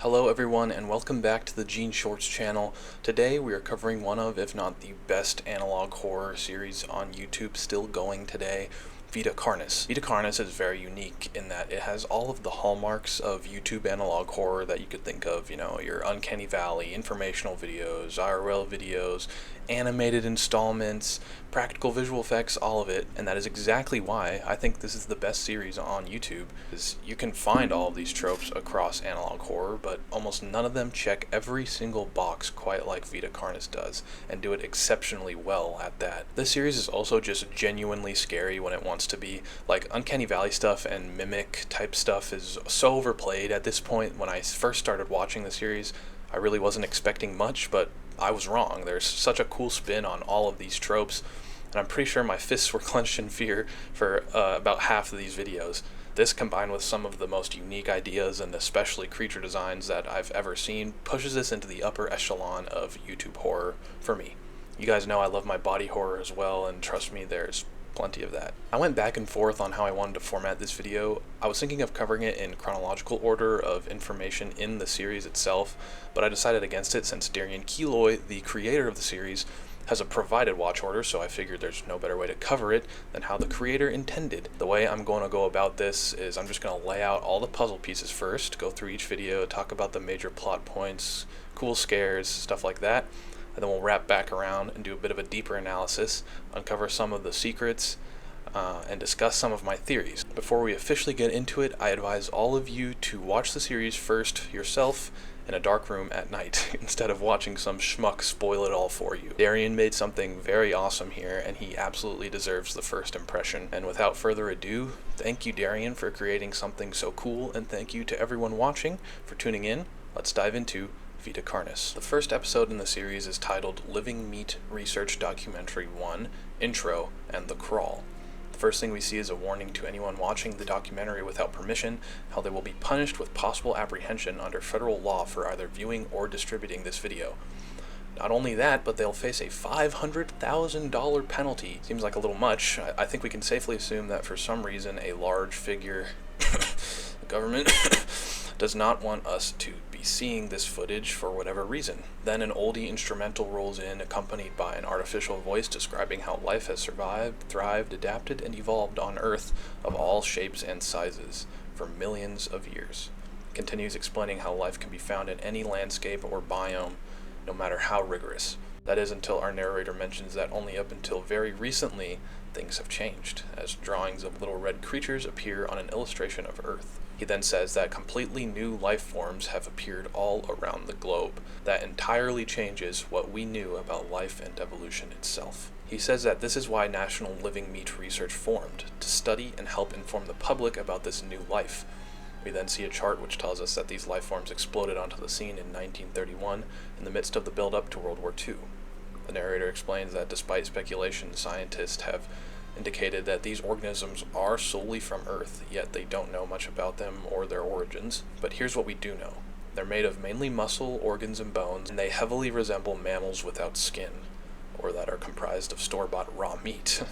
Hello everyone and welcome back to the Gene Shorts channel. Today we are covering one of, if not the best analog horror series on YouTube still going today, Vita Carnis. Vita Carnis is very unique in that it has all of the hallmarks of YouTube analog horror that you could think of, your Uncanny Valley, informational videos, IRL videos, animated installments, practical visual effects, all of it, and that is exactly why I think this is the best series on YouTube, is you can find all of these tropes across analog horror, but almost none of them check every single box quite like Vita Carnis does, and do it exceptionally well at that. This series is also just genuinely scary when it wants to be. Like, Uncanny Valley stuff and mimic type stuff is so overplayed at this point. When I first started watching the series, I really wasn't expecting much, but I was wrong. There's such a cool spin on all of these tropes, and I'm pretty sure my fists were clenched in fear for about half of these videos. This, combined with some of the most unique ideas and especially creature designs that I've ever seen, pushes this into the upper echelon of YouTube horror for me. You guys know I love my body horror as well, and trust me, there's plenty of that. I went back and forth on how I wanted to format this video. I was thinking of covering it in chronological order of information in the series itself, but I decided against it since Darian, the creator of the series, has a provided watch order, so I figured there's no better way to cover it than how the creator intended. The way I'm going to go about this is I'm just going to lay out all the puzzle pieces first, go through each video, talk about the major plot points, cool scares, stuff like that, and then we'll wrap back around and do a bit of a deeper analysis, uncover some of the secrets, and discuss some of my theories. Before we officially get into it, I advise all of you to watch the series first yourself in a dark room at night, instead of watching some schmuck spoil it all for you. Darian made something very awesome here, and he absolutely deserves the first impression. And without further ado, thank you, Darian, for creating something so cool, and thank you to everyone watching for tuning in. Let's dive into Vita Carnis. The first episode in the series is titled Living Meat Research Documentary 1, Intro, and The Crawl. The first thing we see is a warning to anyone watching the documentary without permission, how they will be punished with possible apprehension under federal law for either viewing or distributing this video. Not only that, but they'll face a $500,000 penalty. Seems like a little much. I think we can safely assume that for some reason a large figure, the government, does not want us to be seeing this footage for whatever reason. Then an oldie instrumental rolls in, accompanied by an artificial voice describing how life has survived, thrived, adapted, and evolved on Earth of all shapes and sizes for millions of years. It continues explaining how life can be found in any landscape or biome, no matter how rigorous. That is, until our narrator mentions that only up until very recently things have changed, as drawings of little red creatures appear on an illustration of Earth. He then says that completely new life forms have appeared all around the globe. That entirely changes what we knew about life and evolution itself. He says that this is why National Living Meat Research formed, to study and help inform the public about this new life. We then see a chart which tells us that these life forms exploded onto the scene in 1931 in the midst of the build-up to World War II. The narrator explains that despite speculation, scientists have indicated that these organisms are solely from Earth, yet they don't know much about them or their origins. But here's what we do know. They're made of mainly muscle, organs, and bones, and they heavily resemble mammals without skin, or that are comprised of store-bought raw meat.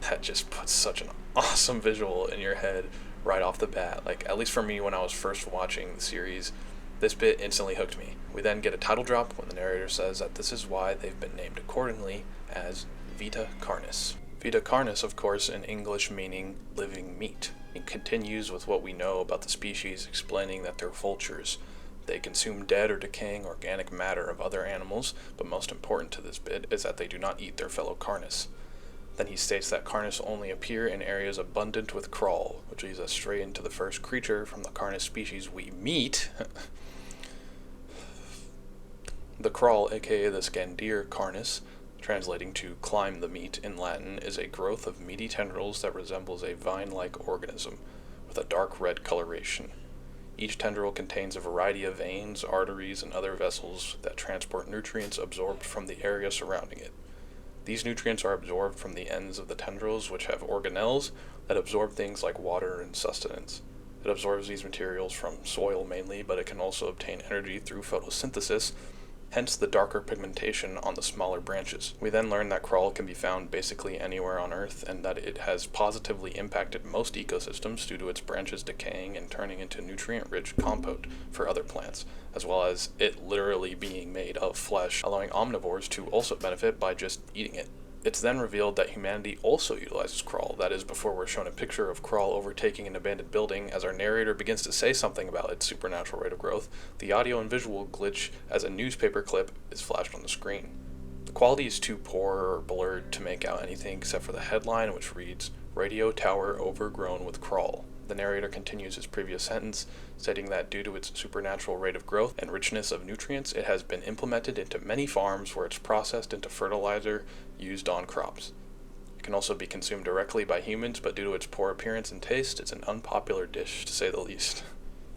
That just puts such an awesome visual in your head right off the bat. Like, at least for me, when I was first watching the series, this bit instantly hooked me. We then get a title drop when the narrator says that this is why they've been named accordingly as Vita Carnis. Vita Carnis, of course, in English meaning living meat. It continues with what we know about the species, explaining that they're vultures. They consume dead or decaying organic matter of other animals, but most important to this bit is that they do not eat their fellow Carnis. Then he states that Carnis only appear in areas abundant with crawl, which leads us straight into the first creature from the Carnis species we meet. The crawl, aka the Scandir Carnis, translating to climb the meat in Latin, is a growth of meaty tendrils that resembles a vine-like organism, with a dark red coloration. Each tendril contains a variety of veins, arteries, and other vessels that transport nutrients absorbed from the area surrounding it. These nutrients are absorbed from the ends of the tendrils, which have organelles that absorb things like water and sustenance. It absorbs these materials from soil mainly, but it can also obtain energy through photosynthesis hence the darker pigmentation on the smaller branches. We then learn that crawl can be found basically anywhere on Earth, and that it has positively impacted most ecosystems due to its branches decaying and turning into nutrient-rich compost for other plants, as well as it literally being made of flesh, allowing omnivores to also benefit by just eating it. It's then revealed that humanity also utilizes crawl, that is, before we're shown a picture of crawl overtaking an abandoned building. As our narrator begins to say something about its supernatural rate of growth, the audio and visual glitch as a newspaper clip is flashed on the screen. The quality is too poor or blurred to make out anything except for the headline, which reads, "Radio Tower Overgrown with Crawl." The narrator continues his previous sentence, stating that due to its supernatural rate of growth and richness of nutrients, it has been implemented into many farms where it's processed into fertilizer used on crops. It can also be consumed directly by humans, but due to its poor appearance and taste, it's an unpopular dish, to say the least.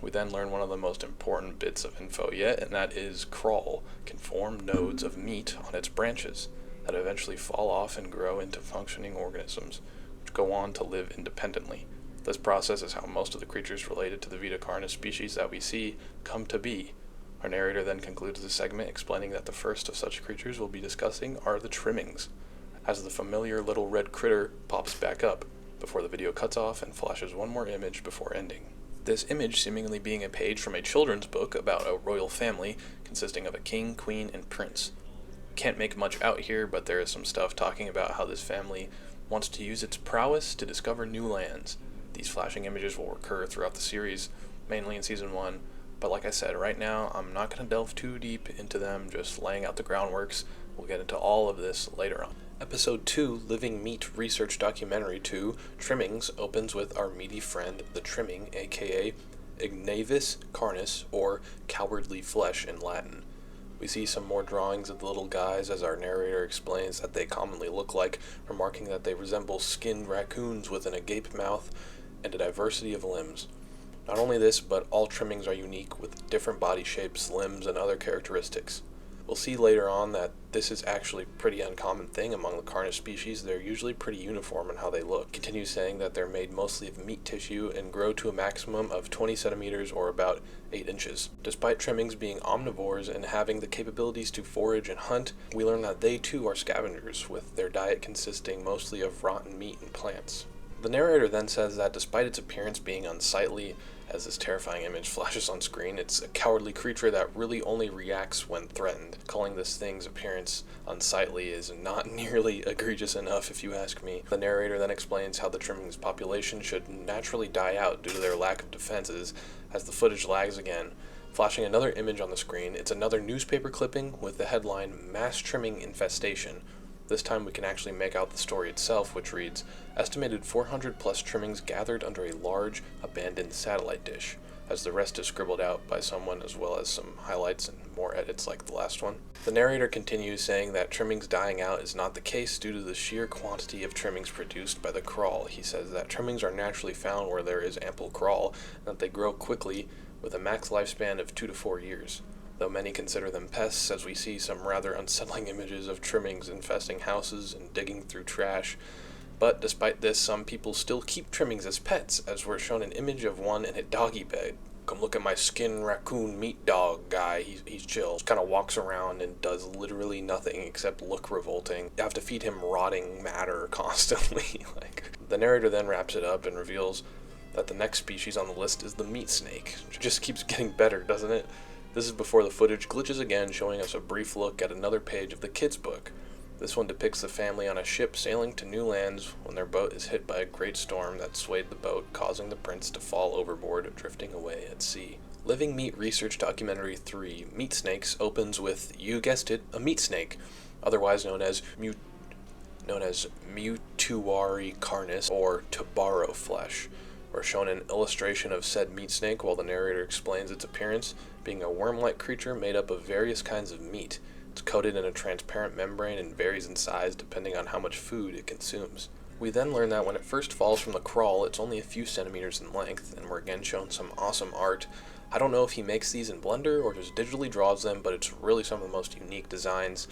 We then learn one of the most important bits of info yet, and that is crawl can form nodes of meat on its branches that eventually fall off and grow into functioning organisms, which go on to live independently. This process is how most of the creatures related to the Vita Carnis species that we see come to be. Our narrator then concludes the segment explaining that the first of such creatures we'll be discussing are the trimmings, as the familiar little red critter pops back up, before the video cuts off and flashes one more image before ending. This image seemingly being a page from a children's book about a royal family consisting of a king, queen, and prince. Can't make much out here, but there is some stuff talking about how this family wants to use its prowess to discover new lands. These flashing images will recur throughout the series, mainly in Season 1, but like I said, right now I'm not going to delve too deep into them, just laying out the groundworks. We'll get into all of this later on. Episode 2, Living Meat Research Documentary 2, Trimmings, opens with our meaty friend, the Trimming, aka Vita Carnis, or Cowardly Flesh in Latin. We see some more drawings of the little guys as our narrator explains that they commonly look like, remarking that they resemble skinned raccoons with an agape mouth and a diversity of limbs. Not only this, but all trimmings are unique with different body shapes, limbs, and other characteristics. We'll see later on that this is actually a pretty uncommon thing among the Carnis species. They're usually pretty uniform in how they look. Continues saying that they're made mostly of meat tissue and grow to a maximum of 20 centimeters or about 8 inches. Despite trimmings being omnivores and having the capabilities to forage and hunt, we learn that they too are scavengers, with their diet consisting mostly of rotten meat and plants. The narrator then says that despite its appearance being unsightly, as this terrifying image flashes on screen, it's a cowardly creature that really only reacts when threatened. Calling this thing's appearance unsightly is not nearly egregious enough, if you ask me. The narrator then explains how the trimmings population should naturally die out due to their lack of defenses, as the footage lags again. Flashing another image on the screen, it's another newspaper clipping with the headline, "Mass Trimming Infestation." This time we can actually make out the story itself, which reads, "Estimated 400 plus trimmings gathered under a large, abandoned satellite dish," as the rest is scribbled out by someone, as well as some highlights and more edits like the last one. The narrator continues saying that trimmings dying out is not the case due to the sheer quantity of trimmings produced by the crawl. He says that trimmings are naturally found where there is ample crawl, and that they grow quickly with a max lifespan of 2 to 4 years. Though many consider them pests, as we see some rather unsettling images of trimmings infesting houses and digging through trash. But despite this, some people still keep trimmings as pets, as we're shown an image of one in a doggy bed. "Come look at my skin raccoon meat dog guy, he's chill." Just kind of walks around and does literally nothing except look revolting. You have to feed him rotting matter constantly. The narrator then wraps it up and reveals that the next species on the list is the meat snake. It just keeps getting better, doesn't it? This is before the footage glitches again, showing us a brief look at another page of the kid's book. This one depicts the family on a ship sailing to new lands when their boat is hit by a great storm that swayed the boat, causing the prince to fall overboard, drifting away at sea. Living Meat Research Documentary 3, Meat Snakes, opens with, you guessed it, a meat snake, otherwise known as Emortalmarcus Carnis, or Tabaro flesh. We're shown an illustration of said meat snake while the narrator explains its appearance, being a worm-like creature made up of various kinds of meat. It's coated in a transparent membrane and varies in size depending on how much food it consumes. We then learn that when it first falls from the crawl, it's only a few centimeters in length, and we're again shown some awesome art. I don't know if he makes these in Blender or just digitally draws them, but it's really some of the most unique designs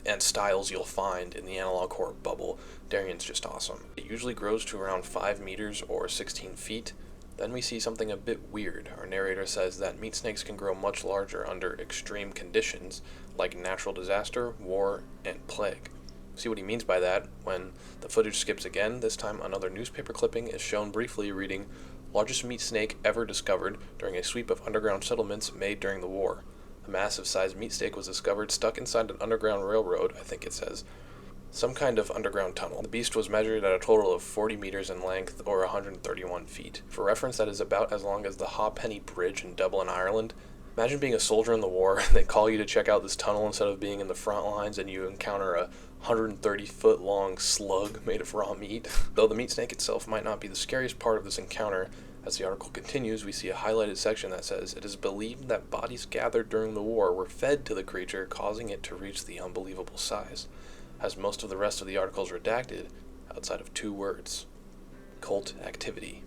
and styles you'll find in the analog horror bubble. Darian's just awesome. It usually grows to around 5 meters or 16 feet. Then we see something a bit weird. Our narrator says that meat snakes can grow much larger under extreme conditions, like natural disaster, war, and plague. See what he means by that when the footage skips again. This time another newspaper clipping is shown briefly reading, "Largest meat snake ever discovered during a sweep of underground settlements made during the war. A massive-sized meat snake was discovered stuck inside an underground railroad," I think it says. Some kind of underground tunnel. The beast was measured at a total of 40 meters in length, or 131 feet. For reference, that is about as long as the Ha'penny Bridge in Dublin, Ireland. Imagine being a soldier in the war, they call you to check out this tunnel instead of being in the front lines, and you encounter a 130-foot long slug made of raw meat. Though the meat snake itself might not be the scariest part of this encounter, as the article continues, we see a highlighted section that says, "It is believed that bodies gathered during the war were fed to the creature, causing it to reach the unbelievable size," as most of the rest of the article is redacted, outside of 2 words: cult activity.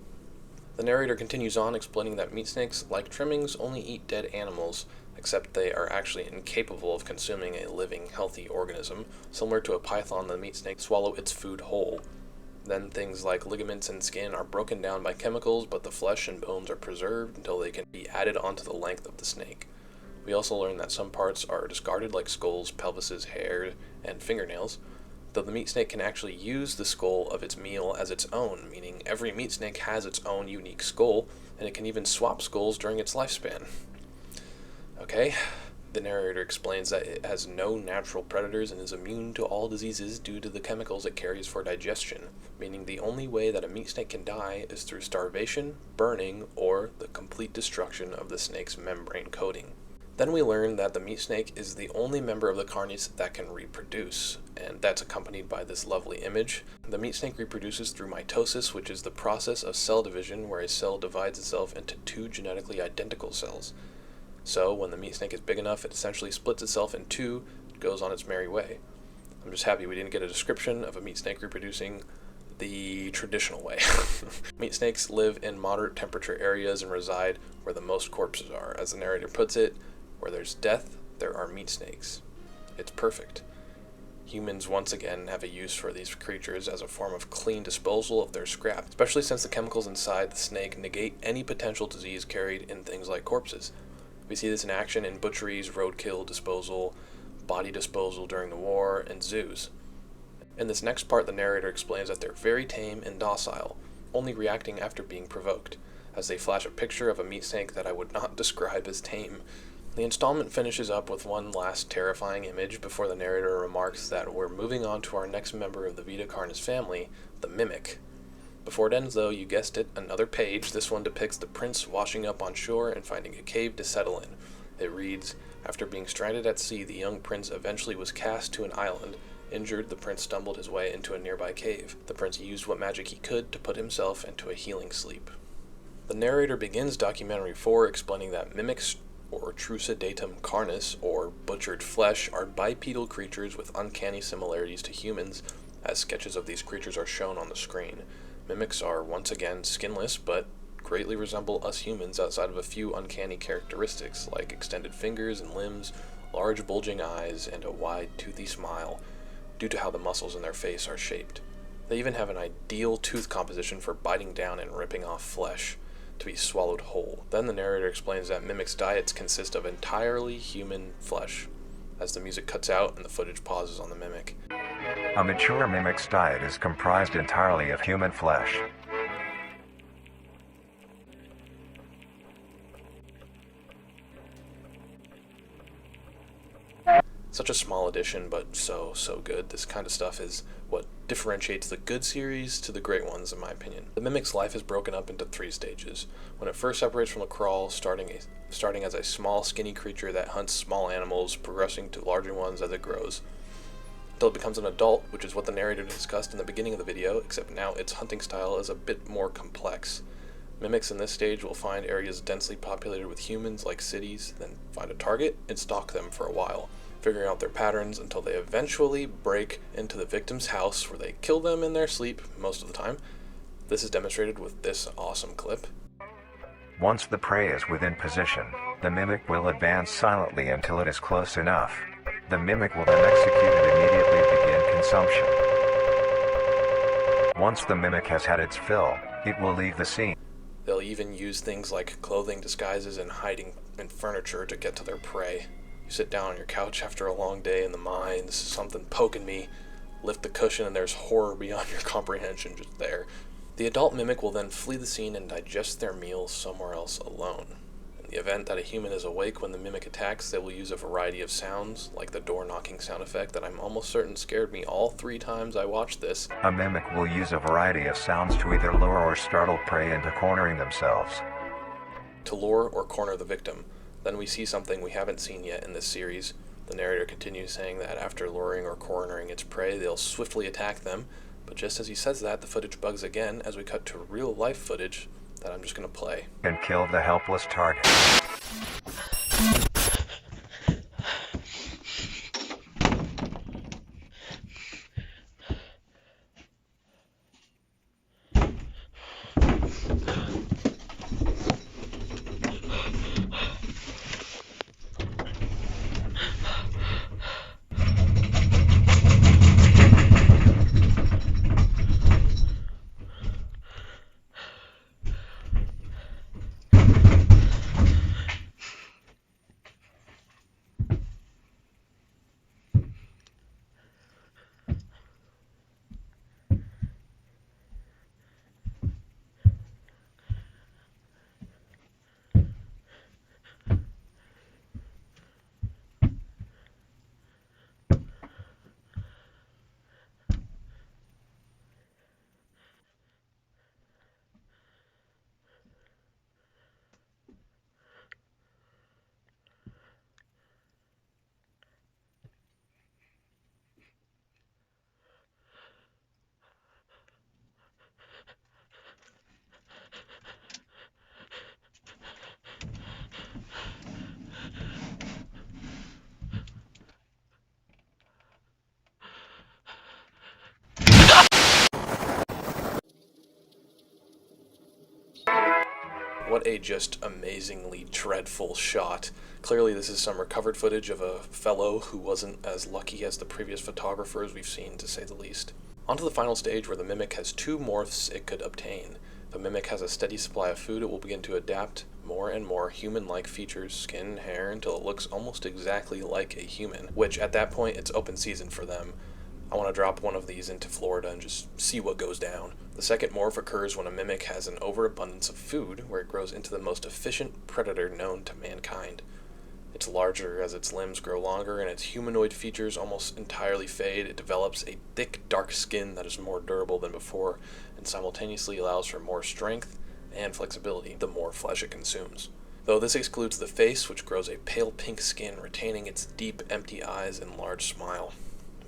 The narrator continues on explaining that meat snakes, like trimmings, only eat dead animals, except they are actually incapable of consuming a living, healthy organism. Similar to a python, the meat snake swallow its food whole. Then things like ligaments and skin are broken down by chemicals, but the flesh and bones are preserved until they can be added onto the length of the snake. We also learn that some parts are discarded, like skulls, pelvises, hair, and fingernails, though the meat snake can actually use the skull of its meal as its own, meaning every meat snake has its own unique skull, and it can even swap skulls during its lifespan. Okay, the narrator explains that it has no natural predators and is immune to all diseases due to the chemicals it carries for digestion, meaning the only way that a meat snake can die is through starvation, burning, or the complete destruction of the snake's membrane coating. Then we learn that the meat snake is the only member of the Carnis that can reproduce, and that's accompanied by this lovely image. The meat snake reproduces through mitosis, which is the process of cell division where a cell divides itself into 2 genetically identical cells. So, when the meat snake is big enough, it essentially splits itself in 2 and goes on its merry way. I'm just happy we didn't get a description of a meat snake reproducing the traditional way. Meat snakes live in moderate temperature areas and reside where the most corpses are. As the narrator puts it, "Where there's death, there are meat snakes." It's perfect. Humans once again have a use for these creatures as a form of clean disposal of their scrap, especially since the chemicals inside the snake negate any potential disease carried in things like corpses. We see this in action in butcheries, roadkill disposal, body disposal during the war, and zoos. In this next part, the narrator explains that they're very tame and docile, only reacting after being provoked, as they flash a picture of a meat snake that I would not describe as tame. The installment finishes up with one last terrifying image before the narrator remarks that we're moving on to our next member of the Vita Carnis family, the Mimic. Before it ends though, you guessed it, another page. This one depicts the prince washing up on shore and finding a cave to settle in. It reads, "After being stranded at sea, the young prince eventually was cast to an island. Injured, the prince stumbled his way into a nearby cave. The prince used what magic he could to put himself into a healing sleep." The narrator begins documentary 4 explaining that mimics, or Trucidatum carnis, or butchered flesh, are bipedal creatures with uncanny similarities to humans, as sketches of these creatures are shown on the screen. Mimics are once again skinless, but greatly resemble us humans outside of a few uncanny characteristics, like extended fingers and limbs, large bulging eyes, and a wide toothy smile, due to how the muscles in their face are shaped. They even have an ideal tooth composition for biting down and ripping off flesh, to be swallowed whole. Then the narrator explains that mimics' diets consist of entirely human flesh, as the music cuts out and the footage pauses on the mimic. A mature mimic's diet is comprised entirely of human flesh. Such a small addition, but so good. This kind of stuff is what differentiates the good series to the great ones, in my opinion. The mimic's life is broken up into 3 stages. When it first separates from the crawl, starting as a small, skinny creature that hunts small animals, progressing to larger ones as it grows, until it becomes an adult, which is what the narrator discussed in the beginning of the video, except now its hunting style is a bit more complex. Mimics in this stage will find areas densely populated with humans, like cities, then find a target and stalk them for a while, figuring out their patterns until they eventually break into the victim's house, where they kill them in their sleep most of the time. This is demonstrated with this awesome clip. Once the prey is within position, the mimic will advance silently until it is close enough. The mimic will then execute and immediately begin consumption. Once the mimic has had its fill, it will leave the scene. They'll even use things like clothing disguises and hiding in furniture to get to their prey. You sit down on your couch after a long day in the mines, something poking me, lift the cushion, and there's horror beyond your comprehension just there. The adult mimic will then flee the scene and digest their meals somewhere else alone. In the event that a human is awake when the mimic attacks, they will use a variety of sounds, like the door knocking sound effect that I'm almost certain scared me all 3 times I watched this. A mimic will use a variety of sounds to either lure or startle prey into cornering themselves. To lure or corner the victim. Then we see something we haven't seen yet in this series. The narrator continues saying that after luring or cornering its prey, they'll swiftly attack them. But just as he says that, the footage bugs again as we cut to real life footage that I'm just going to play. And kill the helpless target. What a just amazingly dreadful shot. Clearly this is some recovered footage of a fellow who wasn't as lucky as the previous photographers we've seen, to say the least. On to the final stage where the mimic has 2 morphs it could obtain. If a mimic has a steady supply of food, it will begin to adapt more and more human-like features, skin, hair, until it looks almost exactly like a human, which at that point it's open season for them. I want to drop one of these into Florida and just see what goes down. The second morph occurs when a mimic has an overabundance of food, where it grows into the most efficient predator known to mankind. It's larger as its limbs grow longer and its humanoid features almost entirely fade. It develops a thick, dark skin that is more durable than before and simultaneously allows for more strength and flexibility the more flesh it consumes. Though this excludes the face, which grows a pale pink skin, retaining its deep, empty eyes and large smile.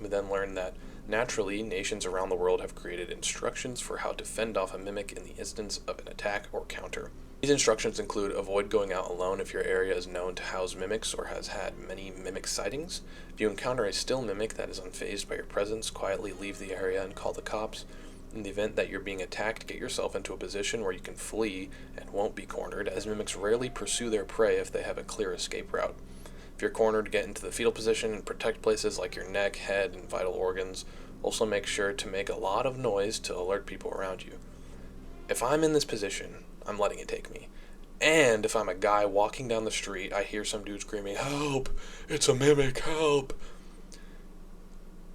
We then learn that, naturally, nations around the world have created instructions for how to fend off a mimic in the instance of an attack or counter. These instructions include avoid going out alone if your area is known to house mimics or has had many mimic sightings. If you encounter a still mimic that is unfazed by your presence, quietly leave the area and call the cops. In the event that you're being attacked, get yourself into a position where you can flee and won't be cornered, as mimics rarely pursue their prey if they have a clear escape route. If you're cornered, get into the fetal position and protect places like your neck, head, and vital organs. Also make sure to make a lot of noise to alert people around you. If I'm in this position, I'm letting it take me. And if I'm a guy walking down the street, I hear some dude screaming, "Help! It's a mimic, help!"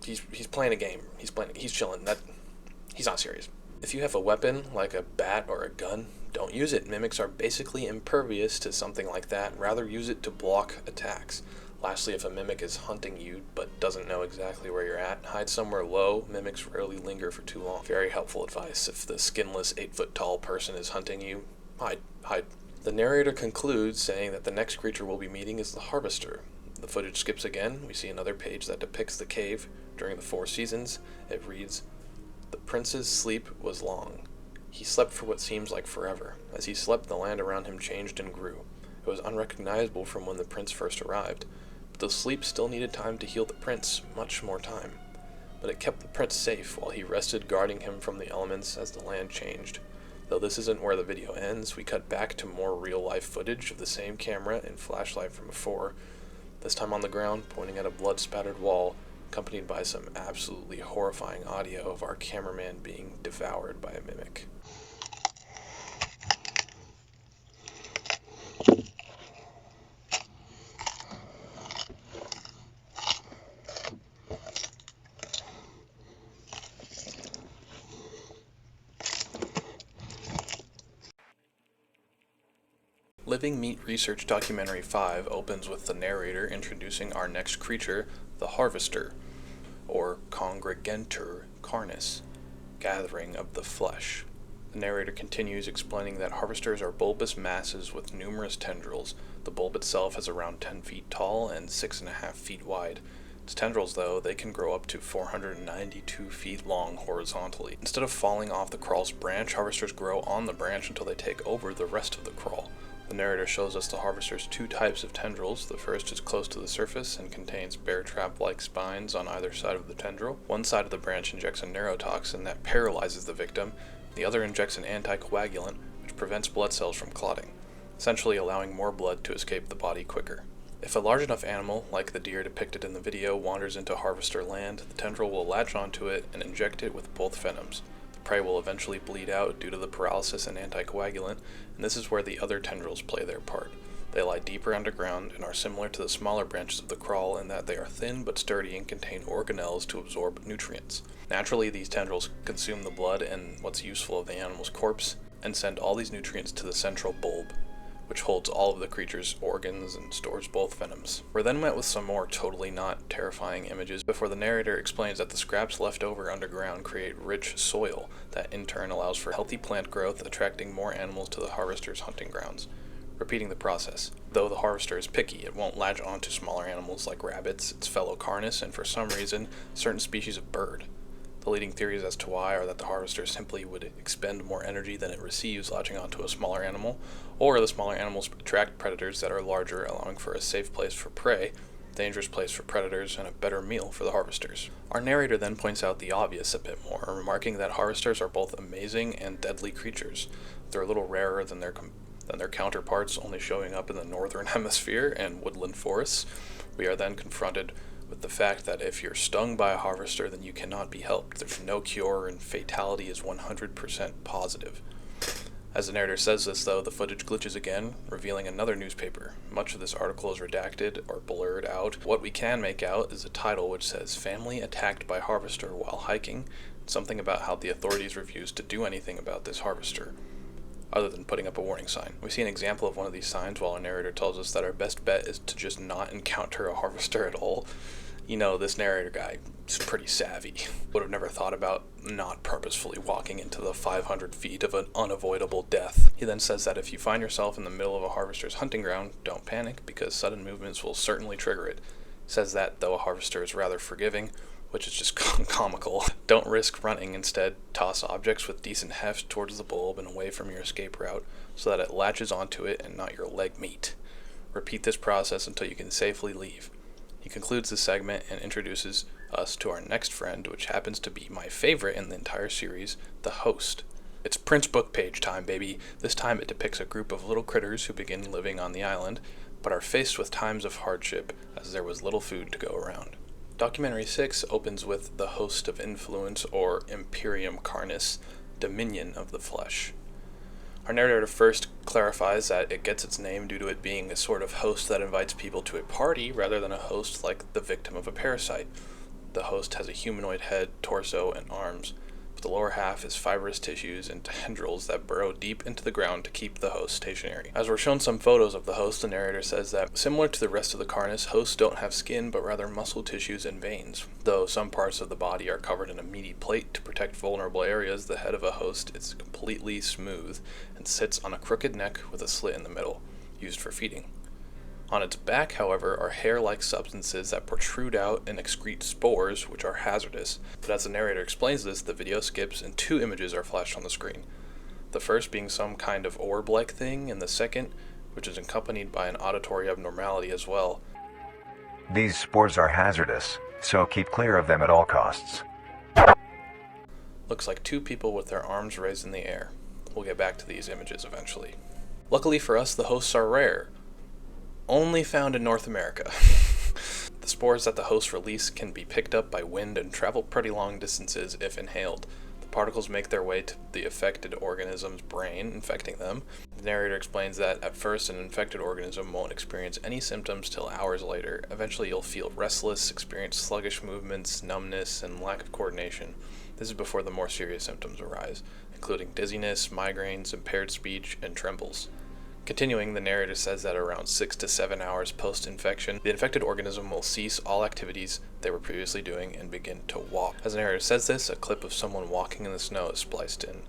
He's playing a game. He's chilling. He's not serious. If you have a weapon, like a bat or a gun, don't use it. Mimics are basically impervious to something like that. Rather use it to block attacks. Lastly, if a mimic is hunting you but doesn't know exactly where you're at, hide somewhere low. Mimics rarely linger for too long. Very helpful advice. If the skinless 8-foot-tall person is hunting you, hide. The narrator concludes saying that the next creature we'll be meeting is the Harvester. The footage skips again. We see another page that depicts the cave during the 4 seasons. It reads, "The prince's sleep was long. He slept for what seems like forever. As he slept, the land around him changed and grew. It was unrecognizable from when the prince first arrived. But the sleep still needed time to heal the prince, much more time. But it kept the prince safe while he rested, guarding him from the elements as the land changed." Though this isn't where the video ends, we cut back to more real-life footage of the same camera and flashlight from before, this time on the ground, pointing at a blood-spattered wall, accompanied by some absolutely horrifying audio of our cameraman being devoured by a mimic. Living Meat Research Documentary 5 opens with the narrator introducing our next creature, the Harvester, or Congregentur Carnis, gathering of the flesh. The narrator continues explaining that harvesters are bulbous masses with numerous tendrils. The bulb itself is around 10 feet tall and 6.5 feet wide. Its tendrils, though, they can grow up to 492 feet long horizontally. Instead of falling off the crawl's branch, harvesters grow on the branch until they take over the rest of the crawl. The narrator shows us the harvester's two types of tendrils. The first is close to the surface and contains bear trap-like spines on either side of the tendril. One side of the branch injects a neurotoxin that paralyzes the victim. The other injects an anticoagulant, which prevents blood cells from clotting, essentially allowing more blood to escape the body quicker. If a large enough animal, like the deer depicted in the video, wanders into harvester land, the tendril will latch onto it and inject it with both venoms. The prey will eventually bleed out due to the paralysis and anticoagulant, and this is where the other tendrils play their part. They lie deeper underground and are similar to the smaller branches of the crawl in that they are thin but sturdy and contain organelles to absorb nutrients. Naturally, these tendrils consume the blood and what's useful of the animal's corpse, and send all these nutrients to the central bulb, which holds all of the creature's organs and stores both venoms. We're then met with some more totally not terrifying images before the narrator explains that the scraps left over underground create rich soil that in turn allows for healthy plant growth, attracting more animals to the harvester's hunting grounds. Repeating the process. Though the harvester is picky, it won't latch on to smaller animals like rabbits, its fellow carnis, and for some reason, certain species of bird. The leading theories as to why are that the harvester simply would expend more energy than it receives latching onto a smaller animal, or the smaller animals attract predators that are larger, allowing for a safe place for prey, dangerous place for predators, and a better meal for the harvesters. Our narrator then points out the obvious a bit more, remarking that harvesters are both amazing and deadly creatures. They're a little rarer than their counterparts, only showing up in the northern hemisphere and woodland forests. We are then confronted with the fact that if you're stung by a harvester, then you cannot be helped. There's no cure, and fatality is 100% positive. As the narrator says this, though, the footage glitches again, revealing another newspaper. Much of this article is redacted or blurred out. What we can make out is a title which says, "Family attacked by harvester while hiking," something about how the authorities refused to do anything about this harvester, other than putting up a warning sign. We see an example of one of these signs while our narrator tells us that our best bet is to just not encounter a harvester at all. You know, this narrator guy is pretty savvy. Would have never thought about not purposefully walking into the 500 feet of an unavoidable death. He then says that if you find yourself in the middle of a harvester's hunting ground, don't panic, because sudden movements will certainly trigger it. He says that, though a harvester is rather forgiving, which is just comical, don't risk running. Instead, toss objects with decent heft towards the bulb and away from your escape route so that it latches onto it and not your leg meat. Repeat this process until you can safely leave. He concludes the segment and introduces us to our next friend, which happens to be my favorite in the entire series, the host. It's Prince Book page time, baby. This time it depicts a group of little critters who begin living on the island, but are faced with times of hardship as there was little food to go around. Documentary 6 opens with the host of influence, or Imperium Carnis, dominion of the flesh. Our narrator first clarifies that it gets its name due to it being a sort of host that invites people to a party rather than a host like the victim of a parasite. The host has a humanoid head, torso, and arms, but the lower half is fibrous tissues and tendrils that burrow deep into the ground to keep the host stationary. As we're shown some photos of the host, the narrator says that, similar to the rest of the Carnis, hosts don't have skin but rather muscle tissues and veins. Though some parts of the body are covered in a meaty plate to protect vulnerable areas, the head of a host is completely smooth and sits on a crooked neck with a slit in the middle, used for feeding. On its back, however, are hair-like substances that protrude out and excrete spores, which are hazardous. But as the narrator explains this, the video skips and two images are flashed on the screen. The first being some kind of orb-like thing, and the second, which is accompanied by an auditory abnormality as well. These spores are hazardous, so keep clear of them at all costs. Looks like two people with their arms raised in the air. We'll get back to these images eventually. Luckily for us, the hosts are rare. Only found in North America. The spores that the hosts release can be picked up by wind and travel pretty long distances if inhaled. The particles make their way to the affected organism's brain, infecting them. The narrator explains that at first an infected organism won't experience any symptoms till hours later. Eventually you'll feel restless, experience sluggish movements, numbness, and lack of coordination. This is before the more serious symptoms arise, including dizziness, migraines, impaired speech, and trembles. Continuing, the narrator says that around 6 to 7 hours post-infection, the infected organism will cease all activities they were previously doing and begin to walk. As the narrator says this, a clip of someone walking in the snow is spliced in.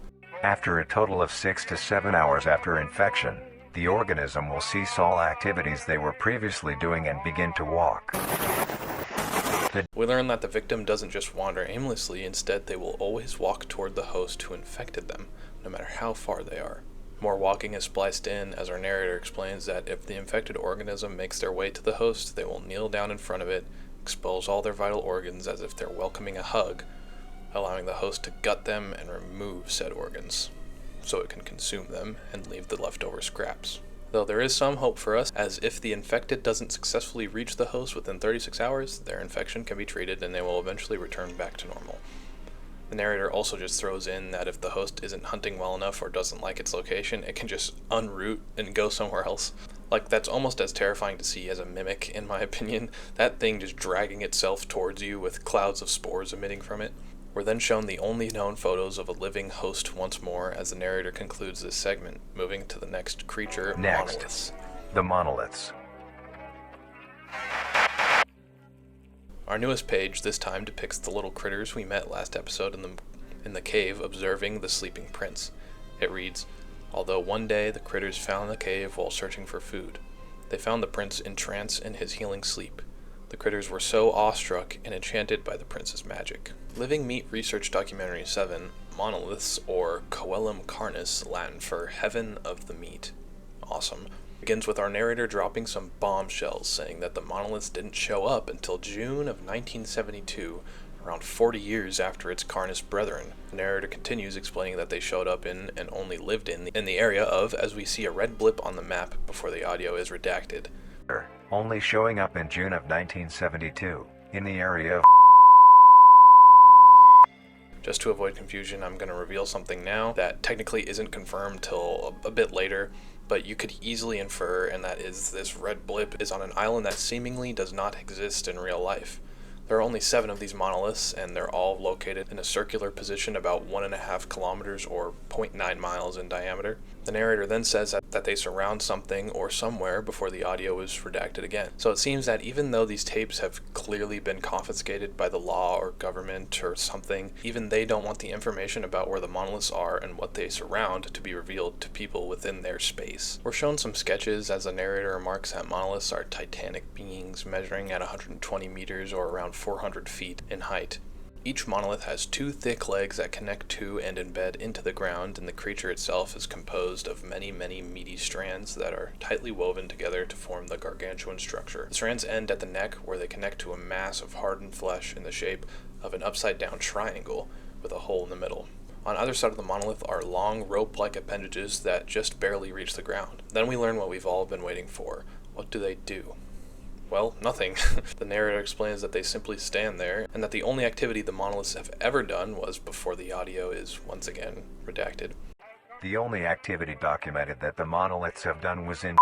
After a total of 6 to 7 hours after infection, the organism will cease all activities they were previously doing and begin to walk. We learn that the victim doesn't just wander aimlessly, instead they will always walk toward the host who infected them, no matter how far they are. More walking is spliced in as our narrator explains that if the infected organism makes their way to the host, they will kneel down in front of it, expose all their vital organs as if they're welcoming a hug, allowing the host to gut them and remove said organs, so it can consume them and leave the leftover scraps. Though there is some hope for us, as if the infected doesn't successfully reach the host within 36 hours, their infection can be treated and they will eventually return back to normal. The narrator also just throws in that if the host isn't hunting well enough or doesn't like its location, it can just unroot and go somewhere else. Like, that's almost as terrifying to see as a mimic, in my opinion. That thing just dragging itself towards you with clouds of spores emitting from it. We're then shown the only known photos of a living host once more as the narrator concludes this segment, moving to the next creature, monoliths. The monoliths. Our newest page this time depicts the little critters we met last episode in the cave observing the sleeping prince. It reads, "Although one day the critters found the cave while searching for food. They found the prince entranced in his healing sleep. The critters were so awestruck and enchanted by the prince's magic." Living Meat Research Documentary 7, Monoliths, or Coelum Carnis, Latin for Heaven of the Meat. Awesome. Begins with our narrator dropping some bombshells, saying that the monoliths didn't show up until June of 1972, around 40 years after its Carnis brethren. The narrator continues explaining that they showed up in and only lived in the area of, as we see a red blip on the map before the audio is redacted. Only showing up in June of 1972, in the area of... Just to avoid confusion, I'm going to reveal something now that technically isn't confirmed till a bit later, but you could easily infer, and that is this red blip is on an island that seemingly does not exist in real life. There are only 7 of these monoliths, and they're all located in a circular position about 1.5 kilometers or 0.9 miles in diameter. The narrator then says that they surround something or somewhere before the audio is redacted again. So it seems that even though these tapes have clearly been confiscated by the law or government or something, even they don't want the information about where the monoliths are and what they surround to be revealed to people within their space. We're shown some sketches as the narrator remarks that monoliths are titanic beings measuring at 120 meters or around 400 feet in height. Each monolith has 2 thick legs that connect to and embed into the ground, and the creature itself is composed of many meaty strands that are tightly woven together to form the gargantuan structure. The strands end at the neck, where they connect to a mass of hardened flesh in the shape of an upside-down triangle with a hole in the middle. On either side of the monolith are long rope-like appendages that just barely reach the ground. Then we learn what we've all been waiting for. What do they do? Well, nothing. The narrator explains that they simply stand there, and that the only activity the monoliths have ever done was before the audio is once again redacted. The only activity documented that the monoliths have done was in...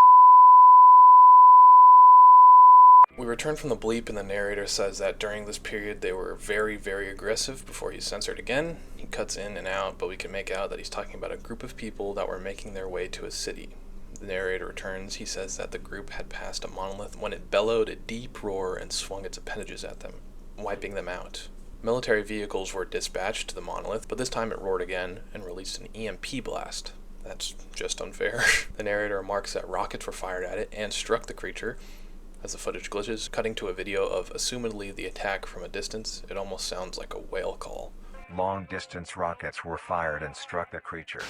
We return from the bleep, and the narrator says that during this period they were very aggressive before he's censored again. He cuts in and out, but we can make out that he's talking about a group of people that were making their way to a city. The narrator returns. He says that the group had passed a monolith when it bellowed a deep roar and swung its appendages at them, wiping them out. Military vehicles were dispatched to the monolith, but this time it roared again and released an EMP blast. That's just unfair. The narrator remarks that rockets were fired at it and struck the creature. As the footage glitches, cutting to a video of assumedly the attack from a distance, it almost sounds like a whale call. Long-distance rockets were fired and struck the creature.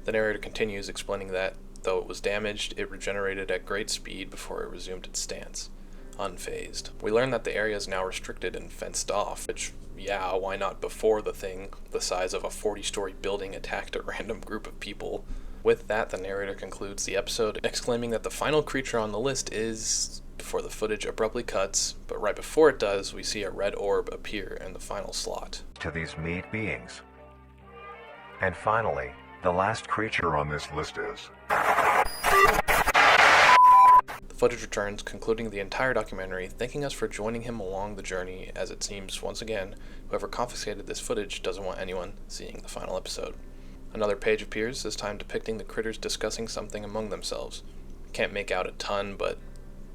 The narrator continues explaining that, though it was damaged, it regenerated at great speed before it resumed its stance, unfazed. We learn that the area is now restricted and fenced off, which, yeah, why not before the thing, the size of a 40-story building, attacked a random group of people? With that, the narrator concludes the episode, exclaiming that the final creature on the list is... before the footage abruptly cuts, but right before it does, we see a red orb appear in the final slot. To these meat beings. And finally, the last creature on this list is... The footage returns, concluding the entire documentary, thanking us for joining him along the journey, as it seems, once again, whoever confiscated this footage doesn't want anyone seeing the final episode. Another page appears, this time depicting the critters discussing something among themselves. Can't make out a ton, but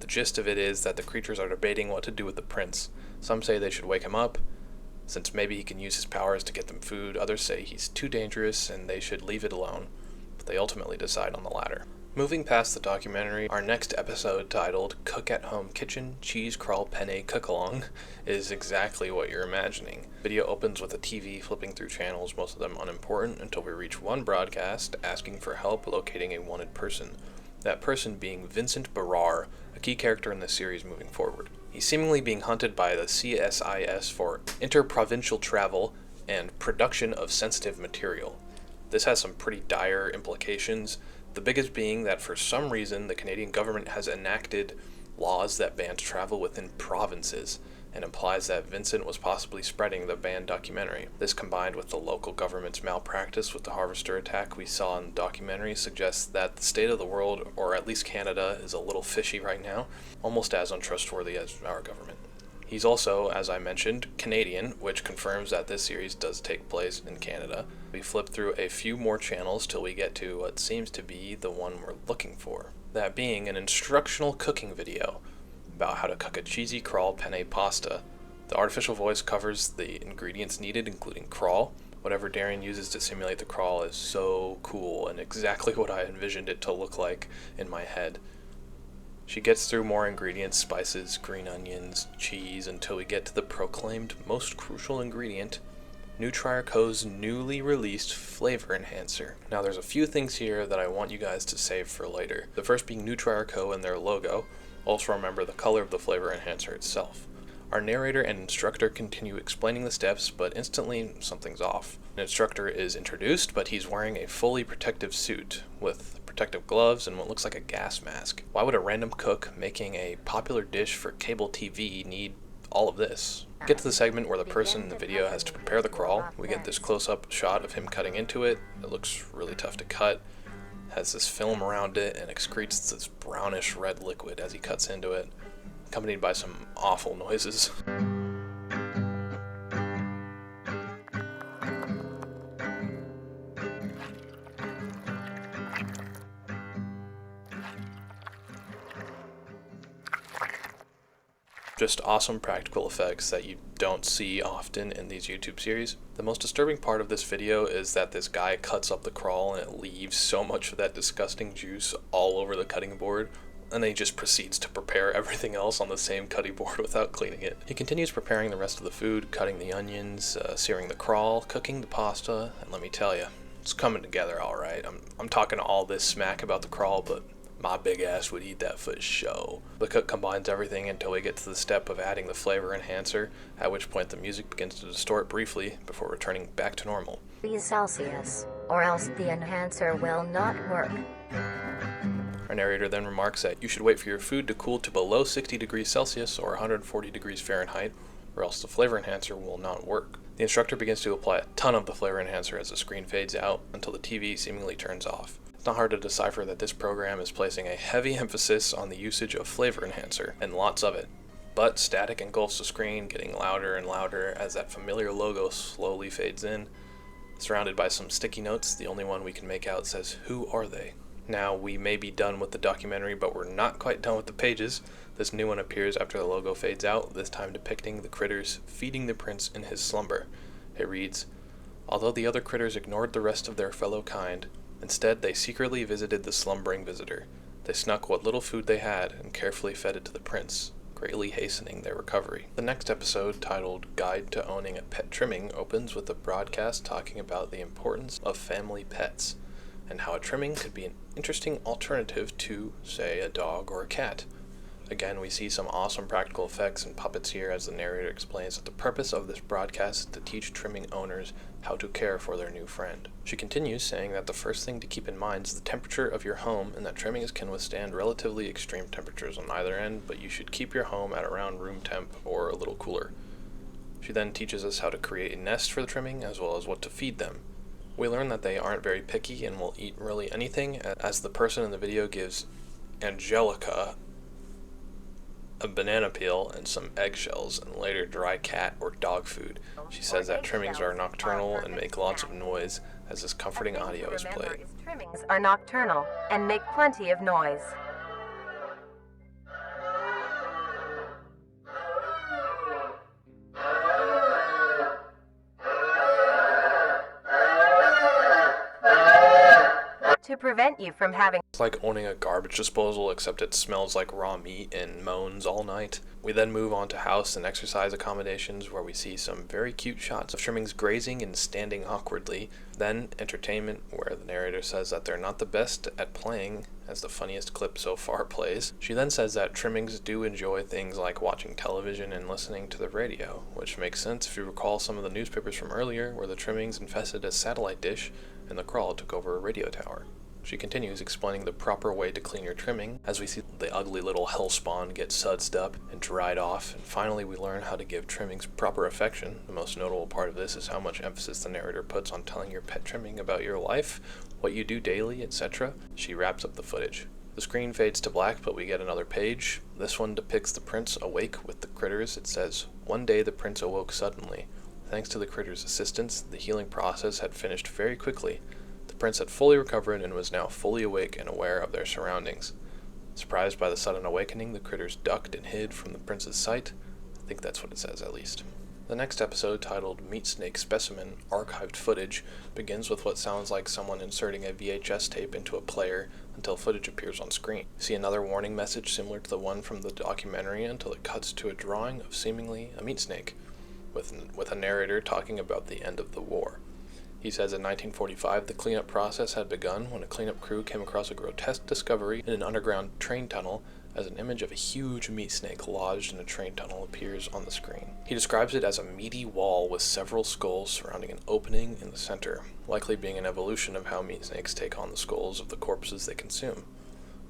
the gist of it is that the creatures are debating what to do with the prince. Some say they should wake him up, since maybe he can use his powers to get them food. Others say he's too dangerous and they should leave it alone, but they ultimately decide on the latter. Moving past the documentary, our next episode, titled Cook at Home Kitchen Cheese Crawl Penne Cook-Along, is exactly what you're imagining. Video opens with a TV flipping through channels, most of them unimportant, until we reach one broadcast asking for help locating a wanted person. That person being Vincent Barrar, a key character in the series moving forward. He's seemingly being hunted by the CSIS for interprovincial travel and production of sensitive material. This has some pretty dire implications, the biggest being that for some reason the Canadian government has enacted laws that ban travel within provinces, and implies that Vincent was possibly spreading the banned documentary. This, combined with the local government's malpractice with the harvester attack we saw in the documentary, suggests that the state of the world, or at least Canada, is a little fishy right now, almost as untrustworthy as our government. He's also, as I mentioned, Canadian, which confirms that this series does take place in Canada. We flip through a few more channels till we get to what seems to be the one we're looking for. That being an instructional cooking video about how to cook a cheesy crawl penne pasta. The artificial voice covers the ingredients needed, including crawl. Whatever Darian uses to simulate the crawl is so cool and exactly what I envisioned it to look like in my head. She gets through more ingredients, spices, green onions, cheese, until we get to the proclaimed most crucial ingredient, Nutri-Co's newly released flavor enhancer. Now there's a few things here that I want you guys to save for later. The first being Nutri-Co and their logo. Also remember the color of the flavor enhancer itself. Our narrator and instructor continue explaining the steps, but instantly something's off. An instructor is introduced, but he's wearing a fully protective suit with protective gloves and what looks like a gas mask. Why would a random cook making a popular dish for cable TV need all of this? Get to the segment where the person in the video has to prepare the crawl. We get this close-up shot of him cutting into it. It looks really tough to cut. Has this film around it and excretes this brownish red liquid as he cuts into it, accompanied by some awful noises. Just awesome practical effects that you don't see often in these YouTube series. The most disturbing part of this video is that this guy cuts up the crawl and it leaves so much of that disgusting juice all over the cutting board, and then he just proceeds to prepare everything else on the same cutting board without cleaning it. He continues preparing the rest of the food, cutting the onions, searing the crawl, cooking the pasta, and let me tell you, it's coming together alright. I'm talking all this smack about the crawl, but my big ass would eat that for show. The cook combines everything until we get to the step of adding the flavor enhancer, at which point the music begins to distort briefly before returning back to normal. Celsius, or else the enhancer will not work. Our narrator then remarks that you should wait for your food to cool to below 60 degrees Celsius or 140 degrees Fahrenheit, or else the flavor enhancer will not work. The instructor begins to apply a ton of the flavor enhancer as the screen fades out until the TV seemingly turns off. It's not hard to decipher that this program is placing a heavy emphasis on the usage of flavor enhancer, and lots of it. But static engulfs the screen, getting louder and louder as that familiar logo slowly fades in. Surrounded by some sticky notes, the only one we can make out says, "Who are they?" Now, we may be done with the documentary, but we're not quite done with the pages. This new one appears after the logo fades out, this time depicting the critters feeding the prince in his slumber. It reads, "Although the other critters ignored the rest of their fellow kind, instead they secretly visited the slumbering visitor. They snuck what little food they had and carefully fed it to the prince, greatly hastening their recovery." The next episode, titled Guide to Owning a Pet Trimming, opens with a broadcast talking about the importance of family pets, and how a trimming could be an interesting alternative to, say, a dog or a cat. Again, we see some awesome practical effects and puppets here as the narrator explains that the purpose of this broadcast is to teach trimming owners how to care for their new friend. She continues saying that the first thing to keep in mind is the temperature of your home and that trimmings can withstand relatively extreme temperatures on either end, but you should keep your home at around room temp or a little cooler. She then teaches us how to create a nest for the trimming as well as what to feed them. We learn that they aren't very picky and will eat really anything, as the person in the video gives Angelica a banana peel and some eggshells, and later dry cat or dog food. She says that trimmings are nocturnal and make lots of noise as this comforting audio is played. Trimmings are nocturnal and make plenty of noise. To prevent you from having... It's like owning a garbage disposal, except it smells like raw meat and moans all night. We then move on to house and exercise accommodations, where we see some very cute shots of trimmings grazing and standing awkwardly. Then entertainment, where the narrator says that they're not the best at playing, as the funniest clip so far plays. She then says that trimmings do enjoy things like watching television and listening to the radio, which makes sense if you recall some of the newspapers from earlier, where the trimmings infested a satellite dish and the crawl took over a radio tower. She continues explaining the proper way to clean your trimming, as we see the ugly little hellspawn get sudsed up and dried off, and finally we learn how to give trimmings proper affection. The most notable part of this is how much emphasis the narrator puts on telling your pet trimming about your life, what you do daily, etc. She wraps up the footage. The screen fades to black, but we get another page. This one depicts the prince awake with the critters. It says, "One day the prince awoke suddenly. Thanks to the critters' assistance, the healing process had finished very quickly. The prince had fully recovered and was now fully awake and aware of their surroundings. Surprised by the sudden awakening, the critters ducked and hid from the prince's sight." I think that's what it says, at least. The next episode, titled Meat Snake Specimen Archived Footage, begins with what sounds like someone inserting a VHS tape into a player until footage appears on screen. We see another warning message similar to the one from the documentary until it cuts to a drawing of seemingly a meat snake, with a narrator talking about the end of the war. He says in 1945 the cleanup process had begun when a cleanup crew came across a grotesque discovery in an underground train tunnel, as an image of a huge meat snake lodged in a train tunnel appears on the screen. He describes it as a meaty wall with several skulls surrounding an opening in the center, likely being an evolution of how meat snakes take on the skulls of the corpses they consume.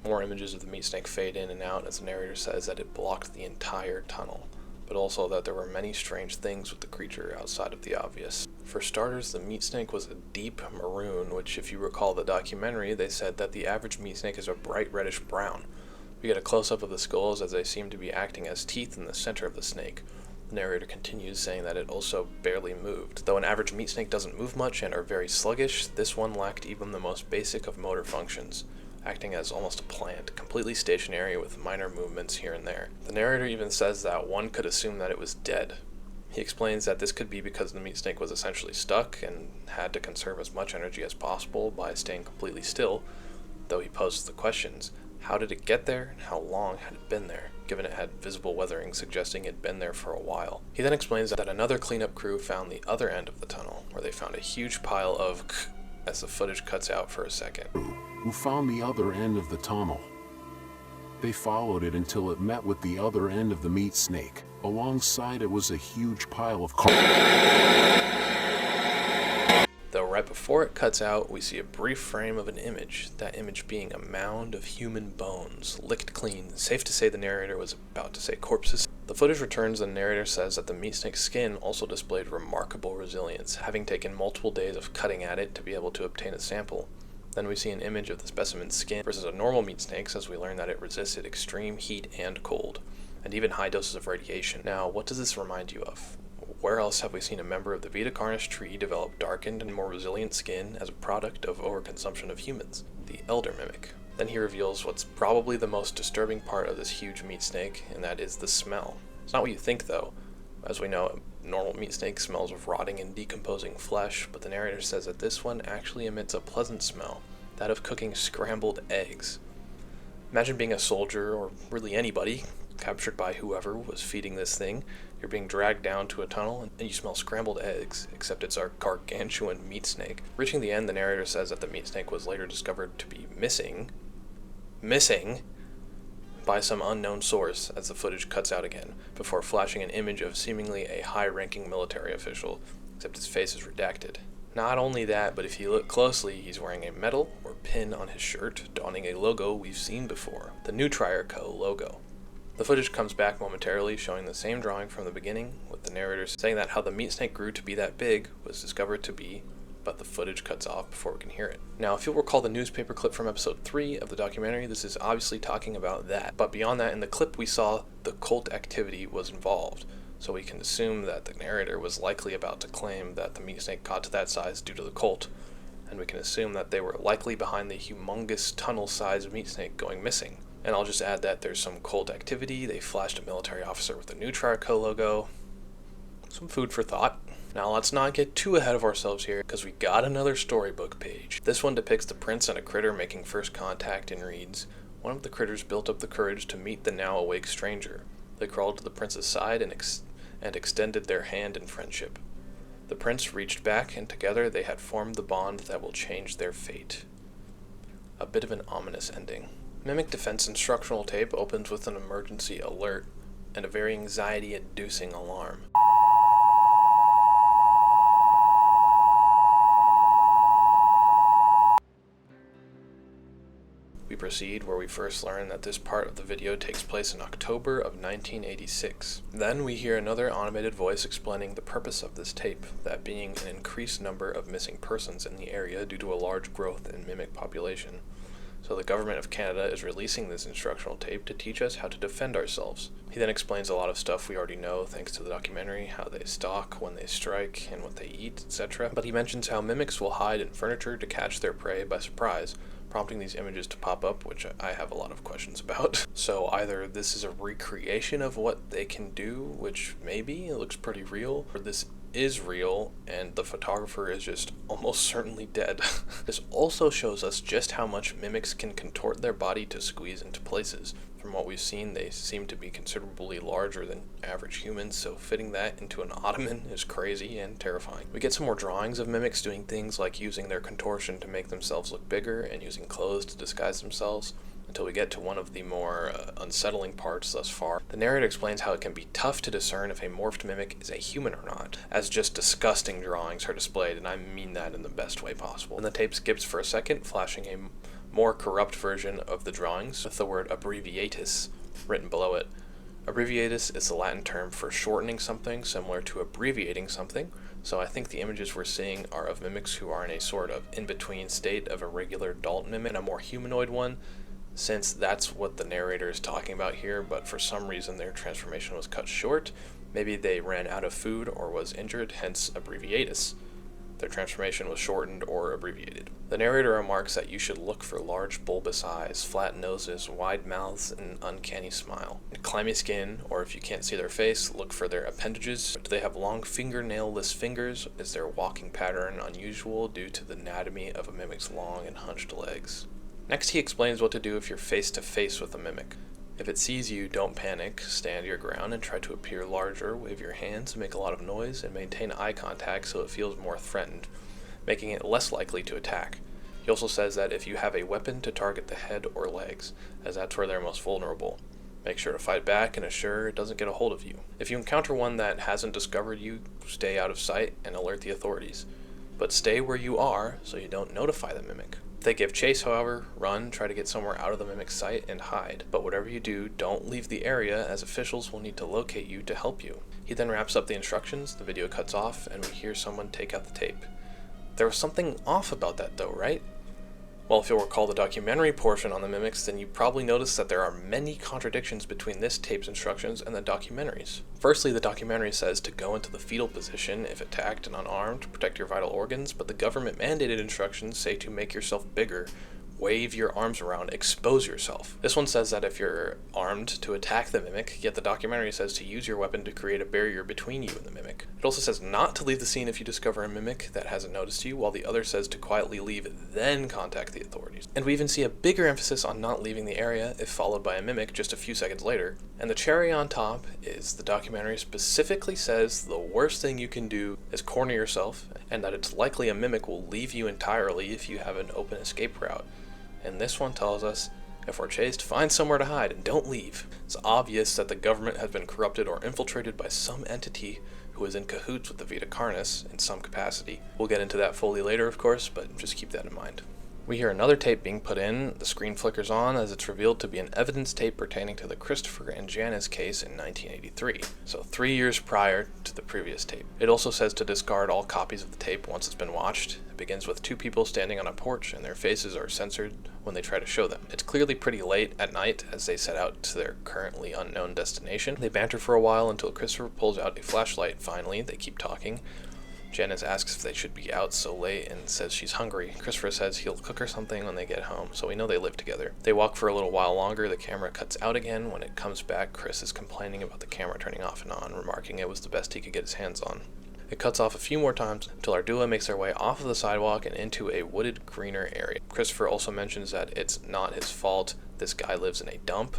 More images of the meat snake fade in and out as the narrator says that it blocked the entire tunnel, but also that there were many strange things with the creature outside of the obvious. For starters, the meat snake was a deep maroon, which, if you recall the documentary, they said that the average meat snake is a bright reddish brown. We get a close-up of the skulls as they seem to be acting as teeth in the center of the snake. The narrator continues, saying that it also barely moved. Though an average meat snake doesn't move much and are very sluggish, this one lacked even the most basic of motor functions, acting as almost a plant, completely stationary with minor movements here and there. The narrator even says that one could assume that it was dead. He explains that this could be because the meat snake was essentially stuck and had to conserve as much energy as possible by staying completely still, though he poses the questions: how did it get there, and how long had it been there, given it had visible weathering suggesting it had been there for a while. He then explains that another cleanup crew found the other end of the tunnel, where they found a huge pile of as the footage cuts out for a second. Who found the other end of the tunnel. They followed it until it met with the other end of the meat snake. Alongside it was a huge pile of Though right before it cuts out, we see a brief frame of an image, that image being a mound of human bones, licked clean. Safe to say the narrator was about to say corpses. The footage returns and the narrator says that the meat snake's skin also displayed remarkable resilience, having taken multiple days of cutting at it to be able to obtain a sample. Then we see an image of the specimen's skin versus a normal meat snake's, as we learn that it resisted extreme heat and cold, and even high doses of radiation. Now, what does this remind you of? Where else have we seen a member of the Vita Carnis tree develop darkened and more resilient skin as a product of overconsumption of humans? The elder mimic. Then he reveals what's probably the most disturbing part of this huge meat snake, and that is the smell. It's not what you think, though. As we know, a normal meat snake smells of rotting and decomposing flesh, but the narrator says that this one actually emits a pleasant smell, that of cooking scrambled eggs. Imagine being a soldier, or really anybody, captured by whoever was feeding this thing. You're being dragged down to a tunnel, and you smell scrambled eggs, except it's our gargantuan meat snake. Reaching the end, the narrator says that the meat snake was later discovered to be missing by some unknown source, as the footage cuts out again, before flashing an image of seemingly a high-ranking military official, except his face is redacted. Not only that, but if you look closely, he's wearing a medal or pin on his shirt, donning a logo we've seen before, the Nutrier Co. logo. The footage comes back momentarily, showing the same drawing from the beginning, with the narrator saying that how the meat snake grew to be that big was discovered to be but the footage cuts off before we can hear it. Now, if you'll recall the newspaper clip from episode 3 of the documentary, this is obviously talking about that. But beyond that, in the clip we saw the cult activity was involved. So we can assume that the narrator was likely about to claim that the meat snake got to that size due to the cult. And we can assume that they were likely behind the humongous tunnel-sized meat snake going missing. And I'll just add that there's some cult activity. They flashed a military officer with the new Trico logo. Some food for thought. Now let's not get too ahead of ourselves here, because we got another storybook page. This one depicts the prince and a critter making first contact and reads, "One of the critters built up the courage to meet the now awake stranger. They crawled to the prince's side and extended their hand in friendship. The prince reached back, and together they had formed the bond that will change their fate." A bit of an ominous ending. Mimic Defense instructional tape opens with an emergency alert and a very anxiety-inducing alarm. We proceed where we first learn that this part of the video takes place in October of 1986. Then we hear another automated voice explaining the purpose of this tape, that being an increased number of missing persons in the area due to a large growth in mimic population. So the government of Canada is releasing this instructional tape to teach us how to defend ourselves. He then explains a lot of stuff we already know thanks to the documentary, how they stalk, when they strike, and what they eat, etc. But he mentions how mimics will hide in furniture to catch their prey by surprise, prompting these images to pop up, which I have a lot of questions about. So either this is a recreation of what they can do, which maybe it looks pretty real, or this is real and the photographer is just almost certainly dead. This also shows us just how much mimics can contort their body to squeeze into places. From what we've seen, they seem to be considerably larger than average humans, so fitting that into an ottoman is crazy and terrifying. We get some more drawings of mimics doing things like using their contortion to make themselves look bigger and using clothes to disguise themselves, until we get to one of the more unsettling parts thus far. The narrator explains how it can be tough to discern if a morphed mimic is a human or not, as just disgusting drawings are displayed, and I mean that in the best way possible. And the tape skips for a second, flashing a more corrupt version of the drawings with the word abbreviatus written below it. Abbreviatus is the Latin term for shortening something, similar to abbreviating something, so I think the images we're seeing are of mimics who are in a sort of in-between state of a regular adult mimic and a more humanoid one, since that's what the narrator is talking about here, but for some reason their transformation was cut short. Maybe they ran out of food or was injured, hence abbreviatus. Their transformation was shortened or abbreviated. The narrator remarks that you should look for large bulbous eyes, flat noses, wide mouths, and an uncanny smile. Clammy skin, or if you can't see their face, look for their appendages. Do they have long fingernail-less fingers? Is their walking pattern unusual due to the anatomy of a mimic's long and hunched legs? Next, he explains what to do if you're face-to-face with a mimic. If it sees you, don't panic, stand your ground and try to appear larger, wave your hands, make a lot of noise, and maintain eye contact so it feels more threatened, making it less likely to attack. He also says that if you have a weapon, to target the head or legs, as that's where they're most vulnerable. Make sure to fight back and assure it doesn't get a hold of you. If you encounter one that hasn't discovered you, stay out of sight and alert the authorities. But stay where you are so you don't notify the mimic. If they give chase, however, run, try to get somewhere out of the mimic's sight, and hide. But whatever you do, don't leave the area, as officials will need to locate you to help you. He then wraps up the instructions, the video cuts off, and we hear someone take out the tape. There was something off about that though, right? Well, if you'll recall the documentary portion on the mimics, then you probably noticed that there are many contradictions between this tape's instructions and the documentaries. Firstly, the documentary says to go into the fetal position if attacked and unarmed, to protect your vital organs, but the government-mandated instructions say to make yourself bigger, wave your arms around, expose yourself. This one says that if you're armed, to attack the mimic, yet the documentary says to use your weapon to create a barrier between you and the mimic. It also says not to leave the scene if you discover a mimic that hasn't noticed you, while the other says to quietly leave, then contact the authorities. And we even see a bigger emphasis on not leaving the area if followed by a mimic just a few seconds later. And the cherry on top is the documentary specifically says the worst thing you can do is corner yourself, and that it's likely a mimic will leave you entirely if you have an open escape route. And this one tells us, if we're chased, find somewhere to hide and don't leave. It's obvious that the government has been corrupted or infiltrated by some entity who is in cahoots with the Vita Carnis in some capacity. We'll get into that fully later, of course, but just keep that in mind. We hear another tape being put in, the screen flickers on as it's revealed to be an evidence tape pertaining to the Christopher and Janice case in 1983, so 3 years prior to the previous tape. It also says to discard all copies of the tape once it's been watched. It begins with two people standing on a porch and their faces are censored when they try to show them. It's clearly pretty late at night as they set out to their currently unknown destination. They banter for a while until Christopher pulls out a flashlight. Finally, they keep talking. Janice asks if they should be out so late and says she's hungry. Christopher says he'll cook her something when they get home, so we know they live together. They walk for a little while longer. The camera cuts out again. When it comes back, Chris is complaining about the camera turning off and on, remarking it was the best he could get his hands on. It cuts off a few more times until our duo makes their way off of the sidewalk and into a wooded, greener area. Christopher also mentions that it's not his fault this guy lives in a dump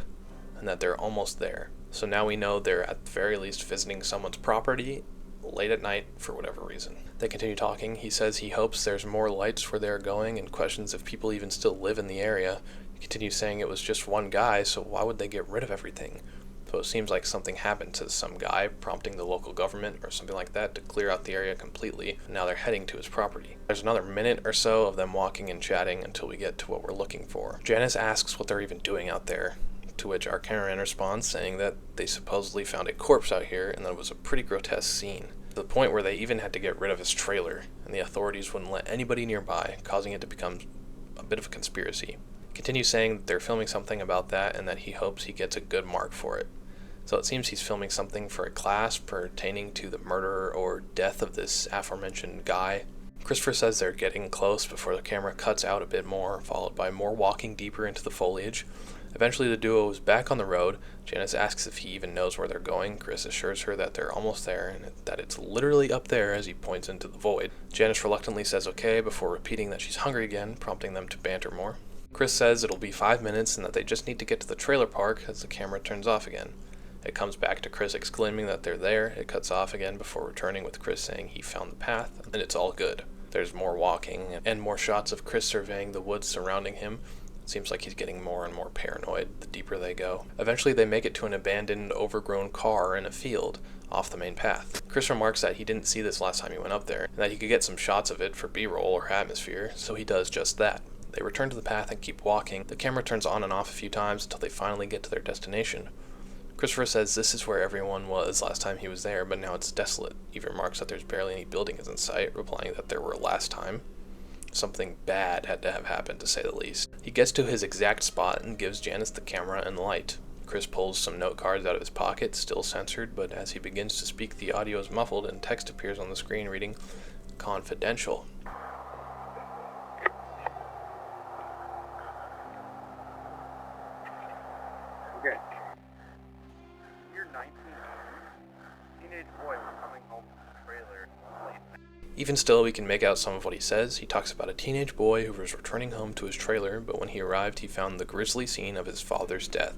and that they're almost there. So now we know they're at the very least visiting someone's property late at night for whatever reason. They continue talking. He says he hopes there's more lights where they're going and questions if people even still live in the area. He continues saying it was just one guy, so why would they get rid of everything? So it seems like something happened to some guy, prompting the local government or something like that to clear out the area completely, and now they're heading to his property. There's another minute or so of them walking and chatting until we get to what we're looking for. Janice asks what they're even doing out there, to which our cameraman responds saying that they supposedly found a corpse out here and that it was a pretty grotesque scene, to the point where they even had to get rid of his trailer, and the authorities wouldn't let anybody nearby, causing it to become a bit of a conspiracy. He continues saying that they're filming something about that and that he hopes he gets a good mark for it. So it seems he's filming something for a class pertaining to the murder or death of this aforementioned guy. Christopher says they're getting close before the camera cuts out a bit more, followed by more walking deeper into the foliage. Eventually the duo is back on the road. Janice asks if he even knows where they're going. Chris assures her that they're almost there and that it's literally up there as he points into the void. Janice reluctantly says okay before repeating that she's hungry again, prompting them to banter more. Chris says it'll be 5 minutes and that they just need to get to the trailer park as the camera turns off again. It comes back to Chris exclaiming that they're there. It cuts off again before returning with Chris saying he found the path and it's all good. There's more walking and more shots of Chris surveying the woods surrounding him. It seems like he's getting more and more paranoid the deeper they go. Eventually they make it to an abandoned, overgrown car in a field off the main path. Chris remarks that he didn't see this last time he went up there and that he could get some shots of it for B-roll or atmosphere, so he does just that. They return to the path and keep walking. The camera turns on and off a few times until they finally get to their destination. Christopher says this is where everyone was last time he was there, but now it's desolate. He remarks that there's barely any buildings in sight, replying that there were last time. Something bad had to have happened, to say the least. He gets to his exact spot and gives Janice the camera and the light. Chris pulls some note cards out of his pocket, still censored, but as he begins to speak, the audio is muffled and text appears on the screen reading, "Confidential." Okay. You're 19. Teenage boy was coming home from the trailer late. Even still, we can make out some of what he says. He talks about a teenage boy who was returning home to his trailer, but when he arrived, he found the grisly scene of his father's death.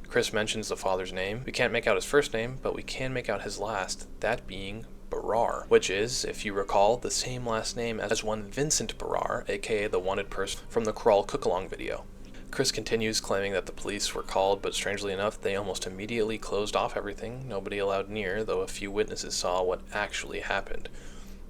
Chris mentions the father's name. We can't make out his first name, but we can make out his last, that being Barrar, which is, if you recall, the same last name as one Vincent Barrar, aka the wanted person from the Crawl Cook-Along video. Chris continues claiming that the police were called, but strangely enough, they almost immediately closed off everything. Nobody allowed near, though a few witnesses saw what actually happened.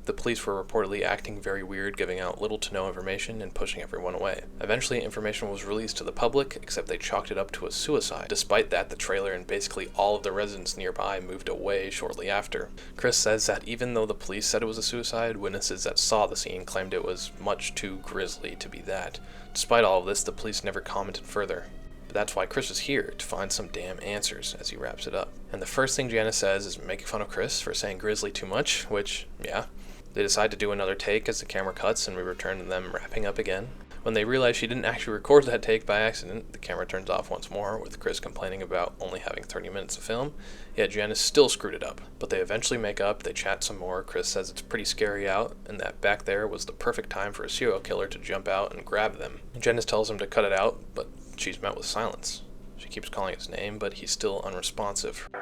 The police were reportedly acting very weird, giving out little to no information and pushing everyone away. Eventually, information was released to the public, except they chalked it up to a suicide. Despite that, the trailer and basically all of the residents nearby moved away shortly after. Chris says that even though the police said it was a suicide, witnesses that saw the scene claimed it was much too grisly to be that. Despite all of this, the police never commented further. But that's why Chris is here, to find some damn answers, as he wraps it up. And the first thing Janice says is making fun of Chris for saying grisly too much, which, yeah. They decide to do another take as the camera cuts and we return to them wrapping up again. When they realize she didn't actually record that take by accident, the camera turns off once more, with Chris complaining about only having 30 minutes of film, yet Janice still screwed it up. But they eventually make up, they chat some more. Chris says it's pretty scary out, and that back there was the perfect time for a serial killer to jump out and grab them. Janice tells him to cut it out, but she's met with silence. She keeps calling his name, but he's still unresponsive. I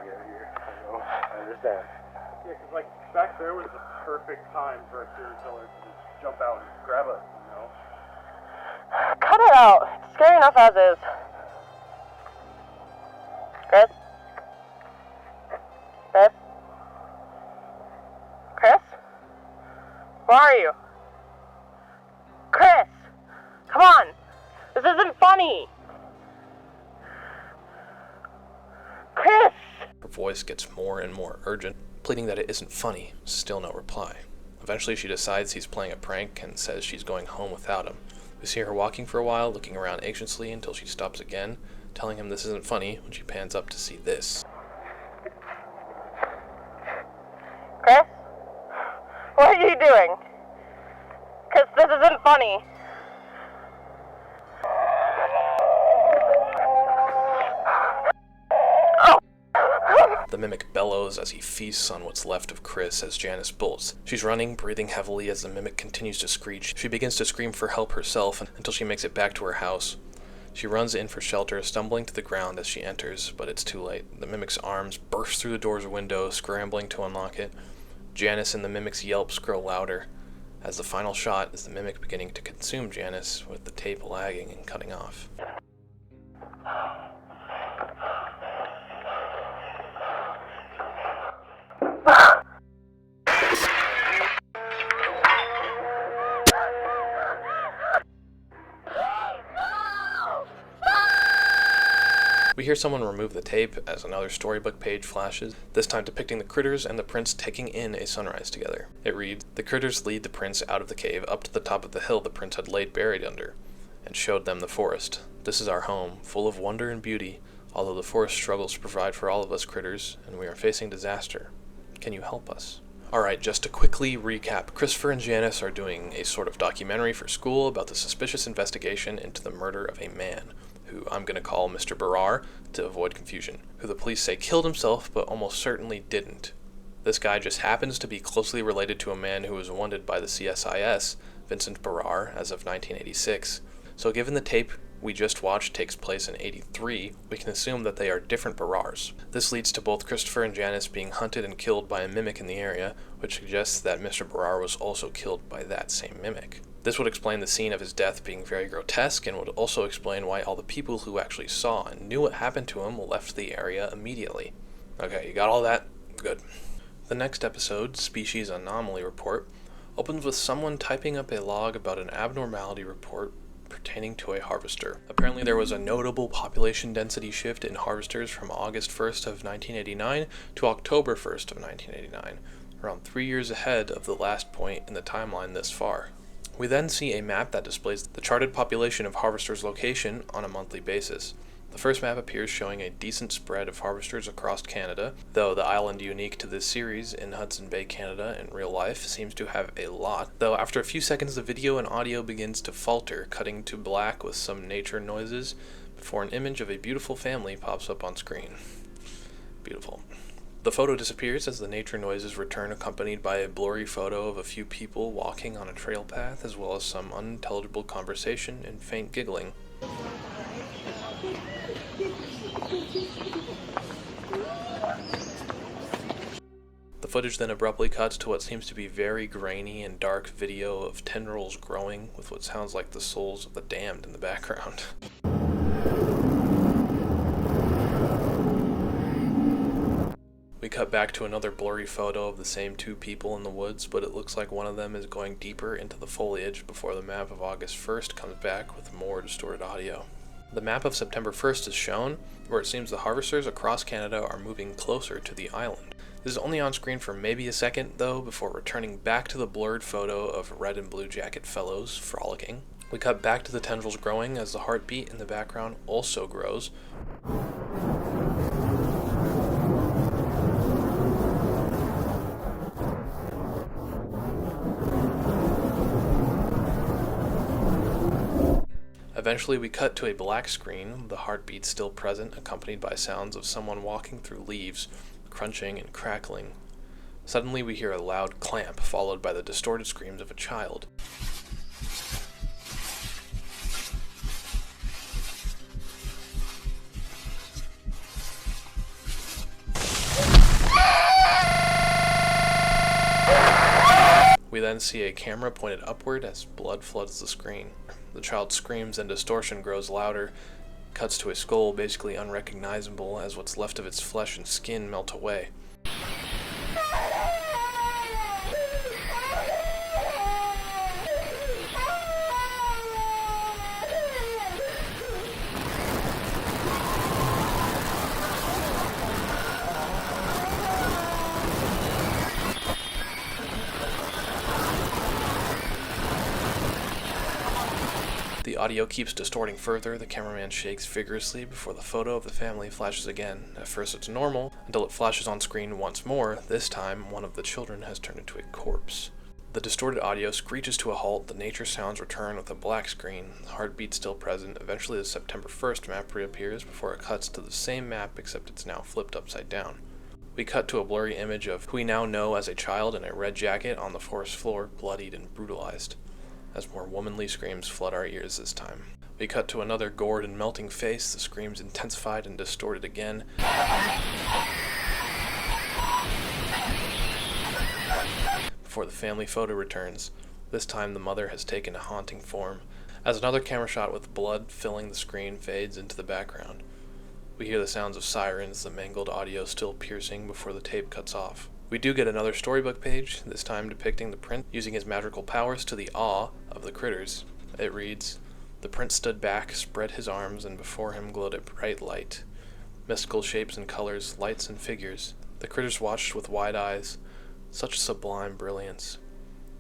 understand. Yeah, 'cause like back there was the perfect time for a serial killer to just jump out and grab us, you know? Cut it out. It's scary enough as is. Chris? Chris? Chris? Where are you? Chris! Come on! This isn't funny! Chris! Her voice gets more and more urgent, pleading that it isn't funny. Still no reply. Eventually she decides he's playing a prank and says she's going home without him. We see her walking for a while, looking around anxiously until she stops again, telling him this isn't funny when she pans up to see this. Chris? What are you doing? Chris, this isn't funny. The mimic bellows as he feasts on what's left of Chris as Janice bolts. She's running, breathing heavily as the mimic continues to screech. She begins to scream for help herself until she makes it back to her house. She runs in for shelter, stumbling to the ground as she enters, but it's too late. The mimic's arms burst through the door's window, scrambling to unlock it. Janice and the mimic's yelps grow louder, as the final shot is the mimic beginning to consume Janice, with the tape lagging and cutting off. We hear someone remove the tape as another storybook page flashes, this time depicting the critters and the prince taking in a sunrise together. It reads, "The critters lead the prince out of the cave up to the top of the hill the prince had laid buried under, and showed them the forest. This is our home, full of wonder and beauty, although the forest struggles to provide for all of us critters, and we are facing disaster. Can you help us?" Alright, just to quickly recap, Christopher and Janice are doing a sort of documentary for school about the suspicious investigation into the murder of a man, who I'm going to call Mr. Barrar to avoid confusion, who the police say killed himself but almost certainly didn't. This guy just happens to be closely related to a man who was wanted by the CSIS, Vincent Barrar, as of 1986. So given the tape we just watched takes place in 83, we can assume that they are different Barrars. This leads to both Christopher and Janice being hunted and killed by a mimic in the area, which suggests that Mr. Barrar was also killed by that same mimic. This would explain the scene of his death being very grotesque, and would also explain why all the people who actually saw and knew what happened to him left the area immediately. Okay, you got all that? Good. The next episode, Species Anomaly Report, opens with someone typing up a log about an abnormality report pertaining to a harvester. Apparently there was a notable population density shift in harvesters from August 1st of 1989 to October 1st of 1989, around 3 years ahead of the last point in the timeline this far. We then see a map that displays the charted population of harvesters' location on a monthly basis. The first map appears showing a decent spread of harvesters across Canada, though the island unique to this series in Hudson Bay, Canada in real life seems to have a lot, though after a few seconds the video and audio begins to falter, cutting to black with some nature noises, before an image of a beautiful family pops up on screen. Beautiful. The photo disappears as the nature noises return, accompanied by a blurry photo of a few people walking on a trail path, as well as some unintelligible conversation and faint giggling. The footage then abruptly cuts to what seems to be very grainy and dark video of tendrils growing, with what sounds like the souls of the damned in the background. We cut back to another blurry photo of the same two people in the woods, but it looks like one of them is going deeper into the foliage before the map of August 1st comes back with more distorted audio. The map of September 1st is shown, where it seems the harvesters across Canada are moving closer to the island. This is only on screen for maybe a second, though, before returning back to the blurred photo of red and blue jacket fellows frolicking. We cut back to the tendrils growing as the heartbeat in the background also grows. Eventually we cut to a black screen, the heartbeat still present, accompanied by sounds of someone walking through leaves, crunching and crackling. Suddenly we hear a loud clamp, followed by the distorted screams of a child. We then see a camera pointed upward as blood floods the screen. The child screams and distortion grows louder, cuts to a skull basically unrecognizable as what's left of its flesh and skin melt away. audio keeps distorting further, the cameraman shakes vigorously before the photo of the family flashes again. At first it's normal, until it flashes on screen once more. This time, one of the children has turned into a corpse. The distorted audio screeches to a halt, the nature sounds return with a black screen, heartbeat still present. Eventually the September 1st map reappears before it cuts to the same map except it's now flipped upside down. We cut to a blurry image of who we now know as a child in a red jacket on the forest floor, bloodied and brutalized, as more womanly screams flood our ears this time. We cut to another gored and melting face, the screams intensified and distorted again. Before the family photo returns. This time the mother has taken a haunting form, as another camera shot with blood filling the screen fades into the background. We hear the sounds of sirens, the mangled audio still piercing before the tape cuts off. We do get another storybook page, this time depicting the prince using his magical powers to the awe of the critters. It reads, "The prince stood back, spread his arms, and before him glowed a bright light. Mystical shapes and colors, lights and figures. The critters watched with wide eyes. Such sublime brilliance.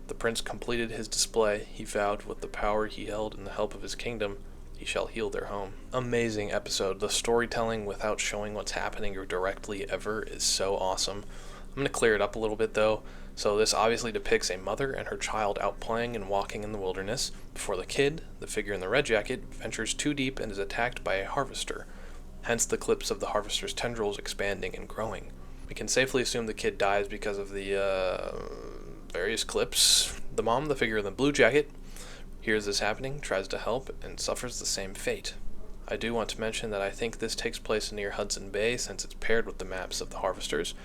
The prince completed his display. He vowed with the power he held and the help of his kingdom, he shall heal their home." Amazing episode. The storytelling without showing what's happening or directly ever is so awesome. I'm going to clear it up a little bit though. So this obviously depicts a mother and her child out playing and walking in the wilderness before the kid, the figure in the red jacket, ventures too deep and is attacked by a harvester. Hence the clips of the harvester's tendrils expanding and growing. We can safely assume the kid dies because of the various clips. The mom, the figure in the blue jacket, hears this happening, tries to help, and suffers the same fate. I do want to mention that I think this takes place near Hudson Bay since it's paired with the maps of the harvesters.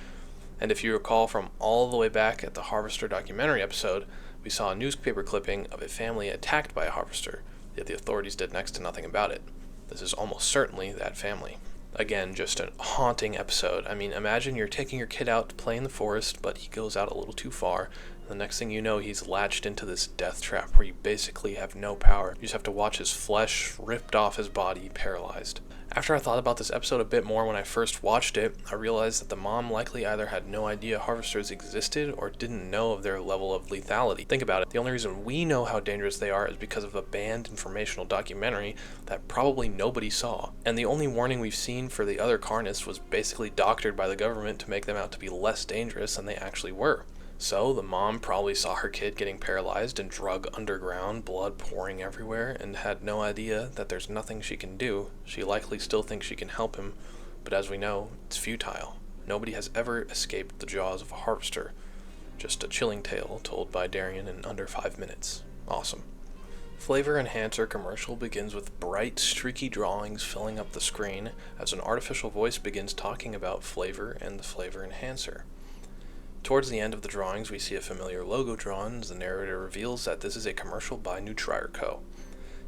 And if you recall from all the way back at the Harvester documentary episode, we saw a newspaper clipping of a family attacked by a harvester, yet the authorities did next to nothing about it. This is almost certainly that family. Again, just a haunting episode. I mean, imagine you're taking your kid out to play in the forest, but he goes out a little too far. The next thing you know, he's latched into this death trap where you basically have no power. You just have to watch his flesh ripped off his body, paralyzed. After I thought about this episode a bit more when I first watched it, I realized that the mom likely either had no idea harvesters existed or didn't know of their level of lethality. Think about it. The only reason we know how dangerous they are is because of a banned informational documentary that probably nobody saw. And the only warning we've seen for the other Carnis was basically doctored by the government to make them out to be less dangerous than they actually were. So the mom probably saw her kid getting paralyzed and drug underground, blood pouring everywhere, and had no idea that there's nothing she can do. She likely still thinks she can help him, but as we know, it's futile. Nobody has ever escaped the jaws of a harvester. Just a chilling tale told by Darian in under 5 minutes. Awesome. Flavor Enhancer commercial begins with bright, streaky drawings filling up the screen as an artificial voice begins talking about flavor and the Flavor Enhancer. Towards the end of the drawings, we see a familiar logo drawn as the narrator reveals that this is a commercial by NutrireCo.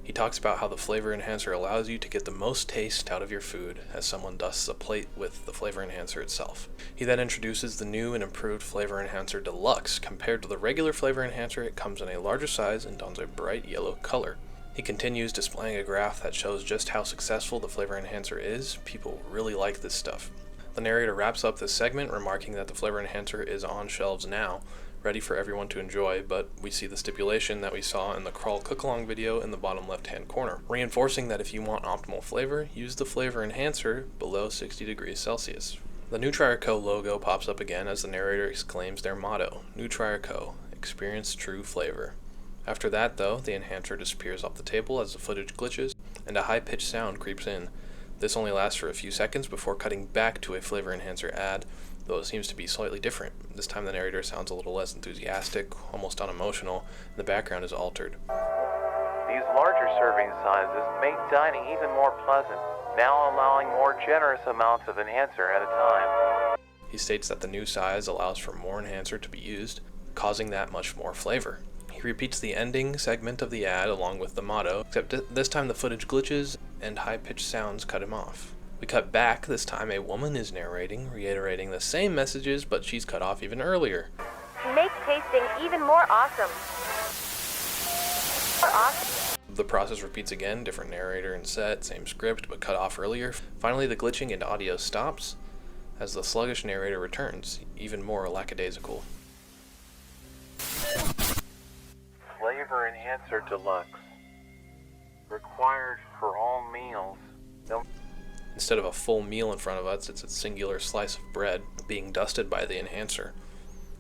He talks about how the Flavor Enhancer allows you to get the most taste out of your food as someone dusts a plate with the Flavor Enhancer itself. He then introduces the new and improved Flavor Enhancer Deluxe. Compared to the regular Flavor Enhancer, it comes in a larger size and dons a bright yellow color. He continues displaying a graph that shows just how successful the Flavor Enhancer is. People really like this stuff. The narrator wraps up this segment, remarking that the Flavor Enhancer is on shelves now, ready for everyone to enjoy, but we see the stipulation that we saw in the Crawl Cook-Along video in the bottom left-hand corner, reinforcing that if you want optimal flavor, use the Flavor Enhancer below 60 degrees Celsius. The NutrireCo logo pops up again as the narrator exclaims their motto, NutrireCo, experience true flavor. After that, though, the enhancer disappears off the table as the footage glitches, and a high-pitched sound creeps in. This only lasts for a few seconds before cutting back to a Flavor Enhancer ad, though it seems to be slightly different. This time the narrator sounds a little less enthusiastic, almost unemotional, and the background is altered. These larger serving sizes make dining even more pleasant, now allowing more generous amounts of enhancer at a time. He states that the new size allows for more enhancer to be used, causing that much more flavor. He repeats the ending segment of the ad along with the motto, except this time the footage glitches and high-pitched sounds cut him off. We cut back, this time a woman is narrating, reiterating the same messages, but she's cut off even earlier. Make tasting even more awesome. The process repeats again, different narrator and set, same script, but cut off earlier. Finally, the glitching and audio stops as the sluggish narrator returns, even more lackadaisical. Flavor Enhancer Deluxe. required for all meals. Instead of a full meal in front of us, it's a singular slice of bread being dusted by the enhancer.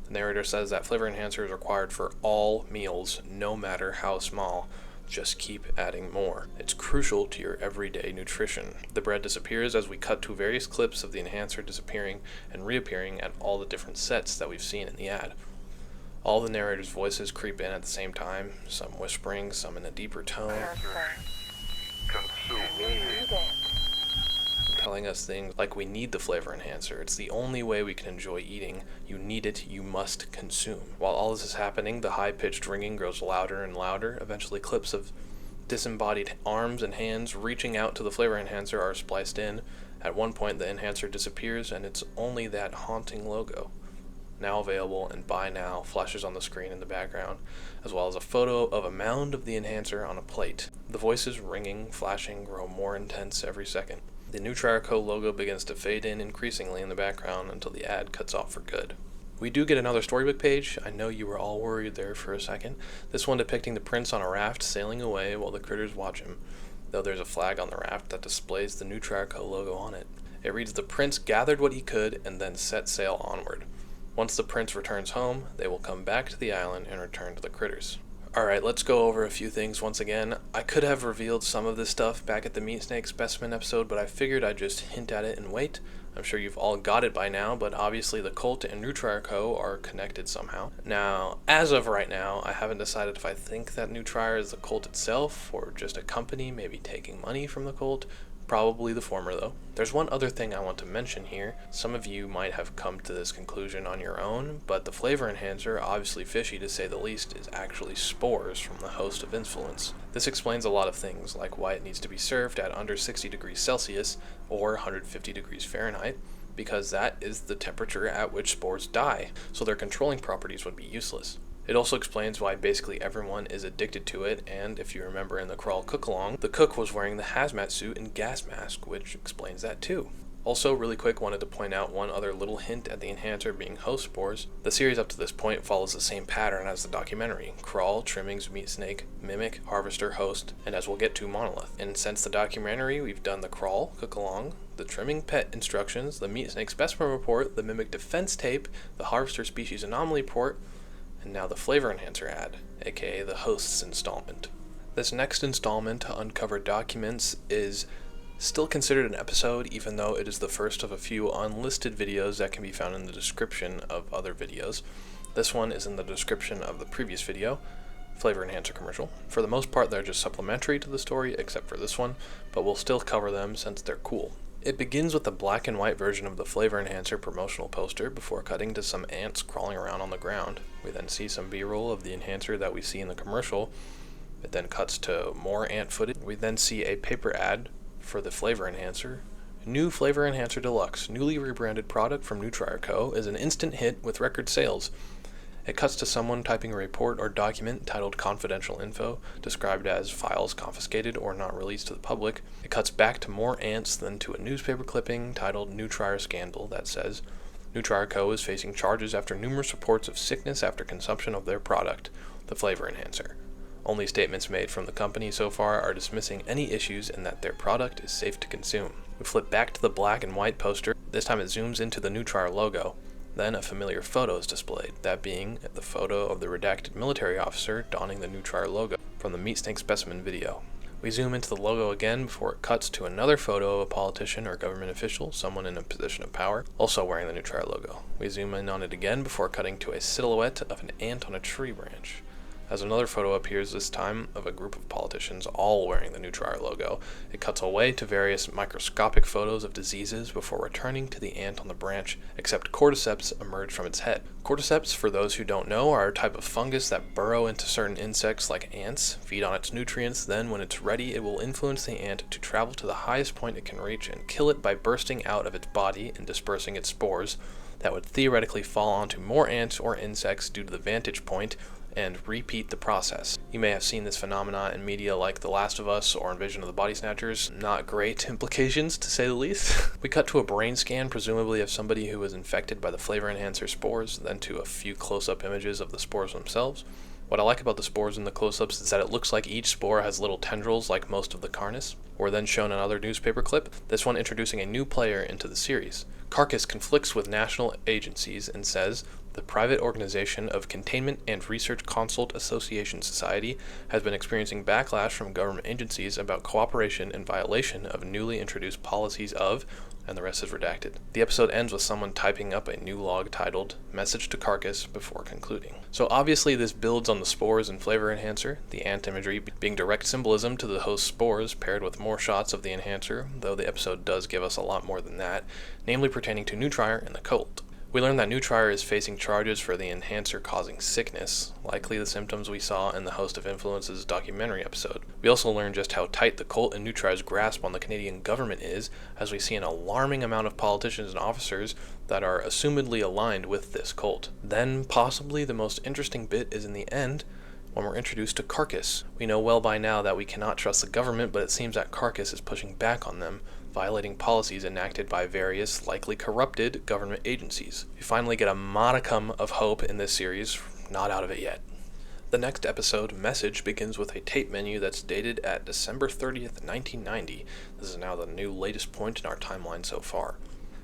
The narrator says that flavor enhancer is required for all meals, no matter how small. Just keep adding more. It's crucial to your everyday nutrition. The bread disappears as we cut to various clips of the enhancer disappearing and reappearing at all the different sets that we've seen in the ad. All the narrator's voices creep in at the same time, some whispering, some in a deeper tone, telling us things like we need the flavor enhancer. It's the only way we can enjoy eating. You need it, you must consume. While all this is happening, the high-pitched ringing grows louder and louder. Eventually, clips of disembodied arms and hands reaching out to the flavor enhancer are spliced in. At one point, the enhancer disappears, and it's only that haunting logo, now available and buy now, flashes on the screen in the background, as well as a photo of a mound of the enhancer on a plate. The voices ringing, flashing, grow more intense every second. The NutriCo logo begins to fade in increasingly in the background until the ad cuts off for good. We do get another storybook page. I know you were all worried there for a second. This one depicting the prince on a raft sailing away while the critters watch him, though there's a flag on the raft that displays the NutriCo logo on it. It reads, "The prince gathered what he could and then set sail onward. Once the prince returns home, they will come back to the island and return to the critters." Alright, let's go over a few things once again. I could have revealed some of this stuff back at the Meat Snake Specimen episode, but I figured I'd just hint at it and wait. I'm sure you've all got it by now, but obviously the cult and NutriCo are connected somehow. Now, as of right now, I haven't decided if I think that Nutri is the cult itself, or just a company maybe taking money from the cult. Probably the former, though. There's one other thing I want to mention here. Some of you might have come to this conclusion on your own, but the flavor enhancer, obviously fishy to say the least, is actually spores from the host of influence. This explains a lot of things, like why it needs to be served at under 60 degrees Celsius or 150 degrees Fahrenheit, because that is the temperature at which spores die, so their controlling properties would be useless. It also explains why basically everyone is addicted to it, and if you remember in the Crawl Cook-Along, the cook was wearing the hazmat suit and gas mask, which explains that too. Also, really quick, wanted to point out one other little hint at the enhancer being host spores. The series up to this point follows the same pattern as the documentary: Crawl, Trimmings, Meat Snake, Mimic, Harvester, Host, and as we'll get to, Monolith. And since the documentary, we've done the Crawl, Cook-Along, the Trimming Pet Instructions, the Meat Snake Specimen Report, the Mimic Defense Tape, the Harvester Species Anomaly Report, and now the flavor enhancer ad, aka the host's installment. This next installment to uncover documents is still considered an episode, even though it is the first of a few unlisted videos that can be found in the description of other videos. This one is in the description of the previous video, flavor enhancer commercial. For the most part, they're just supplementary to the story, except for this one, but we'll still cover them since they're cool. It begins with a black and white version of the flavor enhancer promotional poster before cutting to some ants crawling around on the ground. We then see some B-roll of the enhancer that we see in the commercial. It then cuts to more ant footage. We then see a paper ad for the flavor enhancer. New Flavor Enhancer Deluxe, newly rebranded product from NutriCo, is an instant hit with record sales. It cuts to someone typing a report or document titled Confidential Info, described as files confiscated or not released to the public. It cuts back to more ants, then to a newspaper clipping titled Nutri Scandal that says, NutriCo is facing charges after numerous reports of sickness after consumption of their product, the flavor enhancer. Only statements made from the company so far are dismissing any issues and that their product is safe to consume. We flip back to the black and white poster. This time it zooms into the Nutri logo. Then a familiar photo is displayed, that being the photo of the redacted military officer donning the Nutri logo from the Meat Snake Specimen video. We zoom into the logo again before it cuts to another photo of a politician or government official, someone in a position of power, also wearing the Nutri logo. We zoom in on it again before cutting to a silhouette of an ant on a tree branch. As another photo appears, this time of a group of politicians all wearing the Nutri logo, it cuts away to various microscopic photos of diseases before returning to the ant on the branch, except cordyceps emerge from its head. Cordyceps, for those who don't know, are a type of fungus that burrow into certain insects like ants, feed on its nutrients, then when it's ready it will influence the ant to travel to the highest point it can reach and kill it by bursting out of its body and dispersing its spores that would theoretically fall onto more ants or insects due to the vantage point, and repeat the process. You may have seen this phenomena in media like The Last of Us or Invasion of the Body Snatchers. Not great implications, to say the least. We cut to a brain scan, presumably of somebody who was infected by the flavor enhancer spores, then to a few close-up images of the spores themselves. What I like about the spores in the close-ups is that it looks like each spore has little tendrils like most of the Carnis. We're then shown another newspaper clip, this one introducing a new player into the series. Carcass conflicts with national agencies and says, "The private organization of Containment and Research Consult Association Society has been experiencing backlash from government agencies about cooperation and violation of newly introduced policies of," and the rest is redacted. The episode ends with someone typing up a new log titled, "Message to Carcass," before concluding. So obviously this builds on the spores and flavor enhancer, the ant imagery being direct symbolism to the host's spores paired with more shots of the enhancer, though the episode does give us a lot more than that, namely pertaining to Neutrier and the cult. We learn that Neutrier is facing charges for the enhancer causing sickness, likely the symptoms we saw in the Host of Influences documentary episode. We also learn just how tight the cult and Neutrier's grasp on the Canadian government is, as we see an alarming amount of politicians and officers that are assumedly aligned with this cult. Then, possibly the most interesting bit is in the end, when we're introduced to Carcass. We know well by now that we cannot trust the government, but it seems that Carcass is pushing back on them, violating policies enacted by various, likely corrupted, government agencies. We finally get a modicum of hope in this series, not out of it yet. The next episode, Message, begins with a tape menu that's dated at December 30th, 1990. This is now the new latest point in our timeline so far.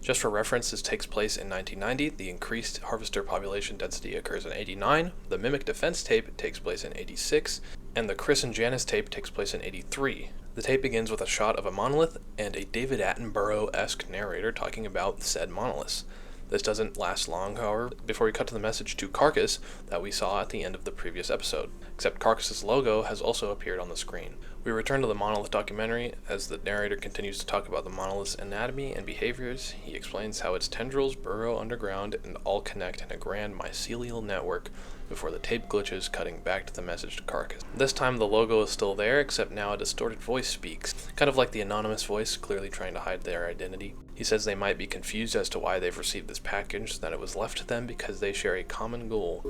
Just for reference, this takes place in 1990, the increased harvester population density occurs in 89, the Mimic Defense tape takes place in 86, and the Chris and Janice tape takes place in 83. The tape begins with a shot of a monolith and a David Attenborough-esque narrator talking about said monoliths. This doesn't last long, however, before we cut to the message to Carcass that we saw at the end of the previous episode, except Carcass's logo has also appeared on the screen. We return to the monolith documentary as the narrator continues to talk about the monolith's anatomy and behaviors. He explains how its tendrils burrow underground and all connect in a grand mycelial network before the tape glitches, cutting back to the message to Carcass. This time the logo is still there, except now a distorted voice speaks, kind of like the anonymous voice, clearly trying to hide their identity. He says they might be confused as to why they've received this package, that it was left to them because they share a common goal.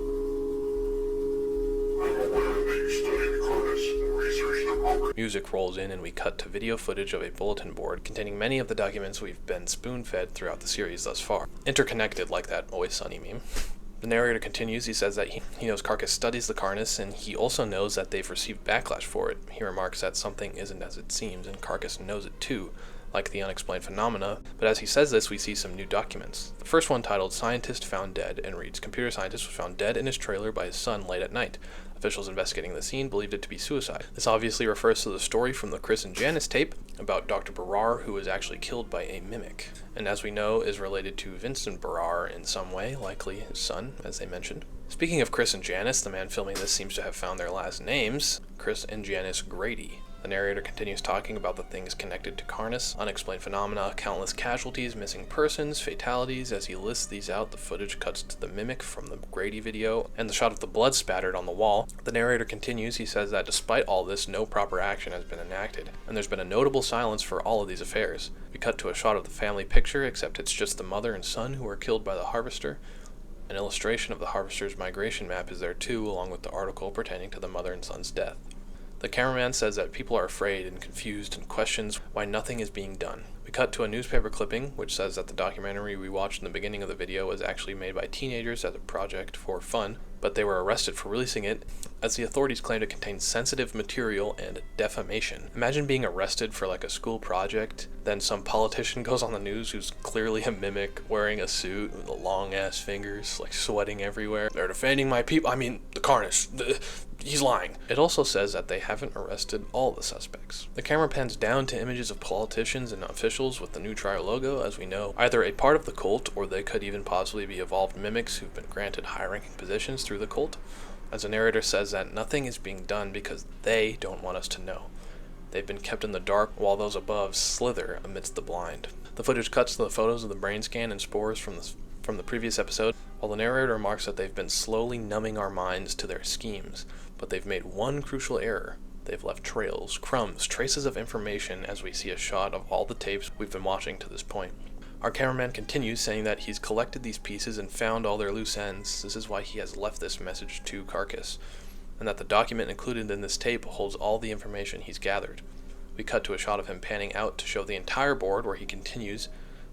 Music rolls in and we cut to video footage of a bulletin board containing many of the documents we've been spoon-fed throughout the series thus far. Interconnected like that Always Sunny meme. The narrator continues, he says that he knows Carcass studies the Carnis, and he also knows that they've received backlash for it. He remarks that something isn't as it seems, and Carcass knows it too, like the unexplained phenomena, but as he says this, we see some new documents. The first one titled "Scientist Found Dead" and reads, "Computer scientist was found dead in his trailer by his son late at night. Officials investigating the scene believed it to be suicide." This obviously refers to the story from the Chris and Janice tape about Dr. Barrar, who was actually killed by a mimic, and as we know is related to Vincent Barrar in some way, likely his son, as they mentioned. Speaking of Chris and Janice, the man filming this seems to have found their last names, Chris and Janice Grady. The narrator continues talking about the things connected to Carnis, unexplained phenomena, countless casualties, missing persons, fatalities. As he lists these out, the footage cuts to the mimic from the Grady video and the shot of the blood spattered on the wall. The narrator continues, he says that despite all this, no proper action has been enacted, and there's been a notable silence for all of these affairs. We cut to a shot of the family picture, except it's just the mother and son who were killed by the harvester. An illustration of the harvester's migration map is there too, along with the article pertaining to the mother and son's death. The cameraman says that people are afraid and confused and questions why nothing is being done. We cut to a newspaper clipping which says that the documentary we watched in the beginning of the video was actually made by teenagers as a project for fun, but they were arrested for releasing it as the authorities claimed it contained sensitive material and defamation. Imagine being arrested for like a school project, then some politician goes on the news who's clearly a mimic, wearing a suit with long ass fingers, like sweating everywhere. "They're defending my people, the Carnis. He's lying." It also says that they haven't arrested all the suspects. The camera pans down to images of politicians and officials with the Neutrier logo, as we know, either a part of the cult or they could even possibly be evolved mimics who've been granted high-ranking positions through the cult. As the narrator says that nothing is being done because they don't want us to know. They've been kept in the dark while those above slither amidst the blind. The footage cuts to the photos of the brain scan and spores from the previous episode, while the narrator remarks that they've been slowly numbing our minds to their schemes, but they've made one crucial error. They've left trails, crumbs, traces of information as we see a shot of all the tapes we've been watching to this point. Our cameraman continues saying that he's collected these pieces and found all their loose ends. This is why he has left this message to Carcass, and that the document included in this tape holds all the information he's gathered. We cut to a shot of him panning out to show the entire board where he continues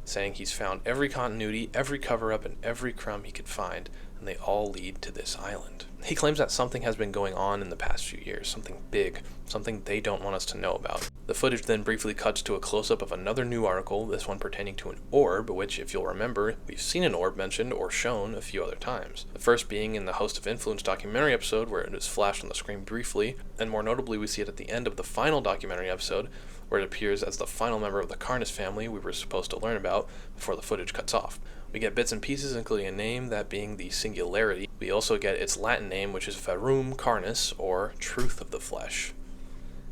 saying he's found every continuity, every cover-up, and every crumb he could find, and they all lead to this island. He claims that something has been going on in the past few years, something big, something they don't want us to know about. The footage then briefly cuts to a close-up of another new article, this one pertaining to an orb, which, if you'll remember, we've seen an orb mentioned or shown a few other times. The first being in the Host of Influence documentary episode, where it is flashed on the screen briefly, and more notably we see it at the end of the final documentary episode, where it appears as the final member of the Carnis family we were supposed to learn about before the footage cuts off. We get bits and pieces, including a name, that being the Singularity. We also get its Latin name, which is Verum Carnis, or Truth of the Flesh.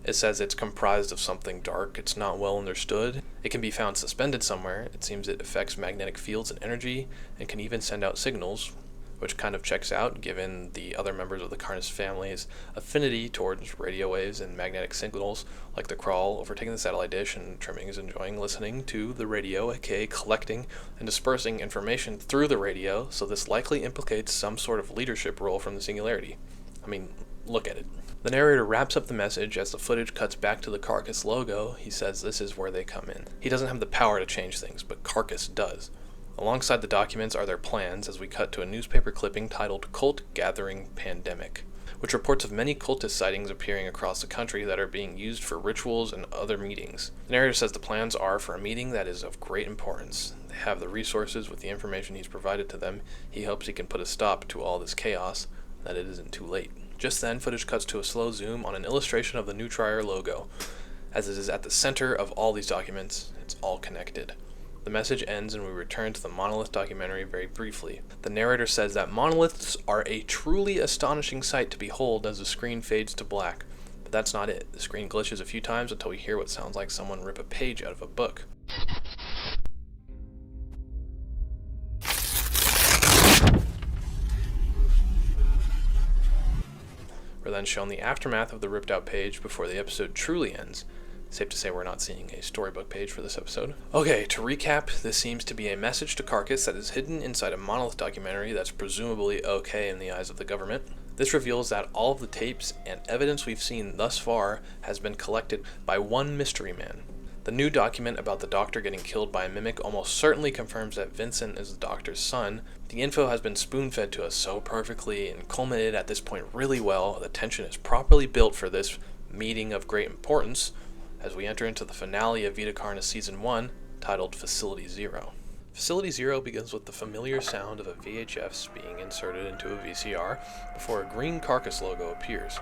It says it's comprised of something dark. It's not well understood. It can be found suspended somewhere. It seems it affects magnetic fields and energy, and can even send out signals, which kind of checks out given the other members of the Carnis family's affinity towards radio waves and magnetic signals, like the Crawl overtaking the satellite dish and Trimming is enjoying listening to the radio, aka collecting and dispersing information through the radio, so this likely implicates some sort of leadership role from the Singularity. I mean, look at it. The narrator wraps up the message as the footage cuts back to the Carcass logo. He says this is where they come in. He doesn't have the power to change things, but Carcass does. Alongside the documents are their plans as we cut to a newspaper clipping titled Cult Gathering Pandemic, which reports of many cultist sightings appearing across the country that are being used for rituals and other meetings. The narrator says the plans are for a meeting that is of great importance. They have the resources with the information he's provided to them. He hopes he can put a stop to all this chaos, that it isn't too late. Just then, footage cuts to a slow zoom on an illustration of the New Trier logo. As it is at the center of all these documents, it's all connected. The message ends and we return to the monolith documentary very briefly. The narrator says that monoliths are a truly astonishing sight to behold as the screen fades to black. But that's not it. The screen glitches a few times until we hear what sounds like someone rip a page out of a book. We're then shown the aftermath of the ripped out page before the episode truly ends. Safe to say we're not seeing a storybook page for this episode. Okay, to recap, this seems to be a message to Carcass that is hidden inside a monolith documentary that's presumably okay in the eyes of the government. This reveals that all of the tapes and evidence we've seen thus far has been collected by one mystery man. The new document about the doctor getting killed by a mimic almost certainly confirms that Vincent is the doctor's son. The info has been spoon-fed to us so perfectly and culminated at this point really well. The tension is properly built for this meeting of great importance, as we enter into the finale of Vita Carnis Season 1, titled Facility Zero. Facility Zero begins with the familiar sound of a VHF being inserted into a VCR before a green Carcass logo appears.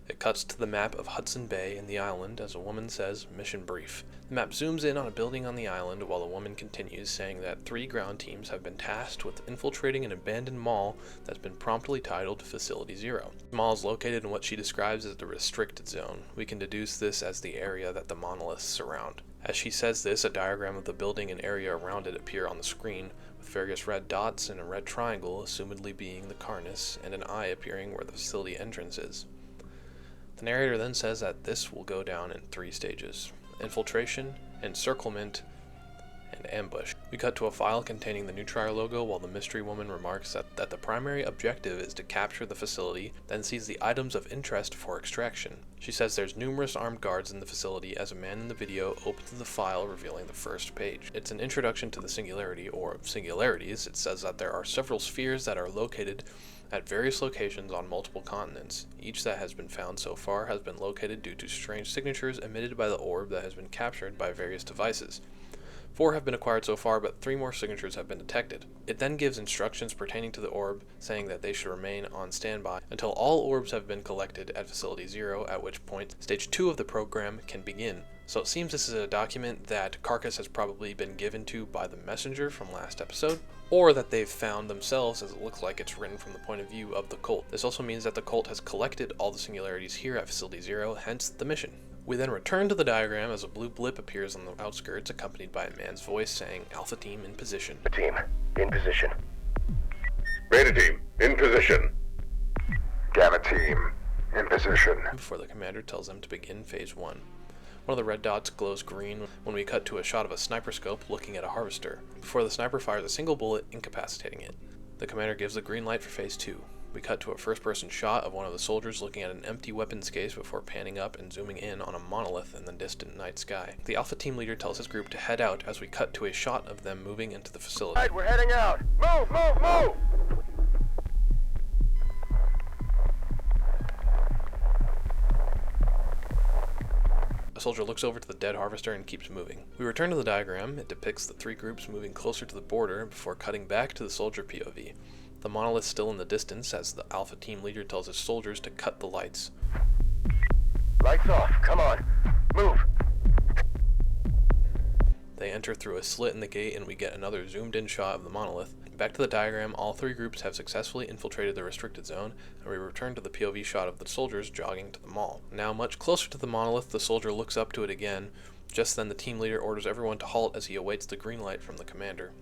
It cuts to the map of Hudson Bay and the island as a woman says, "Mission brief." The map zooms in on a building on the island while the woman continues, saying that 3 ground teams have been tasked with infiltrating an abandoned mall that's been promptly titled Facility Zero. The mall is located in what she describes as the restricted zone. We can deduce this as the area that the monoliths surround. As she says this, a diagram of the building and area around it appear on the screen, with various red dots and a red triangle, assumedly being the Carnis, and an eye appearing where the facility entrance is. The narrator then says that this will go down in 3 stages: infiltration, encirclement, and ambush. We cut to a file containing the New Trier logo while the mystery woman remarks that the primary objective is to capture the facility, then sees the items of interest for extraction. She says there's numerous armed guards in the facility as a man in the video opens the file revealing the first page. It's an introduction to the Singularity, or singularities. It says that there are several spheres that are located at various locations on multiple continents. Each that has been found so far has been located due to strange signatures emitted by the orb that has been captured by various devices. 4 have been acquired so far, but 3 more signatures have been detected. It then gives instructions pertaining to the orb, saying that they should remain on standby until all orbs have been collected at Facility Zero, at which point Stage 2 of the program can begin. So it seems this is a document that Carcass has probably been given to by the messenger from last episode, or that they've found themselves, as it looks like it's written from the point of view of the cult. This also means that the cult has collected all the singularities here at Facility Zero, hence the mission. We then return to the diagram as a blue blip appears on the outskirts, accompanied by a man's voice saying, "Alpha Team in position." Team, in position. Beta Team, in position. Gamma Team, in position. Before the commander tells them to begin Phase 1. One of the red dots glows green when we cut to a shot of a sniper scope looking at a harvester, before the sniper fires a single bullet, incapacitating it. The commander gives the green light for Phase 2. We cut to a first-person shot of one of the soldiers looking at an empty weapons case before panning up and zooming in on a monolith in the distant night sky. The Alpha Team leader tells his group to head out as we cut to a shot of them moving into the facility. Right, we're heading out. Move, move, move! A soldier looks over to the dead harvester and keeps moving. We return to the diagram. It depicts the three groups moving closer to the border before cutting back to the soldier POV. The monolith still in the distance as the Alpha team leader tells his soldiers to cut the lights. Lights off, come on, move! They enter through a slit in the gate and we get another zoomed in shot of the monolith. Back to the diagram, all three groups have successfully infiltrated the restricted zone, and we return to the POV shot of the soldiers jogging to the mall. Now much closer to the monolith, the soldier looks up to it again. Just then the team leader orders everyone to halt as he awaits the green light from the commander.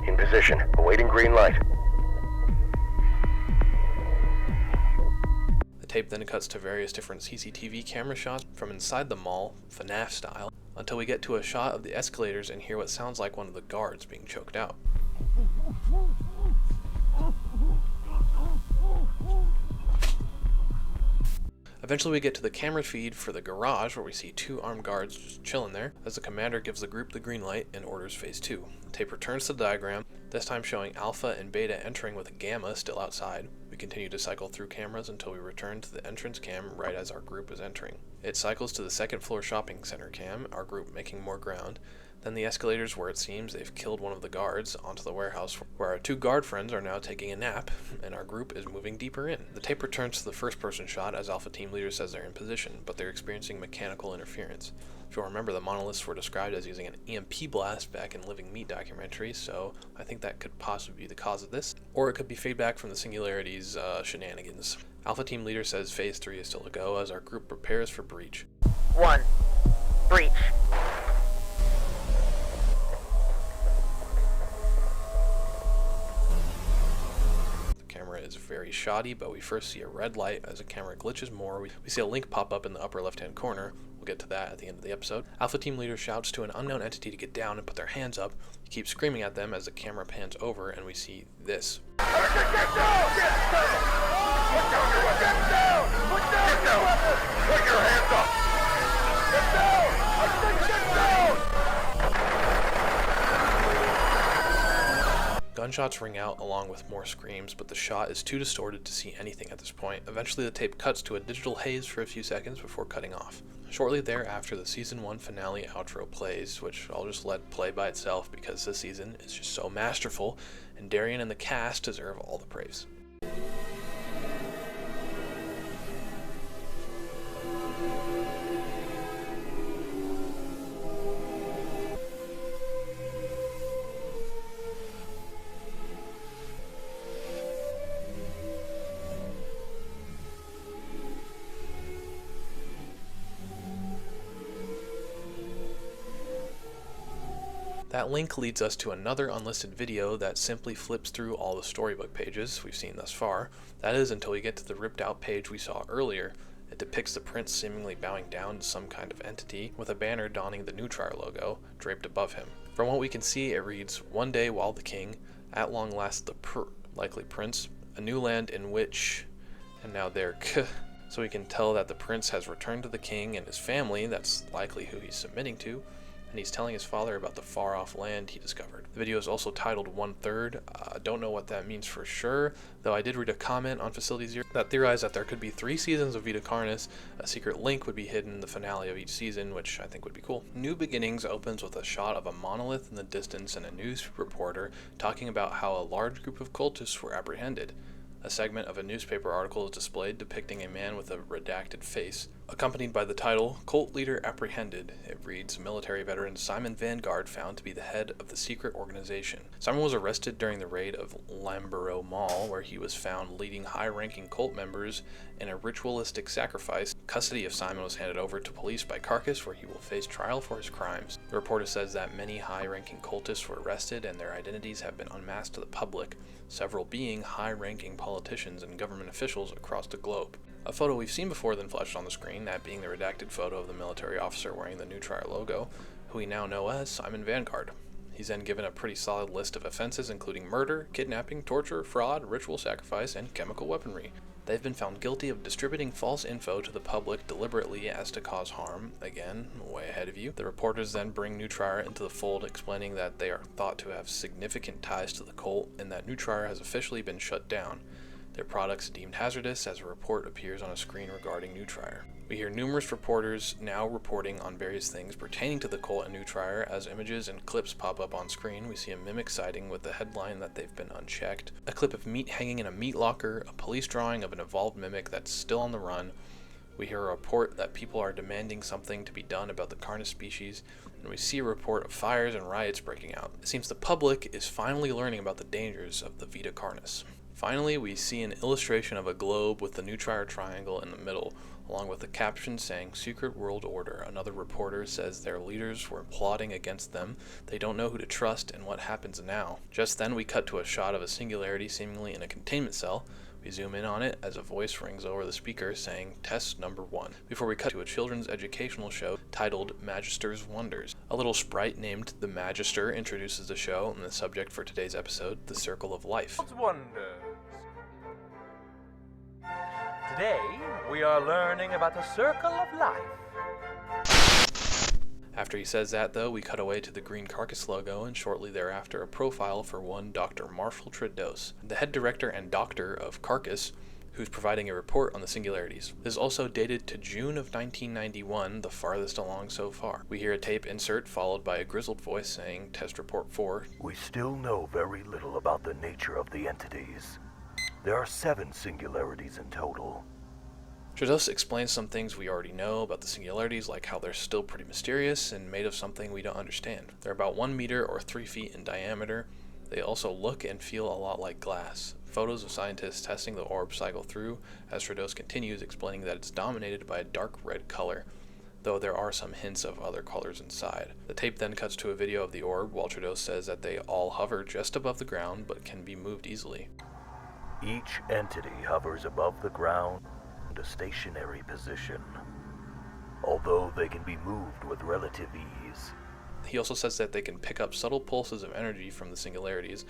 In position, awaiting green light. The tape then cuts to various different CCTV camera shots from inside the mall, FNAF style, until we get to a shot of the escalators and hear what sounds like one of the guards being choked out. Eventually we get to the camera feed for the garage where we see two armed guards just chilling there as the commander gives the group the green light and orders phase 2. The tape returns to the diagram, this time showing Alpha and Beta entering with Gamma still outside. We continue to cycle through cameras until we return to the entrance cam right as our group is entering. It cycles to the second floor shopping center cam, our group making more ground, then the escalators where it seems they've killed one of the guards onto the warehouse where our two guard friends are now taking a nap and our group is moving deeper in. The tape returns to the first person shot as Alpha team leader says they're in position, but they're experiencing mechanical interference. If you'll remember, the monoliths were described as using an EMP blast back in Living Meat documentary, so I think that could possibly be the cause of this. Or it could be feedback from the Singularity's shenanigans. Alpha team leader says phase 3 is still a go as our group prepares for breach. 1. Breach. Is very shoddy, but we first see a red light as the camera glitches more. We see a link pop up in the upper left hand corner. We'll get to that at the end of the episode. Alpha team leader shouts to an unknown entity to get down and put their hands up. He keeps screaming at them as the camera pans over and we see this. Get down! Put down your weapon! Get down! Get down! Put your hands up! Get down! I said get down! Gunshots ring out along with more screams, but the shot is too distorted to see anything at this point. Eventually the tape cuts to a digital haze for a few seconds before cutting off. Shortly thereafter, the season 1 finale outro plays, which I'll just let play by itself because this season is just so masterful, and Darian and the cast deserve all the praise. That link leads us to another unlisted video that simply flips through all the storybook pages we've seen thus far. That is until we get to the ripped out page we saw earlier. It depicts the prince seemingly bowing down to some kind of entity with a banner donning the Neutrar logo draped above him. From what we can see, it reads, "One day while the king, at long last the likely prince, a new land in which," and now there so we can tell that the prince has returned to the king and his family, that's likely who he's submitting to, and he's telling his father about the far-off land he discovered. The video is also titled 1/3. Don't know what that means for sure, though I did read a comment on Facility Zero that theorized that there could be 3 seasons of Vita Carnis. A secret link would be hidden in the finale of each season, which I think would be cool. New Beginnings opens with a shot of a monolith in the distance and a news reporter talking about how a large group of cultists were apprehended. A segment of a newspaper article is displayed depicting a man with a redacted face, accompanied by the title, "Cult Leader Apprehended." It reads, "Military veteran Simon Vanguard found to be the head of the secret organization." Simon was arrested during the raid of Lamborough Mall, where he was found leading high-ranking cult members in a ritualistic sacrifice. Custody of Simon was handed over to police by Carcass, where he will face trial for his crimes. The reporter says that many high-ranking cultists were arrested and their identities have been unmasked to the public, several being high-ranking politicians and government officials across the globe. A photo we've seen before then flashed on the screen, that being the redacted photo of the military officer wearing the Neutrar logo, who we now know as Simon Vanguard. He's then given a pretty solid list of offenses including murder, kidnapping, torture, fraud, ritual sacrifice, and chemical weaponry. They've been found guilty of distributing false info to the public deliberately as to cause harm. Again, way ahead of you. The reporters then bring Neutrar into the fold, explaining that they are thought to have significant ties to the cult and that Neutrar has officially been shut down. their products deemed hazardous as a report appears on a screen regarding Neutrier. We hear numerous reporters now reporting on various things pertaining to the cult and Neutrier. As images and clips pop up on screen, we see a mimic sighting with the headline that they've been unchecked, a clip of meat hanging in a meat locker, a police drawing of an evolved mimic that's still on the run. We hear a report that people are demanding something to be done about the Carnis species, and we see a report of fires and riots breaking out. It seems the public is finally learning about the dangers of the Vita Carnis. Finally, we see an illustration of a globe with the Neutrier triangle in the middle, along with a caption saying Secret World Order. Another reporter says their leaders were plotting against them. They don't know who to trust and what happens now. Just then we cut to a shot of a singularity seemingly in a containment cell. We zoom in on it as a voice rings over the speaker saying test number 1, before we cut to a children's educational show titled Magister's Wonders. A little sprite named the Magister introduces the show and the subject for today's episode, the Circle of Life. Wonders. Today, we are learning about the Circle of Life. After he says that, though, we cut away to the green carcass logo, and shortly thereafter a profile for one Dr. Marshall Tredos, the head director and doctor of Carcass, who's providing a report on the singularities. This is also dated to June of 1991, the farthest along so far. We hear a tape insert followed by a grizzled voice saying, Test Report 4. We still know very little about the nature of the entities. There are 7 singularities in total. Tredos explains some things we already know about the singularities, like how they're still pretty mysterious and made of something we don't understand. They're about 1 meter or 3 feet in diameter. They also look and feel a lot like glass. Photos of scientists testing the orb cycle through, as Tredos continues explaining that it's dominated by a dark red color, though there are some hints of other colors inside. The tape then cuts to a video of the orb, while Tredos says that they all hover just above the ground but can be moved easily. Each entity hovers above the ground in a stationary position, although they can be moved with relative ease. He also says that they can pick up subtle pulses of energy from the singularities.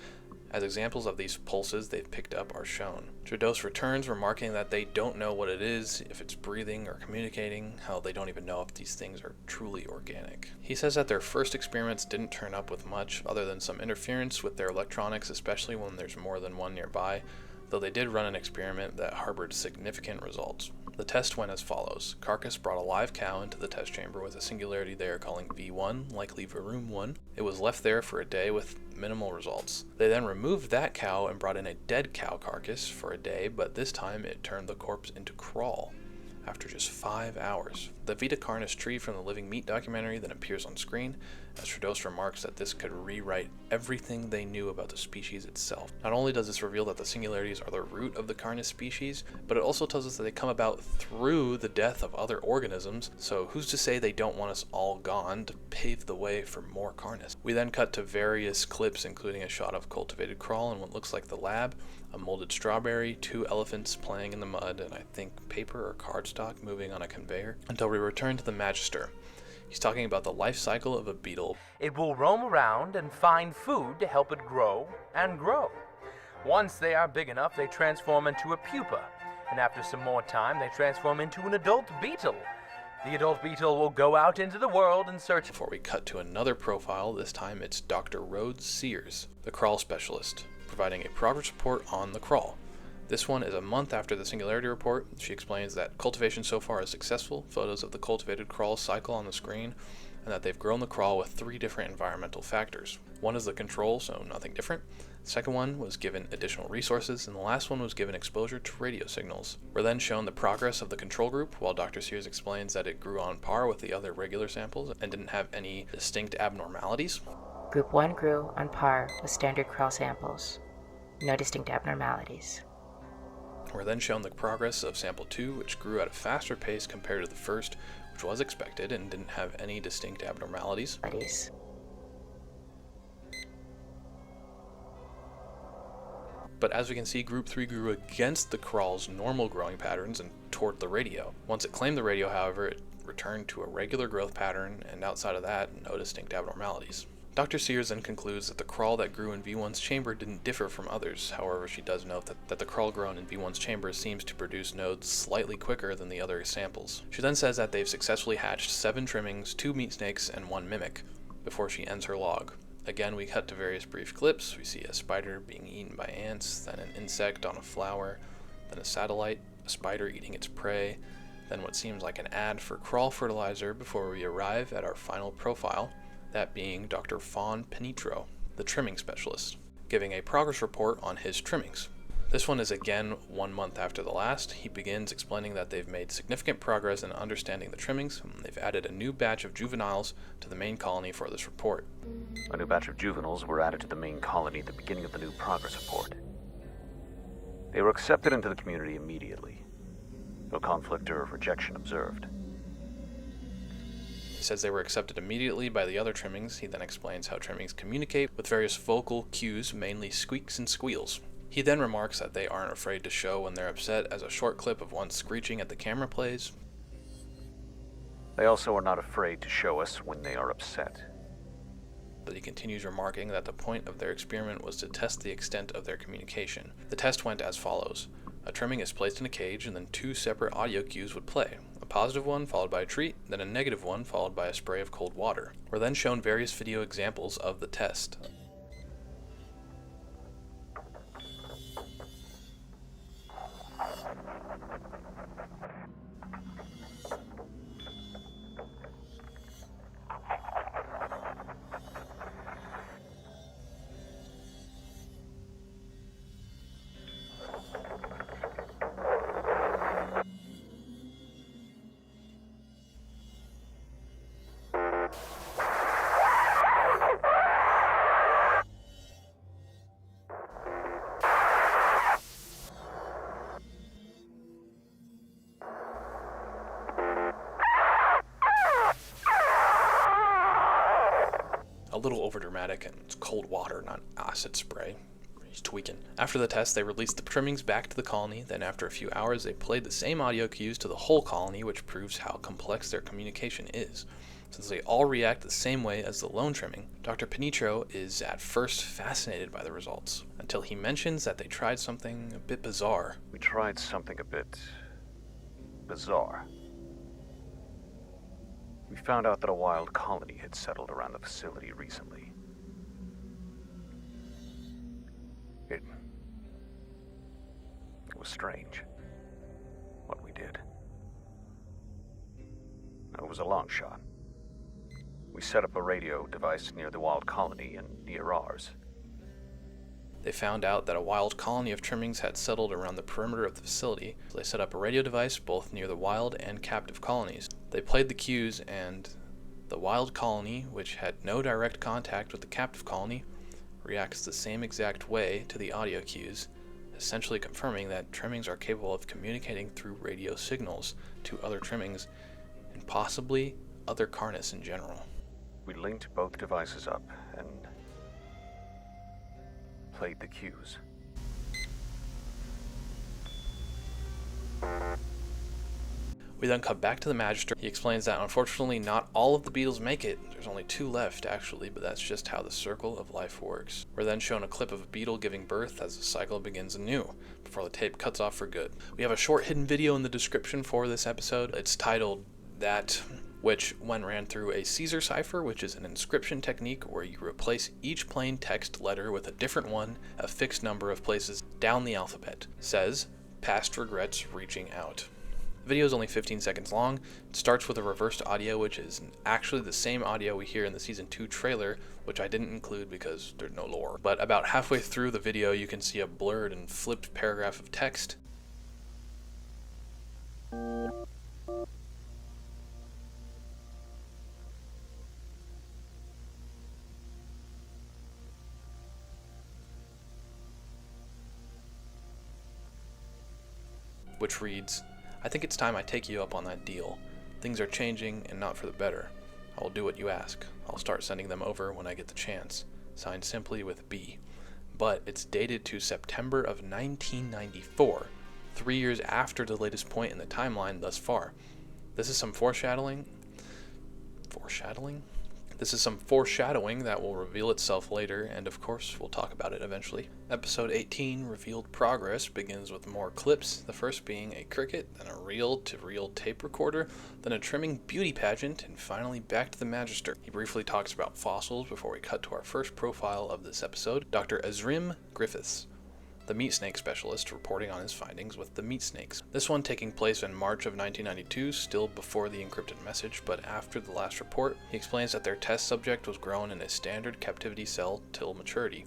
As examples of these pulses they've picked up are shown. Tredos returns, remarking that they don't know what it is, if it's breathing or communicating, how they don't even know if these things are truly organic. He says that their first experiments didn't turn up with much, other than some interference with their electronics, especially when there's more than one nearby, though they did run an experiment that harbored significant results. The test went as follows. Carcass brought a live cow into the test chamber with a singularity they are calling V1, likely Varoom 1. It was left there for a day with minimal results. They then removed that cow and brought in a dead cow carcass for a day, but this time it turned the corpse into crawl after just 5 hours. The Vita Carnis tree from the Living Meat documentary then appears on screen, as Tredos remarks that this could rewrite everything they knew about the species itself. Not only does this reveal that the singularities are the root of the Carnis species, but it also tells us that they come about through the death of other organisms, so who's to say they don't want us all gone to pave the way for more Carnis? We then cut to various clips, including a shot of cultivated crawl in what looks like the lab, a molded strawberry, 2 elephants playing in the mud, and I think paper or cardstock moving on a conveyor, until we return to the Magister. He's talking about the life cycle of a beetle. It will roam around and find food to help it grow and grow. Once they are big enough, they transform into a pupa, and after some more time, they transform into an adult beetle. The adult beetle will go out into the world and search. Before we cut to another profile, this time it's Dr. Rhodes Sears, the crawl specialist, providing a progress report on the crawl. This one is a month after the Singularity report. She explains that cultivation so far is successful, photos of the cultivated crawl cycle on the screen, and that they've grown the crawl with 3 different environmental factors. One is the control, so nothing different. The second one was given additional resources, and the last one was given exposure to radio signals. We're then shown the progress of the control group, while Dr. Sears explains that it grew on par with the other regular samples and didn't have any distinct abnormalities. Group 1 grew on par with standard crawl samples. No distinct abnormalities. We're then shown the progress of sample 2, which grew at a faster pace compared to the first, which was expected and didn't have any distinct abnormalities. But as we can see, Group 3 grew against the crawl's normal growing patterns and toward the radio. Once it claimed the radio, however, it returned to a regular growth pattern, and outside of that, no distinct abnormalities. Dr. Sears then concludes that the crawl that grew in V1's chamber didn't differ from others. However, she does note that the crawl grown in V1's chamber seems to produce nodes slightly quicker than the other samples. She then says that they've successfully hatched 7 trimmings, 2 meat snakes, and 1 mimic, before she ends her log. Again, we cut to various brief clips. We see a spider being eaten by ants, then an insect on a flower, then a satellite, a spider eating its prey, then what seems like an ad for crawl fertilizer before we arrive at our final profile, that being Dr. Fawn Penitro, the trimming specialist, giving a progress report on his trimmings. This one is again 1 month after the last. He begins explaining that they've made significant progress in understanding the trimmings. They've added a new batch of juveniles to the main colony for this report. A new batch of juveniles were added to the main colony at the beginning of the new progress report. They were accepted into the community immediately. No conflict or rejection observed. He says they were accepted immediately by the other trimmings. He then explains how trimmings communicate with various vocal cues, mainly squeaks and squeals. He then remarks that they aren't afraid to show when they're upset, as a short clip of one screeching at the camera plays. They also are not afraid to show us when they are upset. But he continues remarking that the point of their experiment was to test the extent of their communication. The test went as follows. A trimming is placed in a cage, and then 2 separate audio cues would play. A positive one followed by a treat, then a negative one followed by a spray of cold water. We're then shown various video examples of the test. A little overdramatic, and it's cold water, not acid spray. He's tweaking. After the test, they released the trimmings back to the colony. Then after a few hours, they played the same audio cues to the whole colony, which proves how complex their communication is. Since they all react the same way as the lone trimming, Dr. Penitro is at first fascinated by the results, until he mentions that they tried something a bit bizarre. We tried something a bit bizarre. We found out that a wild colony had settled around the facility recently. It was strange, what we did. It was a long shot. We set up a radio device near the wild colony and near ours. They found out that a wild colony of trimmings had settled around the perimeter of the facility, so they set up a radio device both near the wild and captive colonies. They played the cues, and the wild colony, which had no direct contact with the captive colony, reacts the same exact way to the audio cues, essentially confirming that trimmings are capable of communicating through radio signals to other trimmings, and possibly other Carnis in general. We linked both devices up and played the cues. We then cut back to the Magister. He explains that unfortunately not all of the beetles make it. There's only 2 left actually, but that's just how the circle of life works. We're then shown a clip of a beetle giving birth as the cycle begins anew, before the tape cuts off for good. We have a short hidden video in the description for this episode. It's titled That, which when ran through a Caesar cipher, which is an inscription technique where you replace each plain text letter with a different one a fixed number of places down the alphabet, says, "Past regrets reaching out." The video is only 15 seconds long. It starts with a reversed audio, which is actually the same audio we hear in the Season 2 trailer, which I didn't include because there's no lore. But about halfway through the video, you can see a blurred and flipped paragraph of text. Which reads, "I think it's time I take you up on that deal. Things are changing, and not for the better. I will do what you ask. I'll start sending them over when I get the chance. Signed simply with B." But it's dated to September of 1994, 3 years after the latest point in the timeline thus far. This is some foreshadowing? This is some foreshadowing that will reveal itself later, and of course, we'll talk about it eventually. Episode 18, Revealed Progress, begins with more clips, the first being a cricket, then a reel-to-reel tape recorder, then a trimming beauty pageant, and finally back to the Magister. He briefly talks about fossils before we cut to our first profile of this episode, Dr. Ezrim Griffiths. the meat snake specialist reporting on his findings with the meat snakes. This one taking place in March of 1992, still before the encrypted message, but after the last report. He explains that their test subject was grown in a standard captivity cell till maturity,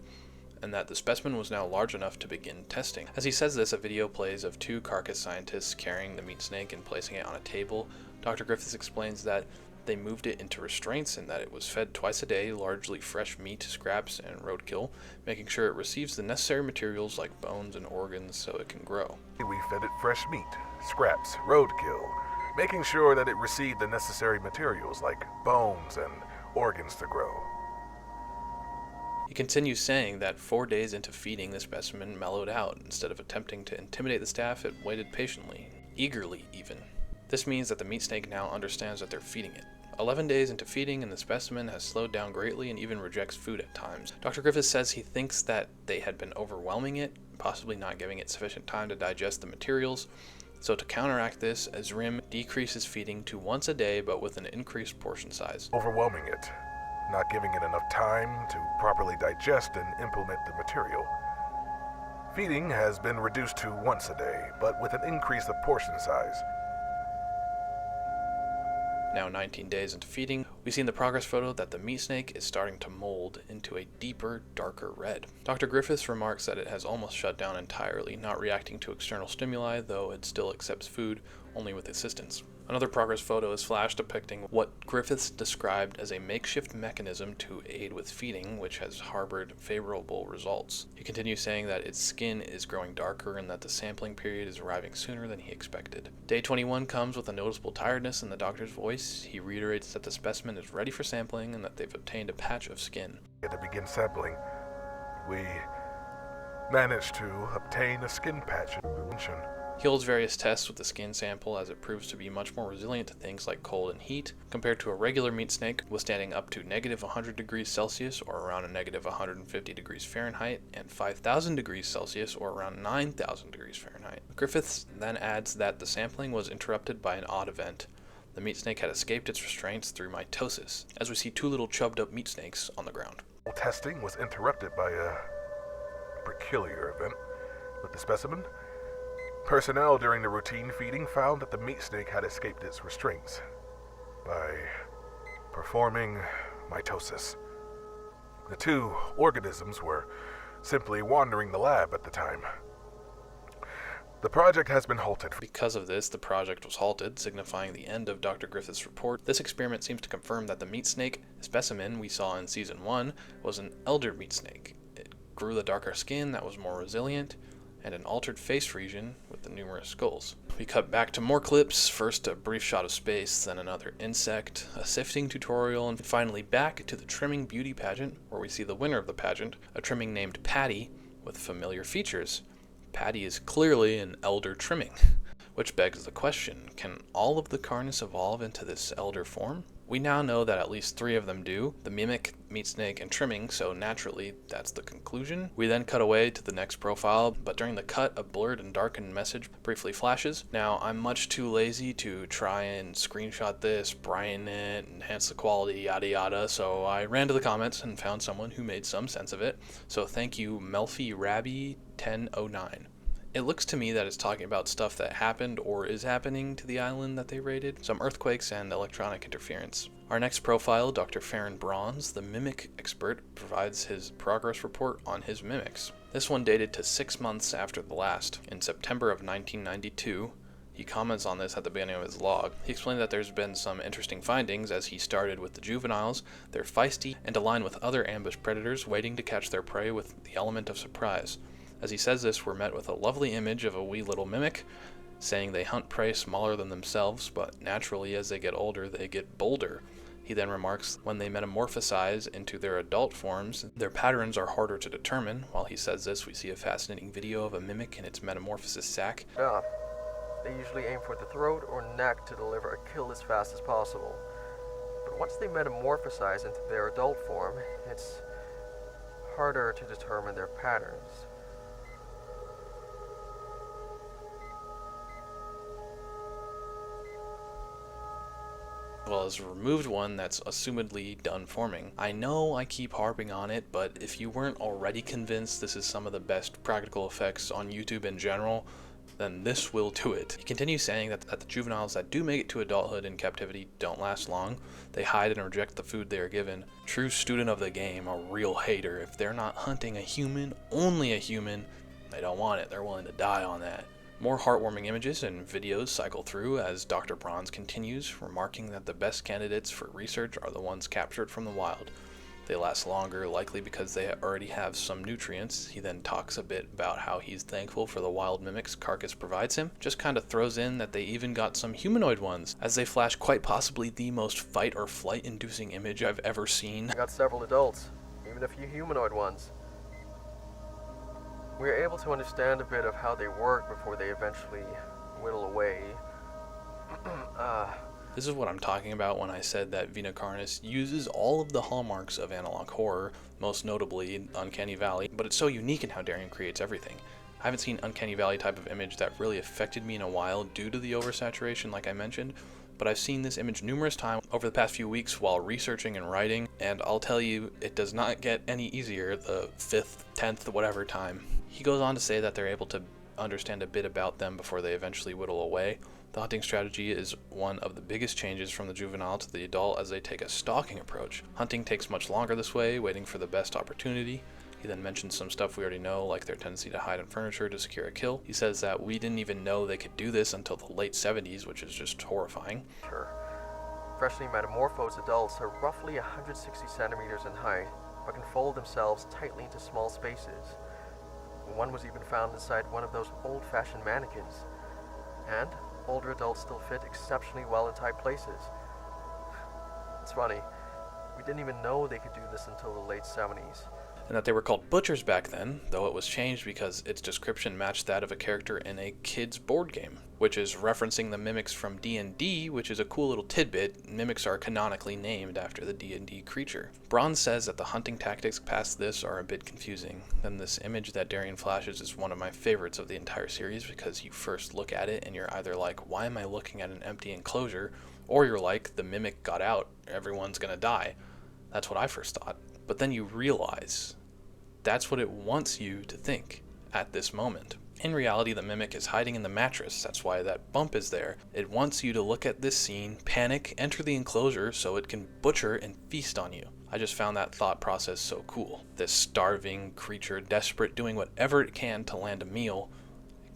and that the specimen was now large enough to begin testing. As he says this, a video plays of two carcass scientists carrying the meat snake and placing it on a table. Dr. Griffiths explains that they moved it into restraints and that it was fed twice a day, largely fresh meat, scraps, and roadkill, making sure it receives the necessary materials like bones and organs so it can grow. We fed it fresh meat, scraps, roadkill, making sure that it received the necessary materials like bones and organs to grow. He continues saying that 4 days into feeding, the specimen mellowed out. Instead of attempting to intimidate the staff, it waited patiently, eagerly even. This means that the meat snake now understands that they're feeding it. 11 days into feeding and the specimen has slowed down greatly and even rejects food at times. Dr. Griffiths says he thinks that they had been overwhelming it, possibly not giving it sufficient time to digest the materials. So to counteract this, Azrim decreases feeding to once a day but with an increased portion size. Overwhelming it, not giving it enough time to properly digest and implement the material. Feeding has been reduced to once a day, but with an increase of portion size. Now 19 days into feeding, we see in the progress photo that the meat snake is starting to mold into a deeper, darker red. Dr. Griffiths remarks that it has almost shut down entirely, not reacting to external stimuli, though it still accepts food, only with assistance. Another progress photo is flashed depicting what Griffiths described as a makeshift mechanism to aid with feeding, which has harbored favorable results. He continues saying that its skin is growing darker and that the sampling period is arriving sooner than he expected. Day 21 comes with a noticeable tiredness in the doctor's voice. He reiterates that the specimen is ready for sampling and that they've obtained a patch of skin. To begin sampling, we managed to obtain a skin patch. He holds various tests with the skin sample as it proves to be much more resilient to things like cold and heat, compared to a regular meat snake withstanding up to negative 100 degrees Celsius or around a negative 150 degrees Fahrenheit, and 5,000 degrees Celsius or around 9,000 degrees Fahrenheit. Griffiths then adds that the sampling was interrupted by an odd event. The meat snake had escaped its restraints through mitosis, as we see two little chubbed up meat snakes on the ground. Testing was interrupted by a peculiar event with the specimen. Personnel during the routine feeding found that the meat snake had escaped its restraints by performing mitosis. The two organisms were simply wandering the lab at the time. The project has been halted. Because of this, the project was halted, signifying the end of Dr. Griffiths' report. This experiment seems to confirm that the meat snake specimen we saw in Season 1 was an elder meat snake. It grew the darker skin that was more resilient, and an altered face region with the numerous skulls. We cut back to more clips, first a brief shot of space, then another insect, a sifting tutorial, and finally back to the trimming beauty pageant, where we see the winner of the pageant, a trimming named Patty, with familiar features. Patty is clearly an elder trimming, which begs the question, can all of the Carnis evolve into this elder form? We now know that at least 3 of them do, the mimic, meat snake, and trimming, so naturally that's the conclusion. We then cut away to the next profile, but during the cut a blurred and darkened message briefly flashes. Now I'm much too lazy to try and screenshot this, brighten it, enhance the quality, yada yada, so I ran to the comments and found someone who made some sense of it. So thank you Melfi Rabby 1009. It looks to me that it's talking about stuff that happened or is happening to the island that they raided, some earthquakes and electronic interference. Our next profile, Dr. Farron Bronze, the mimic expert, provides his progress report on his mimics. This one dated to 6 months after the last, in September of 1992. He comments on this at the beginning of his log. He explained that there's been some interesting findings as he started with the juveniles. They're feisty and align with other ambush predators waiting to catch their prey with the element of surprise. As he says this, we're met with a lovely image of a wee little mimic, saying they hunt prey smaller than themselves, but naturally as they get older, they get bolder. He then remarks, when they metamorphosize into their adult forms, their patterns are harder to determine. While he says this, we see a fascinating video of a mimic in its metamorphosis sac. They usually aim for the throat or neck to deliver a kill as fast as possible. But once they metamorphosize into their adult form, it's harder to determine their patterns. well as removed one that's assumedly done forming. I know I keep harping on it, but if you weren't already convinced this is some of the best practical effects on YouTube in general, then this will do it. He continues saying that the juveniles that do make it to adulthood in captivity don't last long. They hide and reject the food they are given. True student of the game, a real hater. If they're not hunting a human, only a human, they don't want it. They're willing to die on that. More heartwarming images and videos cycle through as Dr. Bronze continues, remarking that the best candidates for research are the ones captured from the wild. They last longer, likely because they already have some nutrients. He then talks a bit about how he's thankful for the wild mimics Carcass provides him. Just kind of throws in that they even got some humanoid ones, as they flash quite possibly the most fight or flight inducing image I've ever seen. I got several adults, even a few humanoid ones. We are able to understand a bit of how they work before they eventually whittle away. This is what I'm talking about when I said that Vita Carnis uses all of the hallmarks of analog horror, most notably Uncanny Valley, but it's so unique in how Darian creates everything. I haven't seen Uncanny Valley type of image that really affected me in a while due to the oversaturation like I mentioned, but I've seen this image numerous times over the past few weeks while researching and writing, and I'll tell you, it does not get any easier the 5th, 10th, whatever time. He goes on to say that they're able to understand a bit about them before they eventually whittle away. The hunting strategy is one of the biggest changes from the juvenile to the adult as they take a stalking approach. Hunting takes much longer this way, waiting for the best opportunity. He then mentions some stuff we already know, like their tendency to hide in furniture to secure a kill. He says that we didn't even know they could do this until the late 70s, which is just horrifying. Sure. Freshly metamorphosed adults are roughly 160 centimeters in height, but can fold themselves tightly into small spaces. One was even found inside one of those old-fashioned mannequins. And older adults still fit exceptionally well in tight places. It's funny, we didn't even know they could do this until the late 70s. And that they were called butchers back then, though it was changed because its description matched that of a character in a kid's board game, which is referencing the mimics from D&D, which is a cool little tidbit. Mimics are canonically named after the D&D creature. Bronze says that the hunting tactics past this are a bit confusing. Then this image that Darian flashes is one of my favorites of the entire series because you first look at it and you're either like, why am I looking at an empty enclosure? Or you're like, the mimic got out, everyone's gonna die. That's what I first thought. But then you realize that's what it wants you to think at this moment. In reality, the mimic is hiding in the mattress. That's why that bump is there. It wants you to look at this scene, panic, enter the enclosure so it can butcher and feast on you. I just found that thought process so cool. This starving creature, desperate, doing whatever it can to land a meal.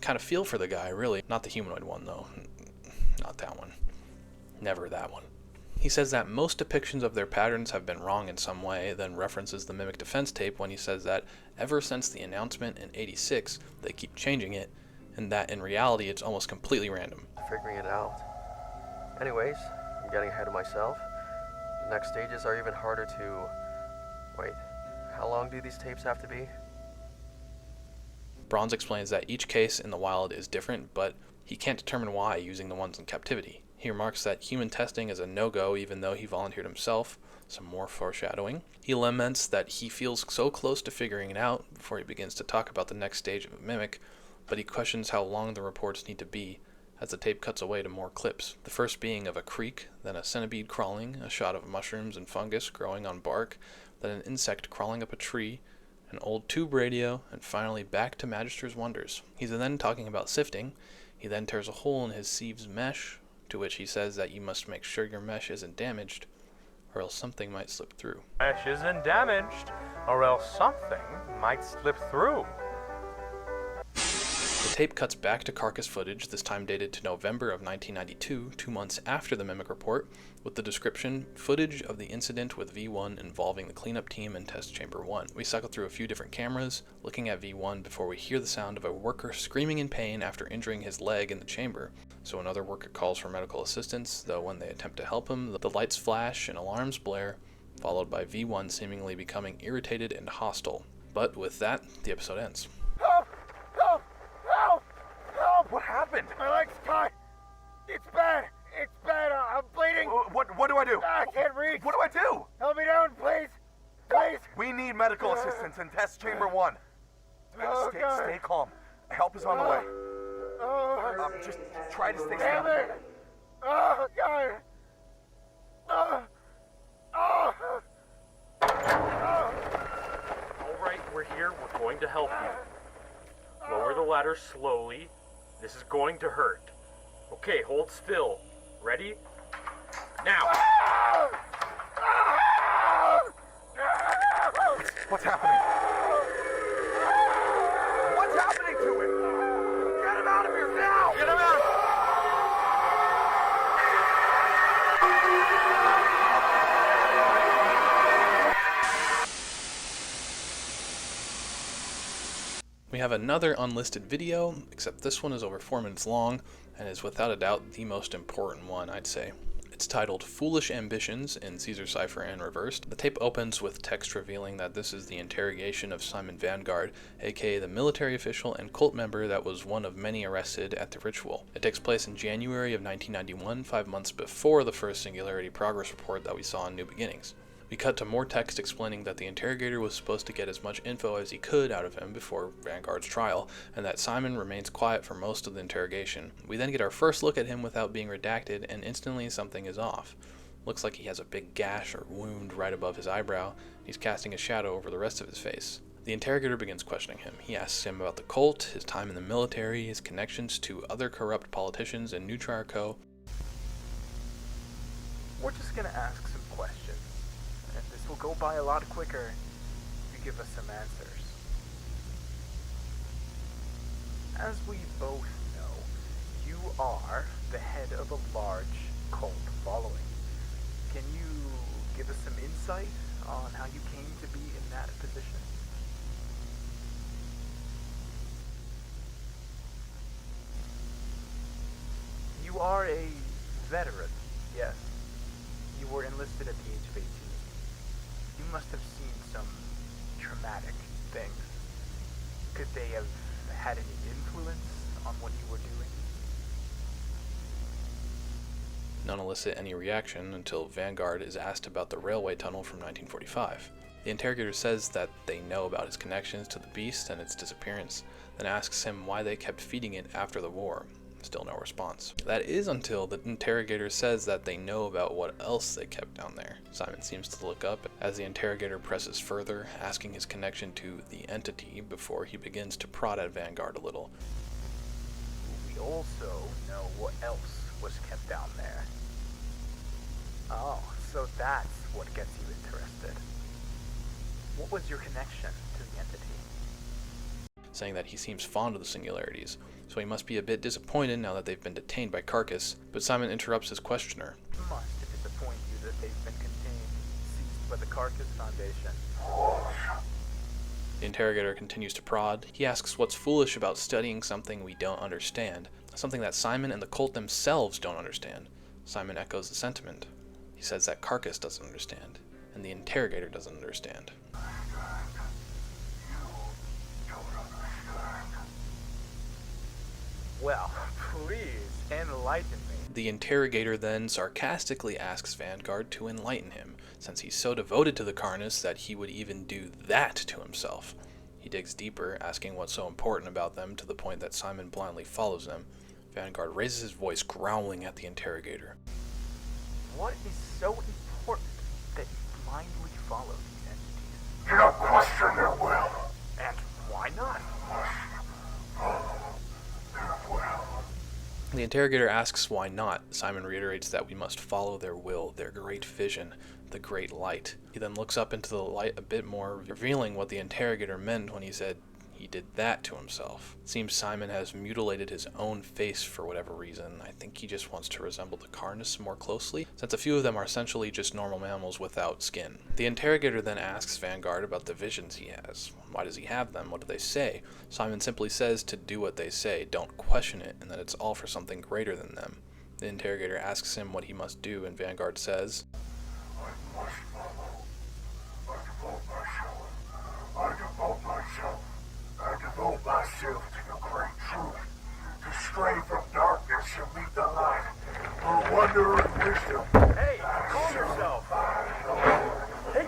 Kind of feel for the guy, really. Not the humanoid one, though. Not that one. Never that one. He says that most depictions of their patterns have been wrong in some way, then references the Mimic defense tape when he says that ever since the announcement in '86, they keep changing it, and that in reality it's almost completely random. Figuring it out. Anyways, I'm getting ahead of myself. The next stages are even harder to... Wait, how long do these tapes have to be? Bronze explains that each case in the wild is different, but he can't determine why using the ones in captivity. He remarks that human testing is a no-go even though he volunteered himself. Some more foreshadowing. He laments that he feels so close to figuring it out before he begins to talk about the next stage of a mimic, but he questions how long the reports need to be as the tape cuts away to more clips. The first being of a creek, then a centipede crawling, a shot of mushrooms and fungus growing on bark, then an insect crawling up a tree, an old tube radio, and finally back to Magister's wonders. He's then talking about sifting. He then tears a hole in his sieve's mesh, to which he says that you must make sure your mesh isn't damaged, or else something might slip through. Mesh isn't damaged, or else something might slip through. The tape cuts back to carcass footage, this time dated to November of 1992, 2 months after the Mimic report, with the description, footage of the incident with V1 involving the cleanup team in Test Chamber 1. We cycle through a few different cameras, looking at V1 before we hear the sound of a worker screaming in pain after injuring his leg in the chamber. So another worker calls for medical assistance, though when they attempt to help him, the lights flash and alarms blare, followed by V1 seemingly becoming irritated and hostile. But with that, the episode ends. Help! Help! Help! Help! What happened? My leg's caught! It's bad! It's bad! I'm bleeding! What do I do? I can't reach! What do I do? Help me down, please! Please! We need medical assistance in Test Chamber 1. Oh, God. Stay calm. Help is on the way. Oh, Just try to stay damn still. it! Oh, God! Alright, we're here. We're going to help you. Lower the ladder slowly. This is going to hurt. Okay, hold still. Ready? Now! What's happening? What's happening to him? Get him out of here now! Get him out! We have another unlisted video, except this one is over 4 minutes long, and is without a doubt the most important one, I'd say. It's titled Foolish Ambitions in Caesar Cipher and Reversed. The tape opens with text revealing that this is the interrogation of Simon Vanguard, aka the military official and cult member that was one of many arrested at the ritual. It takes place in January of 1991, 5 months before the first Singularity progress report that we saw in New Beginnings. We cut to more text explaining that the interrogator was supposed to get as much info as he could out of him before Vanguard's trial, and that Simon remains quiet for most of the interrogation. We then get our first look at him without being redacted, and instantly something is off. Looks like he has a big gash or wound right above his eyebrow. He's casting a shadow over the rest of his face. The interrogator begins questioning him. He asks him about the cult, his time in the military, his connections to other corrupt politicians and Neutrar Co. We're just gonna ask some questions. Will go by a lot quicker if you give us some answers. As we both know, you are the head of a large cult following. Can you give us some insight on how you came to be in that position? You are a veteran, yes. You were enlisted at the age of 18. You must have seen some traumatic things. Could they have had any influence on what you were doing? None elicit any reaction until Vanguard is asked about the railway tunnel from 1945. The interrogator says that they know about his connections to the beast and its disappearance, then asks him why they kept feeding it after the war. Still no response. That is until the interrogator says that they know about what else they kept down there. Simon seems to look up as the interrogator presses further, asking his connection to the entity before he begins to prod at Vanguard a little. We also know what else was kept down there. Oh, so that's what gets you interested. What was your connection to the entity? Saying that he seems fond of the Singularities, so he must be a bit disappointed now that they've been detained by Carcass, but Simon interrupts his questioner. It must disappoint you that they've been contained, seized by the Carcass Foundation. The interrogator continues to prod. He asks what's foolish about studying something we don't understand, something that Simon and the cult themselves don't understand. Simon echoes the sentiment. He says that Carcass doesn't understand, and the interrogator doesn't understand. Well, please, enlighten me. The interrogator then sarcastically asks Vanguard to enlighten him, since he's so devoted to the Carnis that he would even do that to himself. He digs deeper, asking what's so important about them to the point that Simon blindly follows them. Vanguard raises his voice, growling at the interrogator. What is so important that you blindly follow these entities? You don't question their will. And why not? The interrogator asks why not. Simon reiterates that we must follow their will, their great vision, the great light. He then looks up into the light a bit more, revealing what the interrogator meant when he said he did that to himself. It seems Simon has mutilated his own face for whatever reason. I think he just wants to resemble the Carnis more closely, since a few of them are essentially just normal mammals without skin. The interrogator then asks Vanguard about the visions he has. Why does he have them? What do they say? Simon simply says to do what they say, don't question it, and that it's all for something greater than them. The interrogator asks him what he must do, and Vanguard says, I must follow. I devote myself. I devote myself to the great truth, to stray from darkness and meet the light, for wonder and wisdom. Hey, calm yourself. Hey,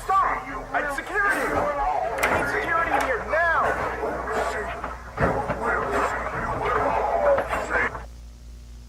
stop! I need security! I need security in here, now!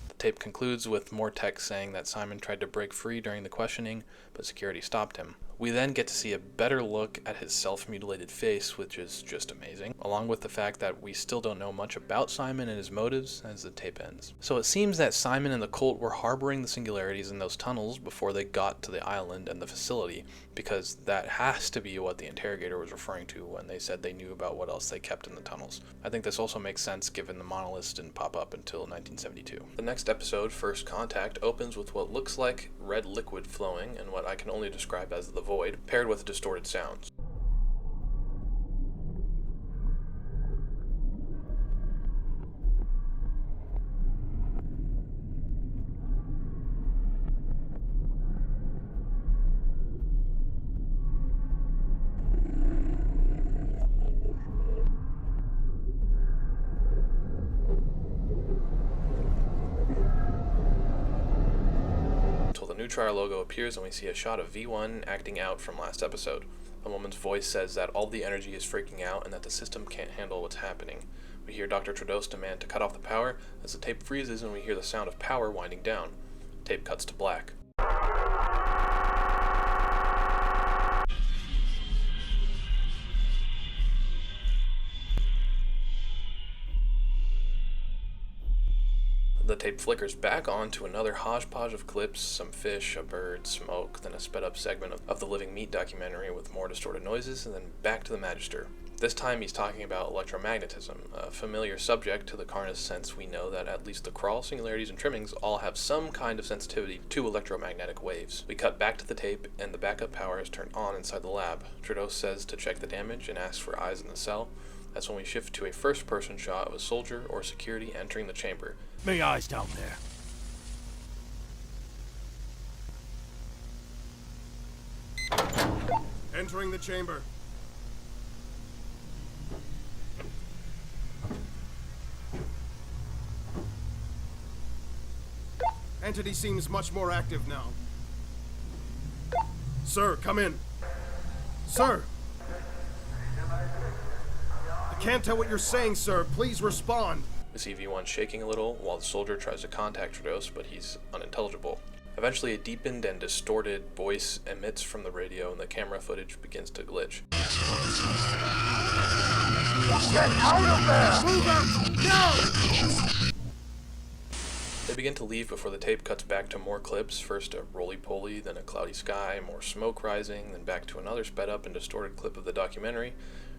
The tape concludes with more text saying that Simon tried to break free during the questioning, but security stopped him. We then get to see a better look at his self-mutilated face, which is just amazing, along with the fact that we still don't know much about Simon and his motives as the tape ends. So it seems that Simon and the cult were harboring the singularities in those tunnels before they got to the island and the facility, because that has to be what the interrogator was referring to when they said they knew about what else they kept in the tunnels. I think this also makes sense given the monoliths didn't pop up until 1972. The next episode, First Contact, opens with what looks like red liquid flowing and what I can only describe as the void, paired with distorted sounds. Trial logo appears and we see a shot of V1 acting out from last episode. A woman's voice says that all the energy is freaking out and that the system can't handle what's happening. We hear Dr. Trados demand to cut off the power as the tape freezes and we hear the sound of power winding down. Tape cuts to black. The tape flickers back onto another hodgepodge of clips, some fish, a bird, smoke, then a sped up segment of the living meat documentary with more distorted noises, and then back to the Magister. This time he's talking about electromagnetism, a familiar subject to the Carnis since we know that at least the crawl, singularities, and trimmings all have some kind of sensitivity to electromagnetic waves. We cut back to the tape and the backup power is turned on inside the lab. Trados says to check the damage and asks for eyes in the cell. That's when we shift to a first-person shot of a soldier or security entering the chamber. Me eyes down there. Entering the chamber. Entity seems much more active now. Sir, come in. Sir! I can't tell what you're saying, sir. Please respond. We see V1 shaking a little while the soldier tries to contact Trados, but he's unintelligible. Eventually, a deepened and distorted voice emits from the radio and the camera footage begins to glitch. Get out of there! Move out! No! They begin to leave before the tape cuts back to more clips, first a roly-poly, then a cloudy sky, more smoke rising, then back to another sped up and distorted clip of the documentary,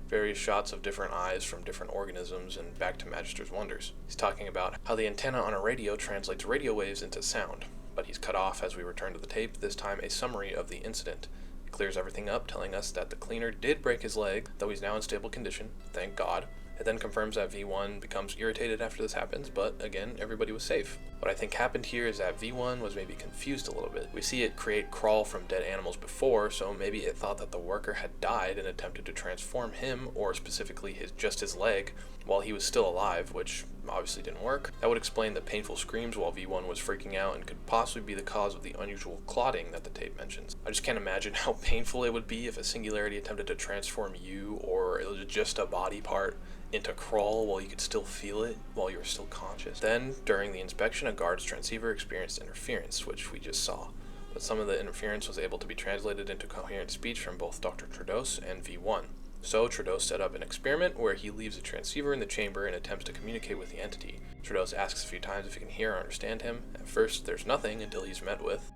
various shots of different eyes from different organisms, and back to Magister's wonders. He's talking about how the antenna on a radio translates radio waves into sound, but he's cut off as we return to the tape, this time a summary of the incident. He clears everything up, telling us that the cleaner did break his leg, though he's now in stable condition, thank God. It then confirms that V1 becomes irritated after this happens, but again, everybody was safe. What I think happened here is that V1 was maybe confused a little bit. We see it create crawl from dead animals before, so maybe it thought that the worker had died and attempted to transform him, or specifically just his leg, while he was still alive, which obviously didn't work. That would explain the painful screams while V1 was freaking out and could possibly be the cause of the unusual clotting that the tape mentions. I just can't imagine how painful it would be if a singularity attempted to transform you, or it was just a body part, into crawl while you could still feel it while you were still conscious. Then, during the inspection, a guard's transceiver experienced interference, which we just saw. But some of the interference was able to be translated into coherent speech from both Dr. Trados and V1. So Trados set up an experiment where he leaves a transceiver in the chamber and attempts to communicate with the entity. Trados asks a few times if he can hear or understand him. At first, there's nothing until he's met with...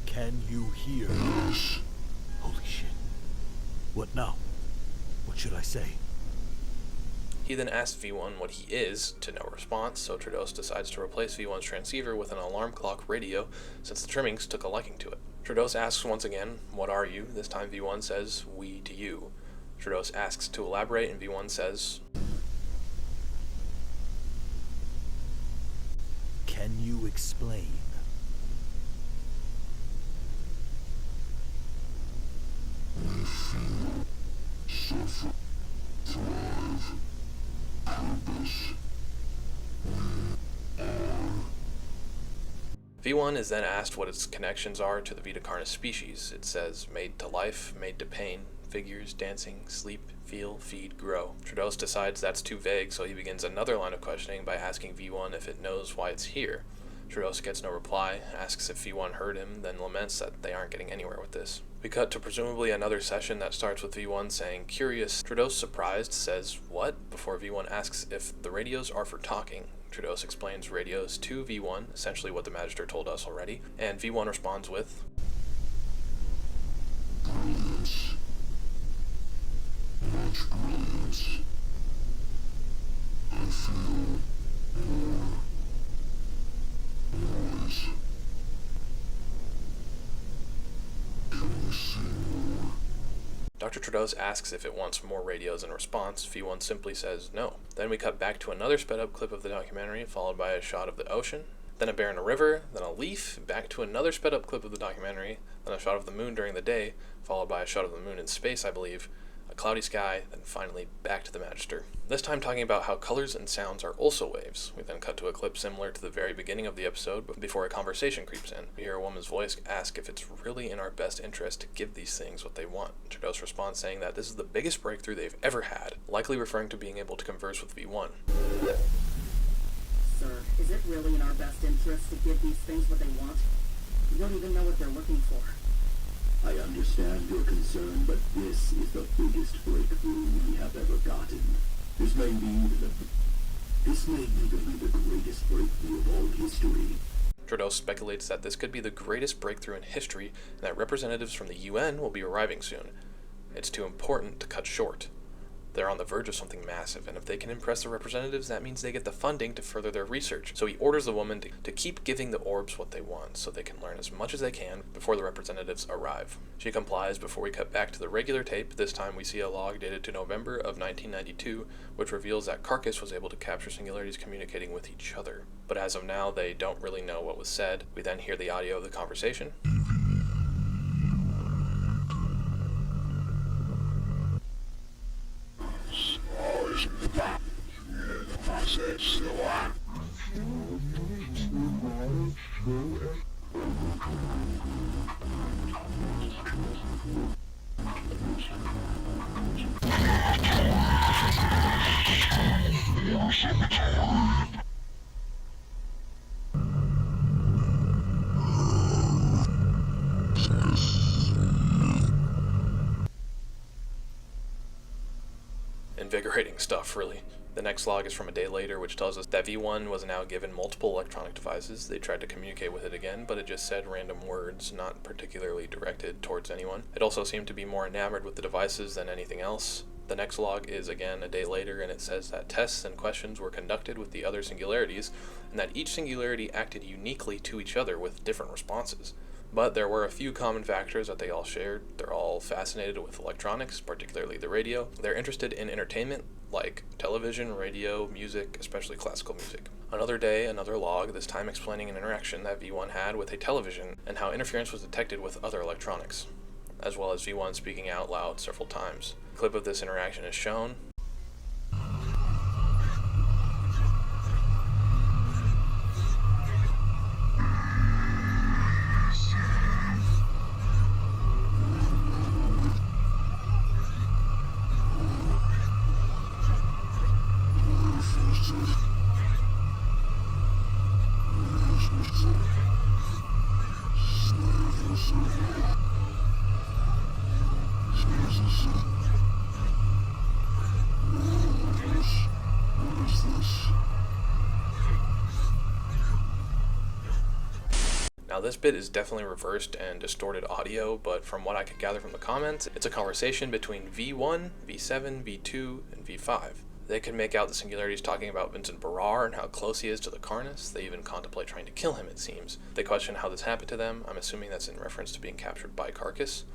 Can you hear? Holy shit. What now? What should I say? He then asks V1 what he is, to no response, so Trados decides to replace V1's transceiver with an alarm clock radio, since the trimmings took a liking to it. Trados asks once again, what are you? This time V1 says, we to you. Trados asks to elaborate, and V1 says, can you explain? Listen, suffer, thrive. V1 is then asked what its connections are to the Vita Carnis species. It says, made to life, made to pain, figures, dancing, sleep, feel, feed, grow. Trados decides that's too vague, so he begins another line of questioning by asking V1 if it knows why it's here. Trudeau gets no reply, asks if V1 heard him, then laments that they aren't getting anywhere with this. We cut to presumably another session that starts with V1 saying, "Curious." Trudeau, surprised, says, "What?" before V1 asks if the radios are for talking. Trudeau explains radios to V1, essentially what the Magister told us already, and V1 responds with, "Brilliance. Much brilliance. I feel more noise. Can we see more?" Dr. Trudeau asks if it wants more radios in response. V1 simply says no. Then we cut back to another sped up clip of the documentary, followed by a shot of the ocean, then a bear in a river, then a leaf, back to another sped up clip of the documentary, then a shot of the moon during the day, followed by a shot of the moon in space, I believe, a cloudy sky, then finally back to the Magister. This time talking about how colors and sounds are also waves. We then cut to a clip similar to the very beginning of the episode, before a conversation creeps in. We hear a woman's voice ask if it's really in our best interest to give these things what they want. Trudeau's response saying that this is the biggest breakthrough they've ever had, likely referring to being able to converse with V1. Sir, is it really in our best interest to give these things what they want? We don't even know what they're looking for. I understand your concern, but this is the biggest breakthrough we have ever gotten. This may even be the greatest breakthrough of all history. Trudeau speculates that this could be the greatest breakthrough in history and that representatives from the UN will be arriving soon. It's too important to cut short. They're on the verge of something massive, and if they can impress the representatives, that means they get the funding to further their research. So he orders the woman to keep giving the orbs what they want, so they can learn as much as they can before the representatives arrive. She complies before we cut back to the regular tape. This time we see a log dated to November of 1992, which reveals that Carcass was able to capture singularities communicating with each other. But as of now, they don't really know what was said. We then hear the audio of the conversation. Invigorating stuff, really. The next log is from a day later, which tells us that V1 was now given multiple electronic devices. They tried to communicate with it again, but it just said random words, not particularly directed towards anyone. It also seemed to be more enamored with the devices than anything else. The next log is again a day later, and it says that tests and questions were conducted with the other singularities, and that each singularity acted uniquely to each other with different responses. But there were a few common factors that they all shared. They're all fascinated with electronics, particularly the radio. They're interested in entertainment, like television, radio, music, especially classical music. Another day, another log, this time explaining an interaction that V1 had with a television and how interference was detected with other electronics, as well as V1 speaking out loud several times. A clip of this interaction is shown. Now this bit is definitely reversed and distorted audio, but from what I could gather from the comments, it's a conversation between V1, V7, V2, and V5. They can make out the singularities talking about Vincent Barrar and how close he is to the Carnis. They even contemplate trying to kill him, it seems. They question how this happened to them. I'm assuming that's in reference to being captured by Carcass.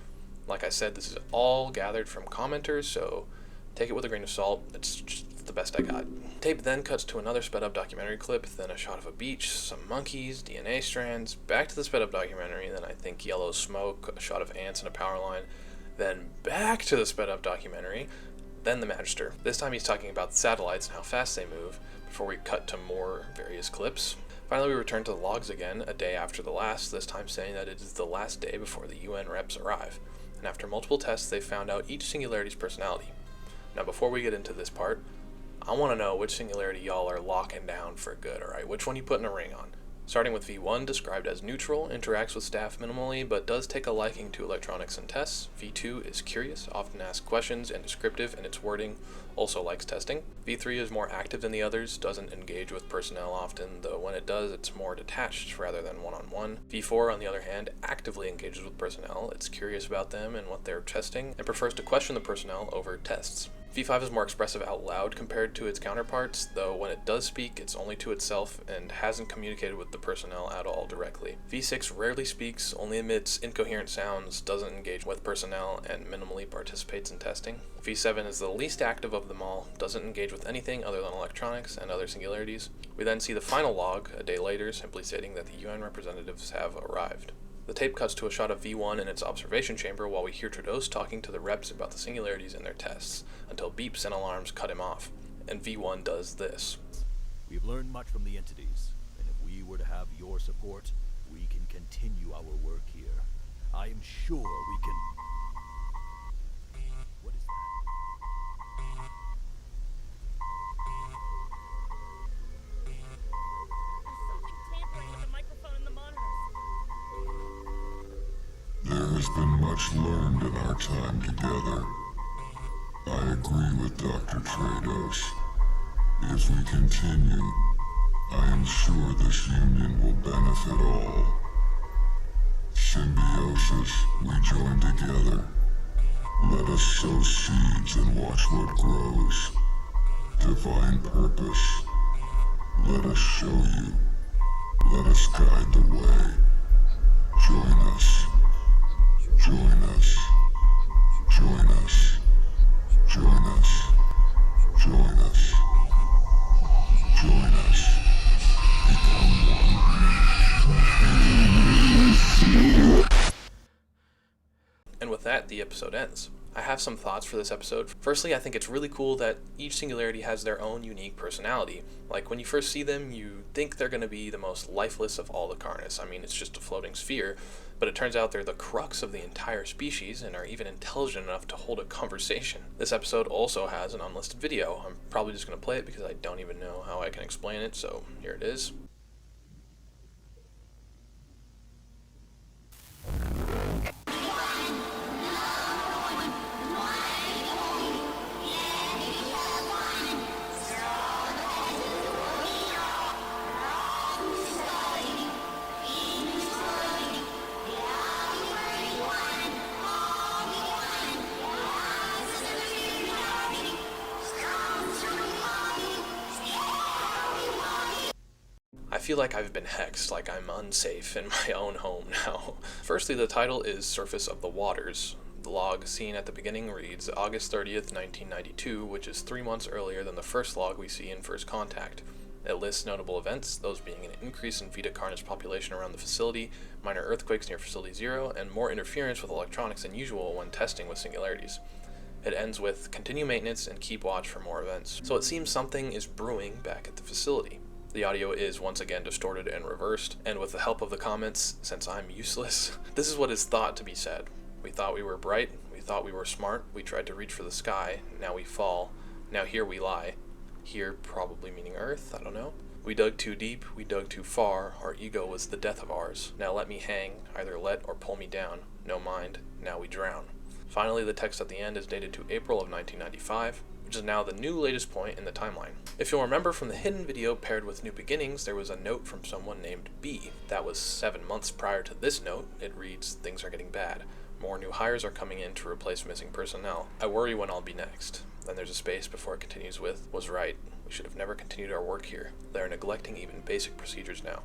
Like I said, this is all gathered from commenters, so take it with a grain of salt. It's just the best I got. Tape then cuts to another sped up documentary clip, then a shot of a beach, some monkeys, DNA strands, back to the sped up documentary, then I think yellow smoke, a shot of ants and a power line, then back to the sped up documentary, then the Magister. This time he's talking about the satellites and how fast they move, before we cut to more various clips. Finally, we return to the logs again, a day after the last, this time saying that it is the last day before the UN reps arrive. And after multiple tests, they found out each singularity's personality. Now, before we get into this part, I want to know which singularity y'all are locking down for good, alright? Which one you putting a ring on? Starting with V1, described as neutral, interacts with staff minimally, but does take a liking to electronics and tests. V2 is curious, often asks questions, and descriptive in its wording, also likes testing. V3 is more active than the others, doesn't engage with personnel often, though when it does, it's more detached rather than one-on-one. V4, on the other hand, actively engages with personnel, it's curious about them and what they're testing, and prefers to question the personnel over tests. V5 is more expressive out loud compared to its counterparts, though when it does speak, it's only to itself and hasn't communicated with the personnel at all directly. V6 rarely speaks, only emits incoherent sounds, doesn't engage with personnel, and minimally participates in testing. V7 is the least active of them all, doesn't engage with anything other than electronics and other singularities. We then see the final log, a day later, simply stating that the UN representatives have arrived. The tape cuts to a shot of V1 in its observation chamber while we hear Trados talking to the reps about the singularities in their tests, until beeps and alarms cut him off, and V1 does this. We've learned much from the entities, and if we were to have your support, we can continue our work here. I am sure we can... What is that? There has been much learned in our time together. I agree with Dr. Trados. As we continue, I am sure this union will benefit all. Symbiosis, we join together. Let us sow seeds and watch what grows. Divine purpose. Let us show you. Let us guide the way. Join us. Join us. Join us. Join us. Join us. Join us. Become one. And with that, the episode ends. I have some thoughts for this episode. Firstly, I think it's really cool that each singularity has their own unique personality. Like, when you first see them, you think they're going to be the most lifeless of all the Carnis. I mean, it's just a floating sphere, but it turns out they're the crux of the entire species and are even intelligent enough to hold a conversation. This episode also has an unlisted video. I'm probably just going to play it because I don't even know how I can explain it, so here it is. I feel like I've been hexed, like I'm unsafe in my own home now. Firstly, the title is Surface of the Waters. The log seen at the beginning reads August 30th, 1992, which is 3 months earlier than the first log we see in First Contact. It lists notable events, those being an increase in Vita Carnis population around the facility, minor earthquakes near Facility 0, and more interference with electronics than usual when testing with singularities. It ends with continue maintenance and keep watch for more events. So it seems something is brewing back at the facility. The audio is once again distorted and reversed, and with the help of the comments, since I'm useless, this is what is thought to be said. We thought we were bright, we thought we were smart, we tried to reach for the sky, now we fall, now here we lie. Here probably meaning Earth, I don't know. We dug too deep, we dug too far, our ego was the death of ours. Now let me hang, either let or pull me down, no mind, now we drown. Finally, the text at the end is dated to April of 1995, which is now the new latest point in the timeline. If you'll remember from the hidden video paired with New Beginnings, there was a note from someone named B. That was 7 months prior to this note. It reads, things are getting bad. More new hires are coming in to replace missing personnel. I worry when I'll be next. Then there's a space before it continues with, was right. We should have never continued our work here. They are neglecting even basic procedures now.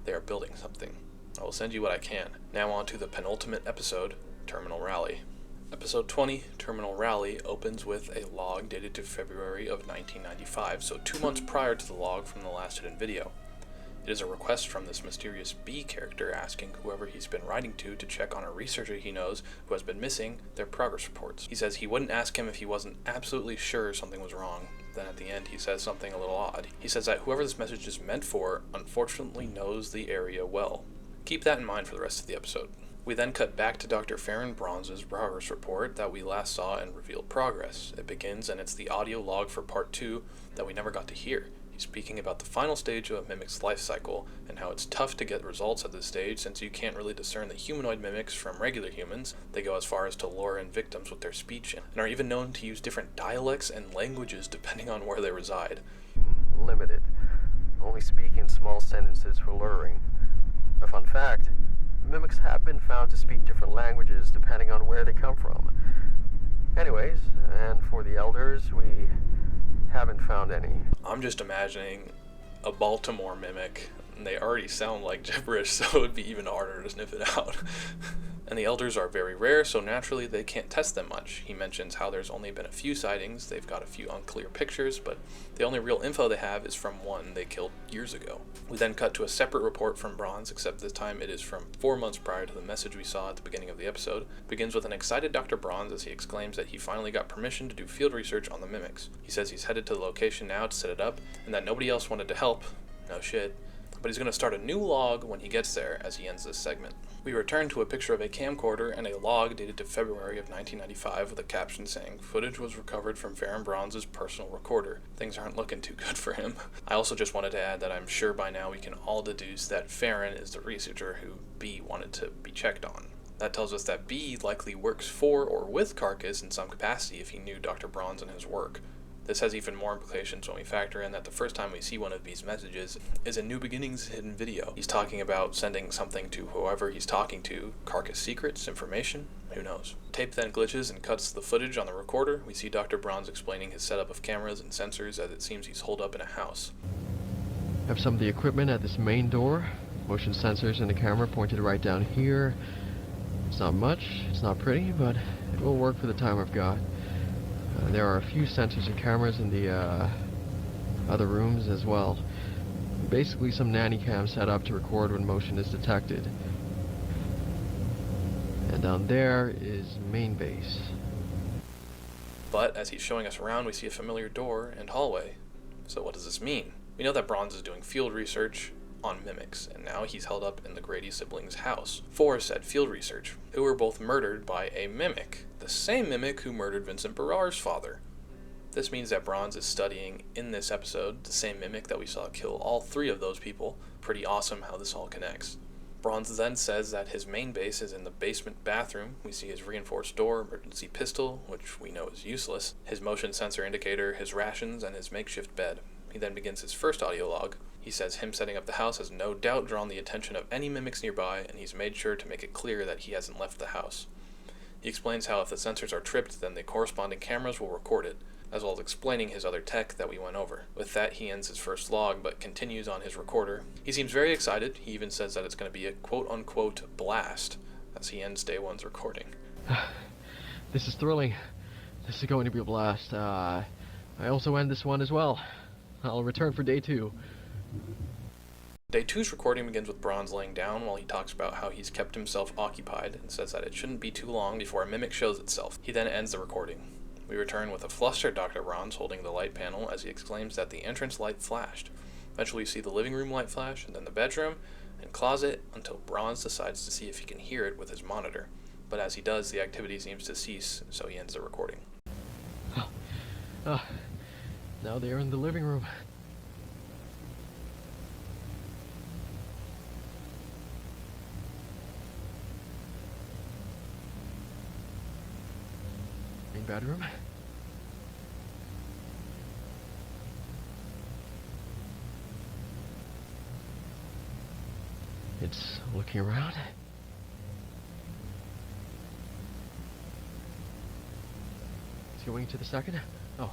They are building something. I will send you what I can. Now on to the penultimate episode, Terminal Rally. Episode 20, Terminal Rally, opens with a log dated to February of 1995, so 2 months prior to the log from the last hidden video. It is a request from this mysterious B character asking whoever he's been writing to check on a researcher he knows who has been missing their progress reports. He says he wouldn't ask him if he wasn't absolutely sure something was wrong. Then at the end he says something a little odd. He says that whoever this message is meant for unfortunately knows the area well. Keep that in mind for the rest of the episode. We then cut back to Dr. Farron Bronze's progress report that we last saw and revealed progress. It begins and it's the audio log for part 2 that we never got to hear. He's speaking about the final stage of a mimic's life cycle and how it's tough to get results at this stage since you can't really discern the humanoid mimics from regular humans. They go as far as to lure in victims with their speech and are even known to use different dialects and languages depending on where they reside. Limited. Only speak in small sentences for luring. A fun fact, mimics have been found to speak different languages depending on where they come from. Anyways, and for the elders, we haven't found any. I'm just imagining a Baltimore mimic, and they already sound like gibberish, so it would be even harder to sniff it out. And the elders are very rare, so naturally they can't test them much. He mentions how there's only been a few sightings, they've got a few unclear pictures, but the only real info they have is from one they killed years ago. We then cut to a separate report from Bronze, except this time it is from 4 months prior to the message we saw at the beginning of the episode. It begins with an excited Dr. Bronze as he exclaims that he finally got permission to do field research on the mimics. He says he's headed to the location now to set it up, and that nobody else wanted to help. No shit. But he's going to start a new log when he gets there as he ends this segment. We return to a picture of a camcorder and a log dated to February of 1995 with a caption saying, "Footage was recovered from Farron Bronze's personal recorder." Things aren't looking too good for him. I also just wanted to add that I'm sure by now we can all deduce that Farron is the researcher who B wanted to be checked on. That tells us that B likely works for or with Carcass in some capacity if he knew Dr. Bronze and his work. This has even more implications when we factor in that the first time we see one of B's messages is a New Beginnings hidden video. He's talking about sending something to whoever he's talking to, Carcass secrets, information, who knows. Tape then glitches and cuts the footage on the recorder. We see Dr. Bronze explaining his setup of cameras and sensors as it seems he's holed up in a house. Have some of the equipment at this main door. Motion sensors and the camera pointed right down here. It's not much, it's not pretty, but it will work for the time I've got. There are a few sensors and cameras in the other rooms as well. Basically some nanny cams set up to record when motion is detected. And down there is main base. But as he's showing us around, we see a familiar door and hallway. So what does this mean? We know that Bronze is doing field research on mimics, and now he's held up in the Grady siblings' house for said field research, who were both murdered by a mimic, the same mimic who murdered Vincent Barrar's father. This means that Bronze is studying in this episode the same mimic that we saw kill all 3 of those people. Pretty awesome how this all connects. Bronze then says that his main base is in the basement bathroom. We see his reinforced door, emergency pistol, which we know is useless, his motion sensor indicator, his rations, and his makeshift bed. He then begins his first audio log. He says him setting up the house has no doubt drawn the attention of any mimics nearby, and he's made sure to make it clear that he hasn't left the house. He explains how if the sensors are tripped, then the corresponding cameras will record it, as well as explaining his other tech that we went over. With that, he ends his first log, but continues on his recorder. He seems very excited. He even says that it's going to be a quote-unquote blast, as he ends day 1's recording. This is thrilling. This is going to be a blast. I also end this one as well. I'll return for day 2. Day 2's recording begins with Bronze laying down while he talks about how he's kept himself occupied and says that it shouldn't be too long before a mimic shows itself. He then ends the recording. We return with a flustered Dr. Bronze holding the light panel as he exclaims that the entrance light flashed. Eventually we see the living room light flash, and then the bedroom and closet, until Bronze decides to see if he can hear it with his monitor. But as he does, the activity seems to cease, so he ends the recording. Now they are in the living room. Main bedroom. It's looking around. It's going to the second. Oh,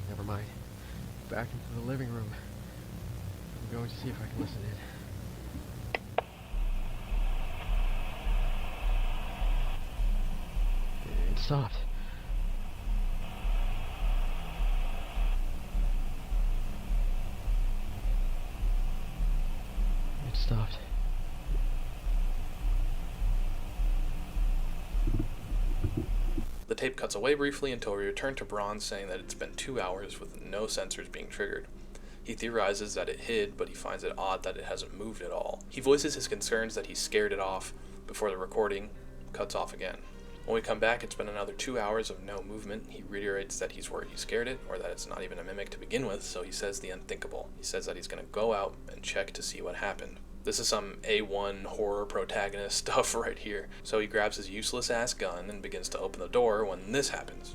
never mind. Back into the living room. I'm going to see if I can listen in. It stopped. It stopped. The tape cuts away briefly until we return to Bronze saying that it's been 2 hours with no sensors being triggered. He theorizes that it hid, but he finds it odd that it hasn't moved at all. He voices his concerns that he scared it off before the recording cuts off again. When we come back, it's been another 2 hours of no movement. He reiterates that he's worried he scared it, or that it's not even a mimic to begin with, so he says the unthinkable. He says that he's going to go out and check to see what happened. This is some A1 horror protagonist stuff right here. So he grabs his useless ass gun and begins to open the door when this happens.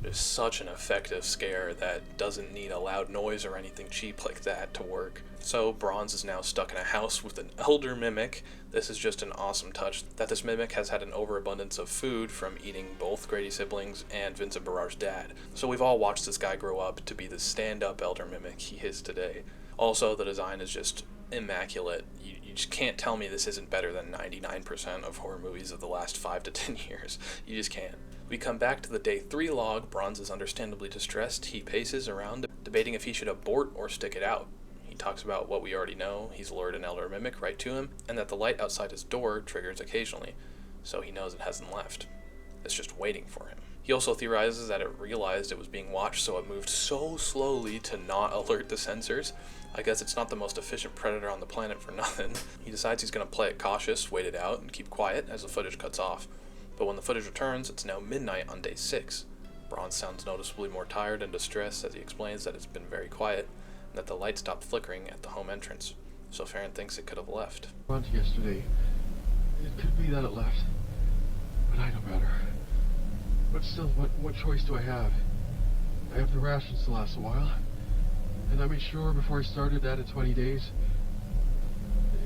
It's such an effective scare that doesn't need a loud noise or anything cheap like that to work. So Bronze is now stuck in a house with an elder mimic. This is just an awesome touch that this mimic has had an overabundance of food from eating both Grady siblings and Vincent Barrar's dad. So we've all watched this guy grow up to be the stand-up elder mimic he is today. Also, the design is just immaculate. You just can't tell me this isn't better than 99% of horror movies of the last 5 to 10 years. You just can't. We come back to the day 3 log. Bronze is understandably distressed. He paces around, debating if he should abort or stick it out. He talks about what we already know. He's lured an elder mimic right to him, and that the light outside his door triggers occasionally, so he knows it hasn't left. It's just waiting for him. He also theorizes that it realized it was being watched, so it moved so slowly to not alert the sensors. I guess it's not the most efficient predator on the planet for nothing. He decides he's going to play it cautious, wait it out, and keep quiet as the footage cuts off. But when the footage returns, it's now midnight on day 6. Bronze sounds noticeably more tired and distressed as he explains that it's been very quiet, and that the light stopped flickering at the home entrance, so Farron thinks it could have left. Yesterday, it could be that it left, but I know better. But still, what choice do I have? I have the rations to last a while, and I made sure before I started that in 20 days,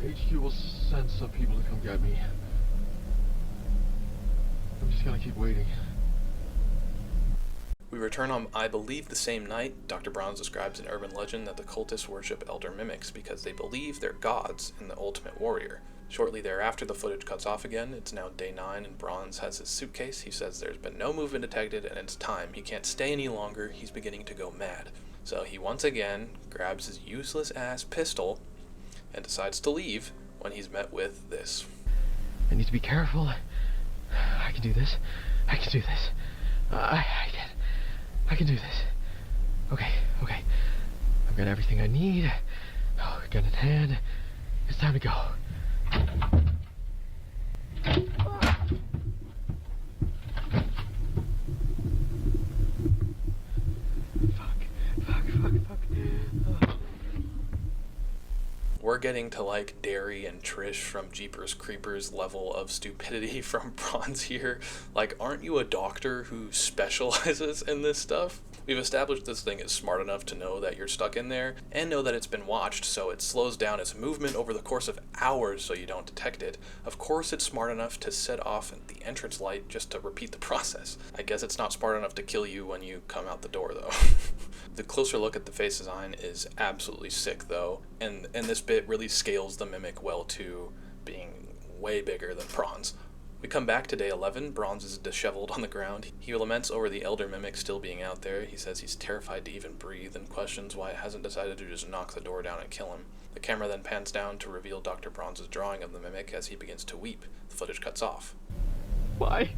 HQ will send some people to come get me. I'm just gonna keep waiting. We return on, I believe, the same night. Dr. Bronze describes an urban legend that the cultists worship elder mimics because they believe they're gods and the ultimate warrior. Shortly thereafter, the footage cuts off again. It's now day 9 and Bronze has his suitcase. He says there's been no movement detected and it's time. He can't stay any longer. He's beginning to go mad. So he once again grabs his useless ass pistol and decides to leave when he's met with this. I need to be careful. I can do this. I can do this. I can do this. Okay. I've got everything I need. Oh, gun in hand. It's time to go. Fuck. We're getting to like Darian and Trish from Jeepers Creepers level of stupidity from Bronze here. Like, aren't you a doctor who specializes in this stuff? We've established this thing is smart enough to know that you're stuck in there and know that it's been watched, so it slows down its movement over the course of hours so you don't detect it. Of course it's smart enough to set off the entrance light just to repeat the process. I guess it's not smart enough to kill you when you come out the door though. The closer look at the face design is absolutely sick though, and this bit really scales the mimic well too, being way bigger than Bronze. We come back to day 11. Bronze is disheveled on the ground. He laments over the elder mimic still being out there. He says he's terrified to even breathe and questions why it hasn't decided to just knock the door down and kill him. The camera then pans down to reveal Dr. Bronze's drawing of the mimic as he begins to weep. The footage cuts off. Why?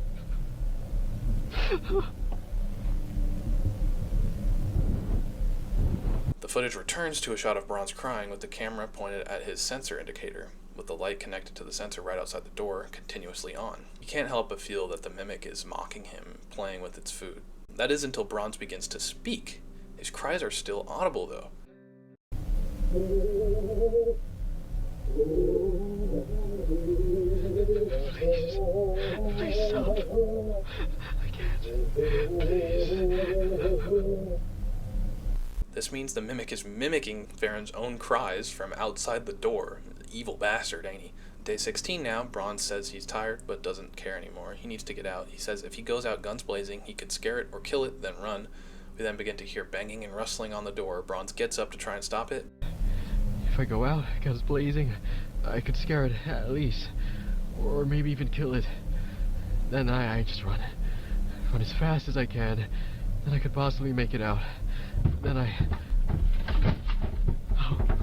The footage returns to a shot of Bronze crying with the camera pointed at his sensor indicator, with the light connected to the sensor right outside the door, continuously on. You can't help but feel that the mimic is mocking him, playing with its food. That is until Bronze begins to speak. His cries are still audible though. Please stop. I can't. Please. This means the mimic is mimicking Farron's own cries from outside the door. Evil bastard, ain't he? Day 16 now. Bronze says he's tired but doesn't care anymore. He needs to get out. He says if he goes out guns blazing, he could scare it or kill it, then run. We then begin to hear banging and rustling on the door. Bronze gets up to try and stop it. If I go out, guns blazing, I could scare it at least, or maybe even kill it. Then I just run as fast as I can. Then I could possibly make it out. Then I... Oh, no.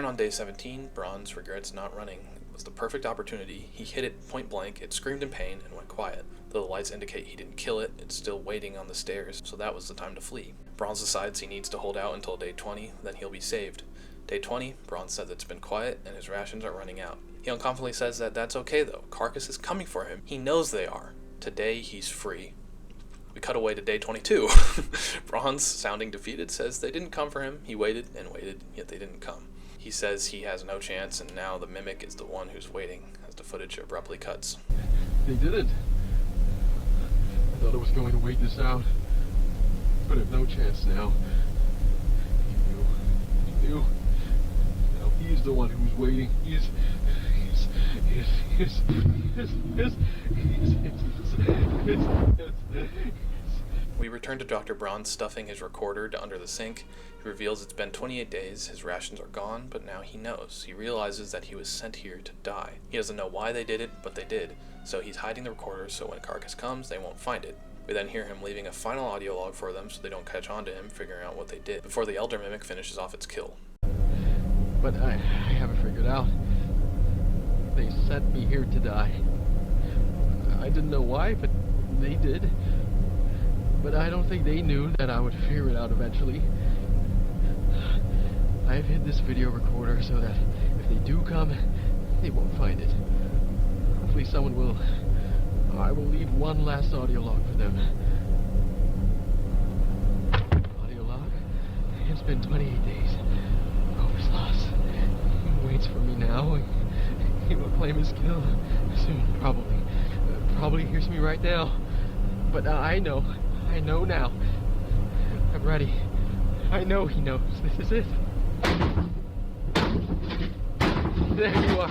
return on day 17, Bronze regrets not running. It was the perfect opportunity. He hit it point blank, it screamed in pain, and went quiet. Though the lights indicate he didn't kill it, it's still waiting on the stairs, so that was the time to flee. Bronze decides he needs to hold out until day 20, then he'll be saved. Day 20, Bronze says it's been quiet, and his rations are running out. He unconfidently says that that's okay though. Carcass is coming for him. He knows they are. Today, he's free. We cut away to day 22. Bronze, sounding defeated, says they didn't come for him. He waited and waited, yet they didn't come. He says he has no chance, and now the Mimic is the one who's waiting, as the footage abruptly cuts. They didn't. I thought I was going to wait this out, but I've no chance now. He knew. Now he's the one who's waiting. We return to Dr. Bronze stuffing his recorder under the sink. He reveals it's been 28 days, his rations are gone, but now he knows. He realizes that he was sent here to die. He doesn't know why they did it, but they did. So he's hiding the recorder so when Carcass comes, they won't find it. We then hear him leaving a final audio log for them so they don't catch on to him, figuring out what they did, before the Elder Mimic finishes off its kill. But I haven't figured out. They sent me here to die. I didn't know why, but they did. But I don't think they knew that I would figure it out eventually. I've hid this video recorder so that if they do come, they won't find it. Hopefully someone will. I will leave one last audio log for them. Audio log? It's been 28 days. Hope's lost. He waits for me now. He will claim his kill soon, probably. Probably hears me right now. But I know now. I'm ready. I know he knows. This is it. There you are.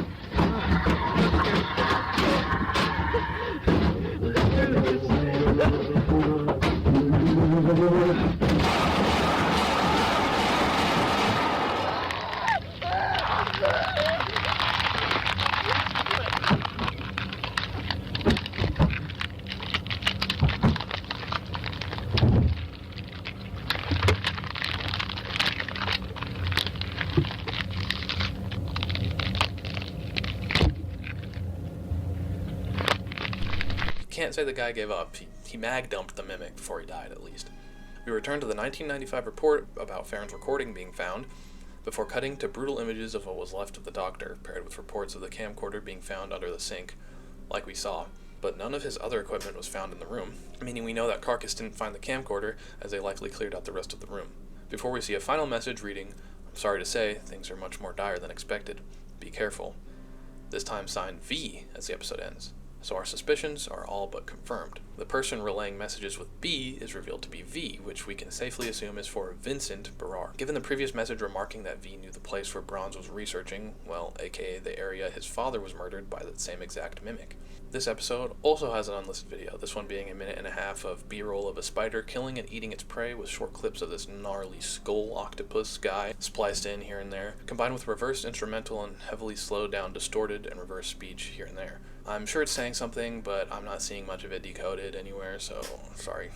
Can't say the guy gave up. He mag dumped the Mimic before he died, at least. We return to the 1995 report about Farron's recording being found, before cutting to brutal images of what was left of the Doctor, paired with reports of the camcorder being found under the sink, like we saw. But none of his other equipment was found in the room, meaning we know that Carcass didn't find the camcorder, as they likely cleared out the rest of the room. Before we see a final message reading, "I'm sorry to say, things are much more dire than expected. Be careful." This time signed V as the episode ends. So our suspicions are all but confirmed. The person relaying messages with B is revealed to be V, which we can safely assume is for Vincent Barrar. Given the previous message remarking that V knew the place where Bronze was researching, well, aka the area his father was murdered by the same exact Mimic. This episode also has an unlisted video, this one being a minute and a half of B-roll of a spider killing and eating its prey with short clips of this gnarly skull octopus guy spliced in here and there, combined with reversed instrumental and heavily slowed down distorted and reversed speech here and there. I'm sure it's saying something, but I'm not seeing much of it decoded anywhere, so sorry.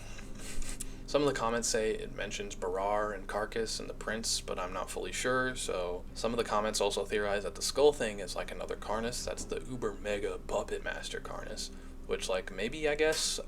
Some of the comments say it mentions Barrar and Carcass and the Prince, but I'm not fully sure, so some of the comments also theorize that the skull thing is like another Carnis, that's the uber mega puppet master Carnis, which, like, maybe, I guess,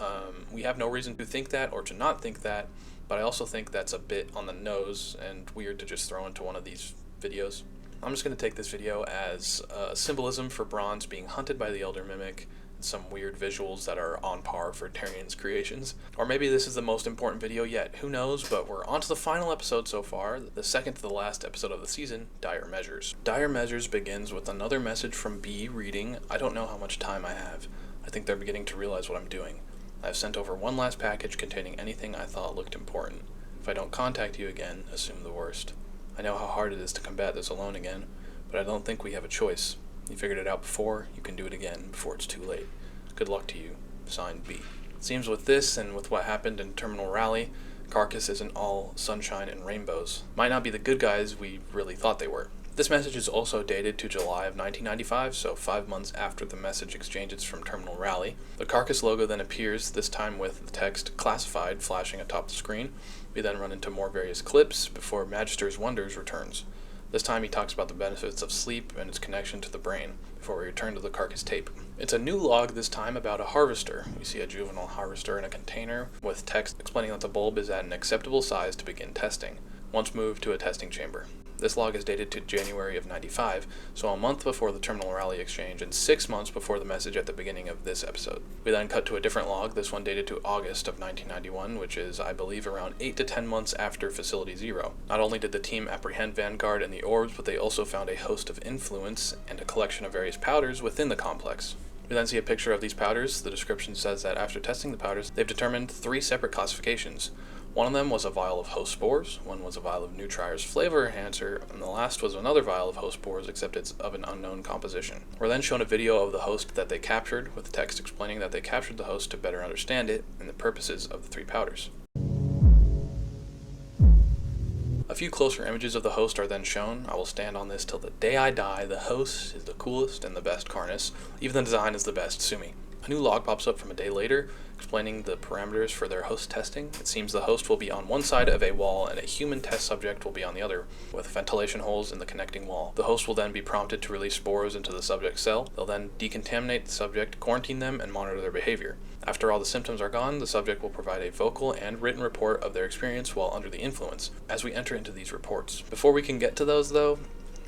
we have no reason to think that or to not think that, but I also think that's a bit on the nose and weird to just throw into one of these videos. I'm just going to take this video as symbolism for Bronze being hunted by the Elder Mimic, and some weird visuals that are on par for Darian's creations. Or maybe this is the most important video yet, who knows, but we're on to the final episode so far, the second to the last episode of the season, Dire Measures. Dire Measures begins with another message from B reading, "I don't know how much time I have. I think they're beginning to realize what I'm doing. I've sent over one last package containing anything I thought looked important. If I don't contact you again, assume the worst. I know how hard it is to combat this alone again, but I don't think we have a choice. You figured it out before, you can do it again before it's too late. Good luck to you. Signed, B." It seems with this and with what happened in Terminal Rally, Carcass isn't all sunshine and rainbows. Might not be the good guys we really thought they were. This message is also dated to July of 1995, so 5 months after the message exchanges from Terminal Rally. The Carcass logo then appears, this time with the text "Classified" flashing atop the screen. We then run into more various clips before Magister's Wonders returns. This time he talks about the benefits of sleep and its connection to the brain, before we return to the carcass tape. It's a new log this time about a harvester. We see a juvenile harvester in a container with text explaining that the bulb is at an acceptable size to begin testing, once moved to a testing chamber. This log is dated to January of 95, so a month before the Terminal Rally exchange and 6 months before the message at the beginning of this episode. We then cut to a different log, this one dated to August of 1991, which is, I believe, around 8 to 10 months after Facility Zero. Not only did the team apprehend Vanguard and the orbs, but they also found a host of influence and a collection of various powders within the complex. We then see a picture of these powders. The description says that after testing the powders, they've determined 3 separate classifications. One of them was a vial of host spores, one was a vial of Nutrire's flavor enhancer, and the last was another vial of host spores, except it's of an unknown composition. We're then shown a video of the host that they captured, with text explaining that they captured the host to better understand it and the purposes of the 3 powders. A few closer images of the host are then shown. I will stand on this till the day I die. The host is the coolest and the best Carnis. Even the design is the best, sue me. A new log pops up from a day later, explaining the parameters for their host testing. It seems the host will be on one side of a wall and a human test subject will be on the other, with ventilation holes in the connecting wall. The host will then be prompted to release spores into the subject's cell. They'll then decontaminate the subject, quarantine them, and monitor their behavior. After all the symptoms are gone, the subject will provide a vocal and written report of their experience while under the influence, as we enter into these reports. Before we can get to those, though,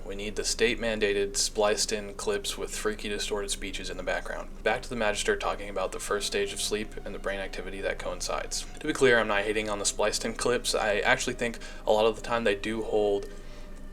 we need the state-mandated, spliced-in clips with freaky, distorted speeches in the background. Back to the Magister talking about the first stage of sleep and the brain activity that coincides. To be clear, I'm not hating on the spliced-in clips. I actually think a lot of the time they do hold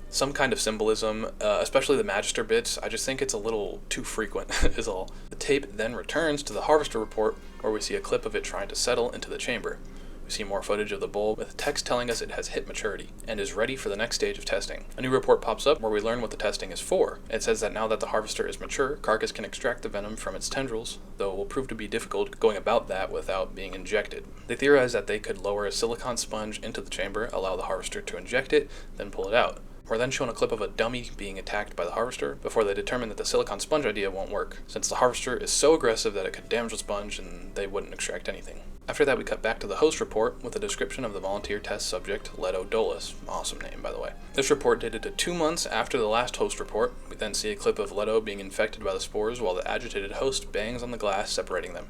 some kind of symbolism, especially the Magister bits. I just think it's a little too frequent, is all. The tape then returns to the Harvester report, where we see a clip of it trying to settle into the chamber. We see more footage of the bulb with text telling us it has hit maturity and is ready for the next stage of testing. A new report pops up where we learn what the testing is for. It says that now that the harvester is mature, Carcass can extract the venom from its tendrils, though it will prove to be difficult going about that without being injected. They theorize that they could lower a silicon sponge into the chamber, allow the harvester to inject it, then pull it out. We're then shown a clip of a dummy being attacked by the harvester before they determine that the silicon sponge idea won't work, since the harvester is so aggressive that it could damage the sponge and they wouldn't extract anything. After that, we cut back to the host report with a description of the volunteer test subject, Leto Dolus. Awesome name, by the way. This report dated to 2 months after the last host report. We then see a clip of Leto being infected by the spores while the agitated host bangs on the glass, separating them.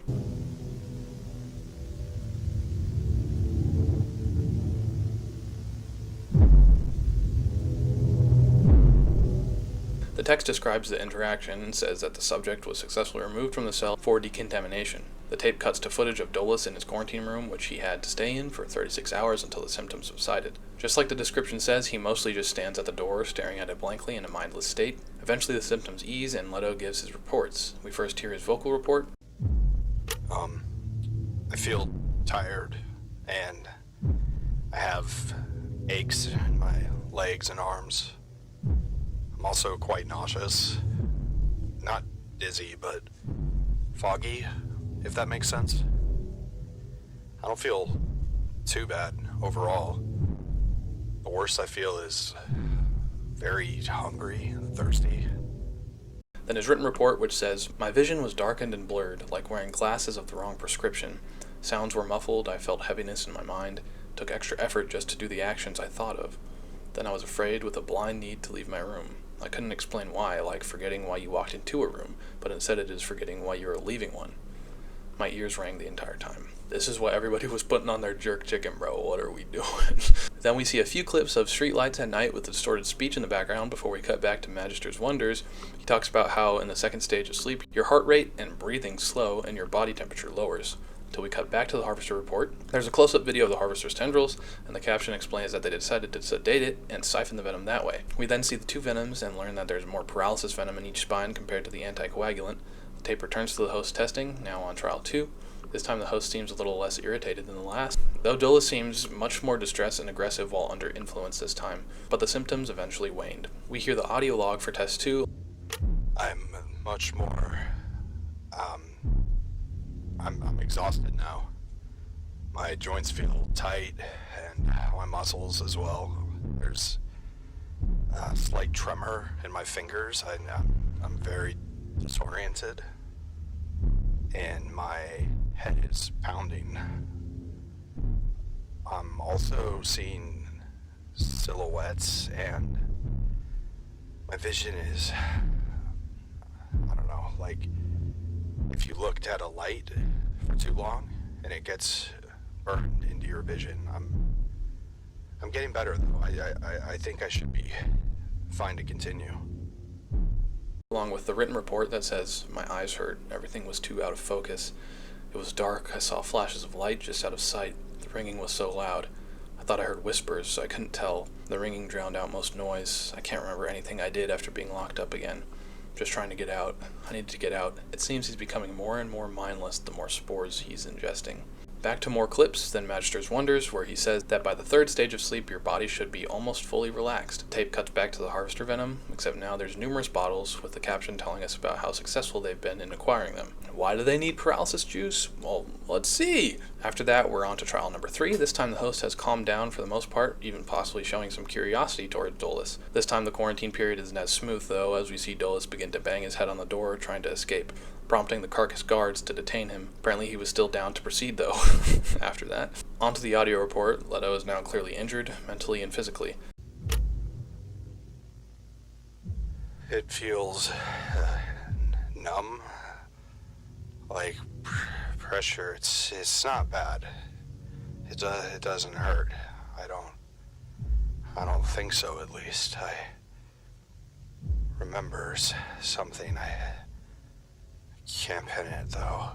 The text describes the interaction and says that the subject was successfully removed from the cell for decontamination. The tape cuts to footage of Dolus in his quarantine room, which he had to stay in for 36 hours until the symptoms subsided. Just like the description says, he mostly just stands at the door, staring at it blankly in a mindless state. Eventually the symptoms ease and Leto gives his reports. We first hear his vocal report. I feel tired, and I have aches in my legs and arms. I'm also quite nauseous. Not dizzy, but foggy, if that makes sense. I don't feel too bad overall. The worst I feel is very hungry and thirsty. Then his written report, which says, "My vision was darkened and blurred, like wearing glasses of the wrong prescription. Sounds were muffled, I felt heaviness in my mind. Took extra effort just to do the actions I thought of. Then I was afraid with a blind need to leave my room. I couldn't explain why, like forgetting why you walked into a room, but instead it is forgetting why you are leaving one. My ears rang the entire time." This is what everybody was putting on their jerk chicken, bro. What are we doing? Then we see a few clips of streetlights at night with distorted speech in the background before we cut back to Magister's wonders. He talks about how in the second stage of sleep, your heart rate and breathing slow and your body temperature lowers. Until we cut back to the Harvester report. There's a close-up video of the Harvester's tendrils, and the caption explains that they decided to sedate it and siphon the venom that way. We then see the 2 venoms and learn that there's more paralysis venom in each spine compared to the anticoagulant. The tape returns to the host testing, now on trial 2. This time the host seems a little less irritated than the last, though Dolus seems much more distressed and aggressive while under influence this time, but the symptoms eventually waned. We hear the audio log for test 2. I'm much more, I'm exhausted now. My joints feel tight, and my muscles as well. There's a slight tremor in my fingers. I'm very disoriented, and my head is pounding. I'm also seeing silhouettes and My vision is, I don't know, like if you looked at a light for too long and it gets burned into your vision. I'm getting better though. I think I should be fine to continue. Along with the written report that says my eyes hurt, everything was too out of focus. It was dark, I saw flashes of light just out of sight. The ringing was so loud. I thought I heard whispers, so I couldn't tell. The ringing drowned out most noise. I can't remember anything I did after being locked up again. Just trying to get out. I needed to get out. It seems he's becoming more and more mindless the more spores he's ingesting. Back to more clips, then Magister's Wonders, where he says that by the third stage of sleep, your body should be almost fully relaxed. Tape cuts back to the harvester venom, except now there's numerous bottles, with the caption telling us about how successful they've been in acquiring them. Why do they need paralysis juice? Well, let's see! After that, we're on to trial number 3. This time the host has calmed down for the most part, even possibly showing some curiosity towards Dolus. This time the quarantine period isn't as smooth, though, as we see Dolus begin to bang his head on the door, trying to escape, prompting the carcass guards to detain him. Apparently he was still down to proceed, though, after that. Onto the audio report. Leto is now clearly injured, mentally and physically. It feels numb, like pressure. It's not bad. It doesn't hurt. I don't think so, at least. I remember something. I can't pin it, though.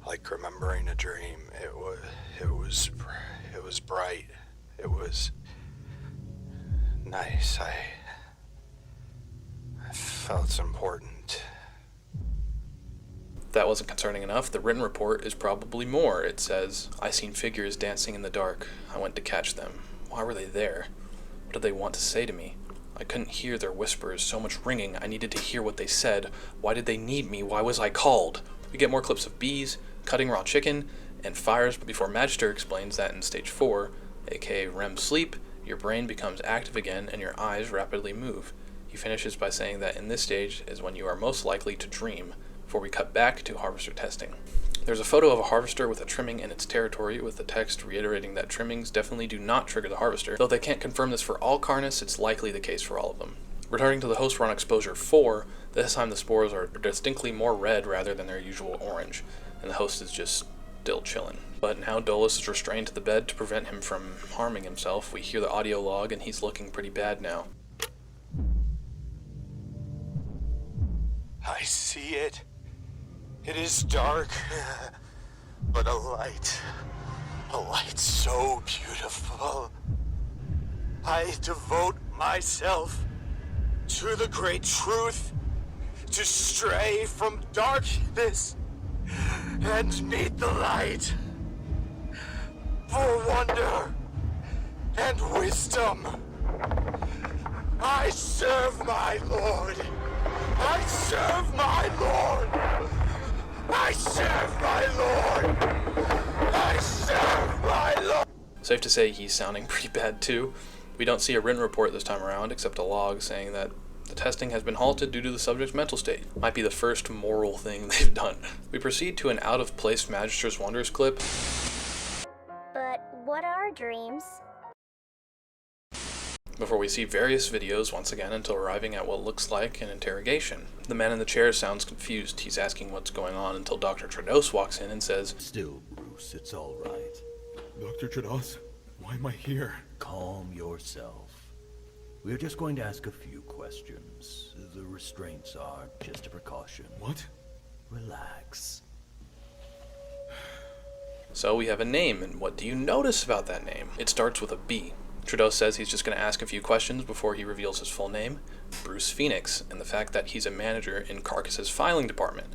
Like remembering a dream. It was bright. It was nice. I felt important. If that wasn't concerning enough, the written report is probably more. It says, I seen figures dancing in the dark. I went to catch them. Why were they there? What did they want to say to me? I couldn't hear their whispers, so much ringing. I needed to hear what they said. Why did they need me? Why was I called? We get more clips of bees, cutting raw chicken, and fires before Magister explains that in stage 4, aka REM sleep, your brain becomes active again and your eyes rapidly move. He finishes by saying that in this stage is when you are most likely to dream, before we cut back to harvester testing. There's a photo of a harvester with a trimming in its territory, with the text reiterating that trimmings definitely do not trigger the harvester. Though they can't confirm this for all Carnis, it's likely the case for all of them. Returning to the host we're on exposure 4, this time the spores are distinctly more red rather than their usual orange, and the host is just still chilling. But now Dolus is restrained to the bed to prevent him from harming himself. We hear the audio log and he's looking pretty bad now. I see it. It is dark, but a light so beautiful. I devote myself to the great truth, to stray from darkness and meet the light, for wonder and wisdom. I serve my Lord. I serve my Lord. I serve my Lord. I serve my Lord. Safe to say he's sounding pretty bad too. We don't see a written report this time around, except a log saying that the testing has been halted due to the subject's mental state. Might be the first moral thing they've done. We proceed to an out-of-place Magister's Wonders clip. But what are dreams? Before we see various videos once again until arriving at what looks like an interrogation. The man in the chair sounds confused. He's asking what's going on until Dr. Trados walks in and says, Still, Bruce, it's all right. Dr. Trados, why am I here? Calm yourself. We're just going to ask a few questions. The restraints are just a precaution. What? Relax. So we have a name, and what do you notice about that name? It starts with a B. Trados says he's just going to ask a few questions before he reveals his full name, Bruce Phoenix, and the fact that he's a manager in Carcass's filing department.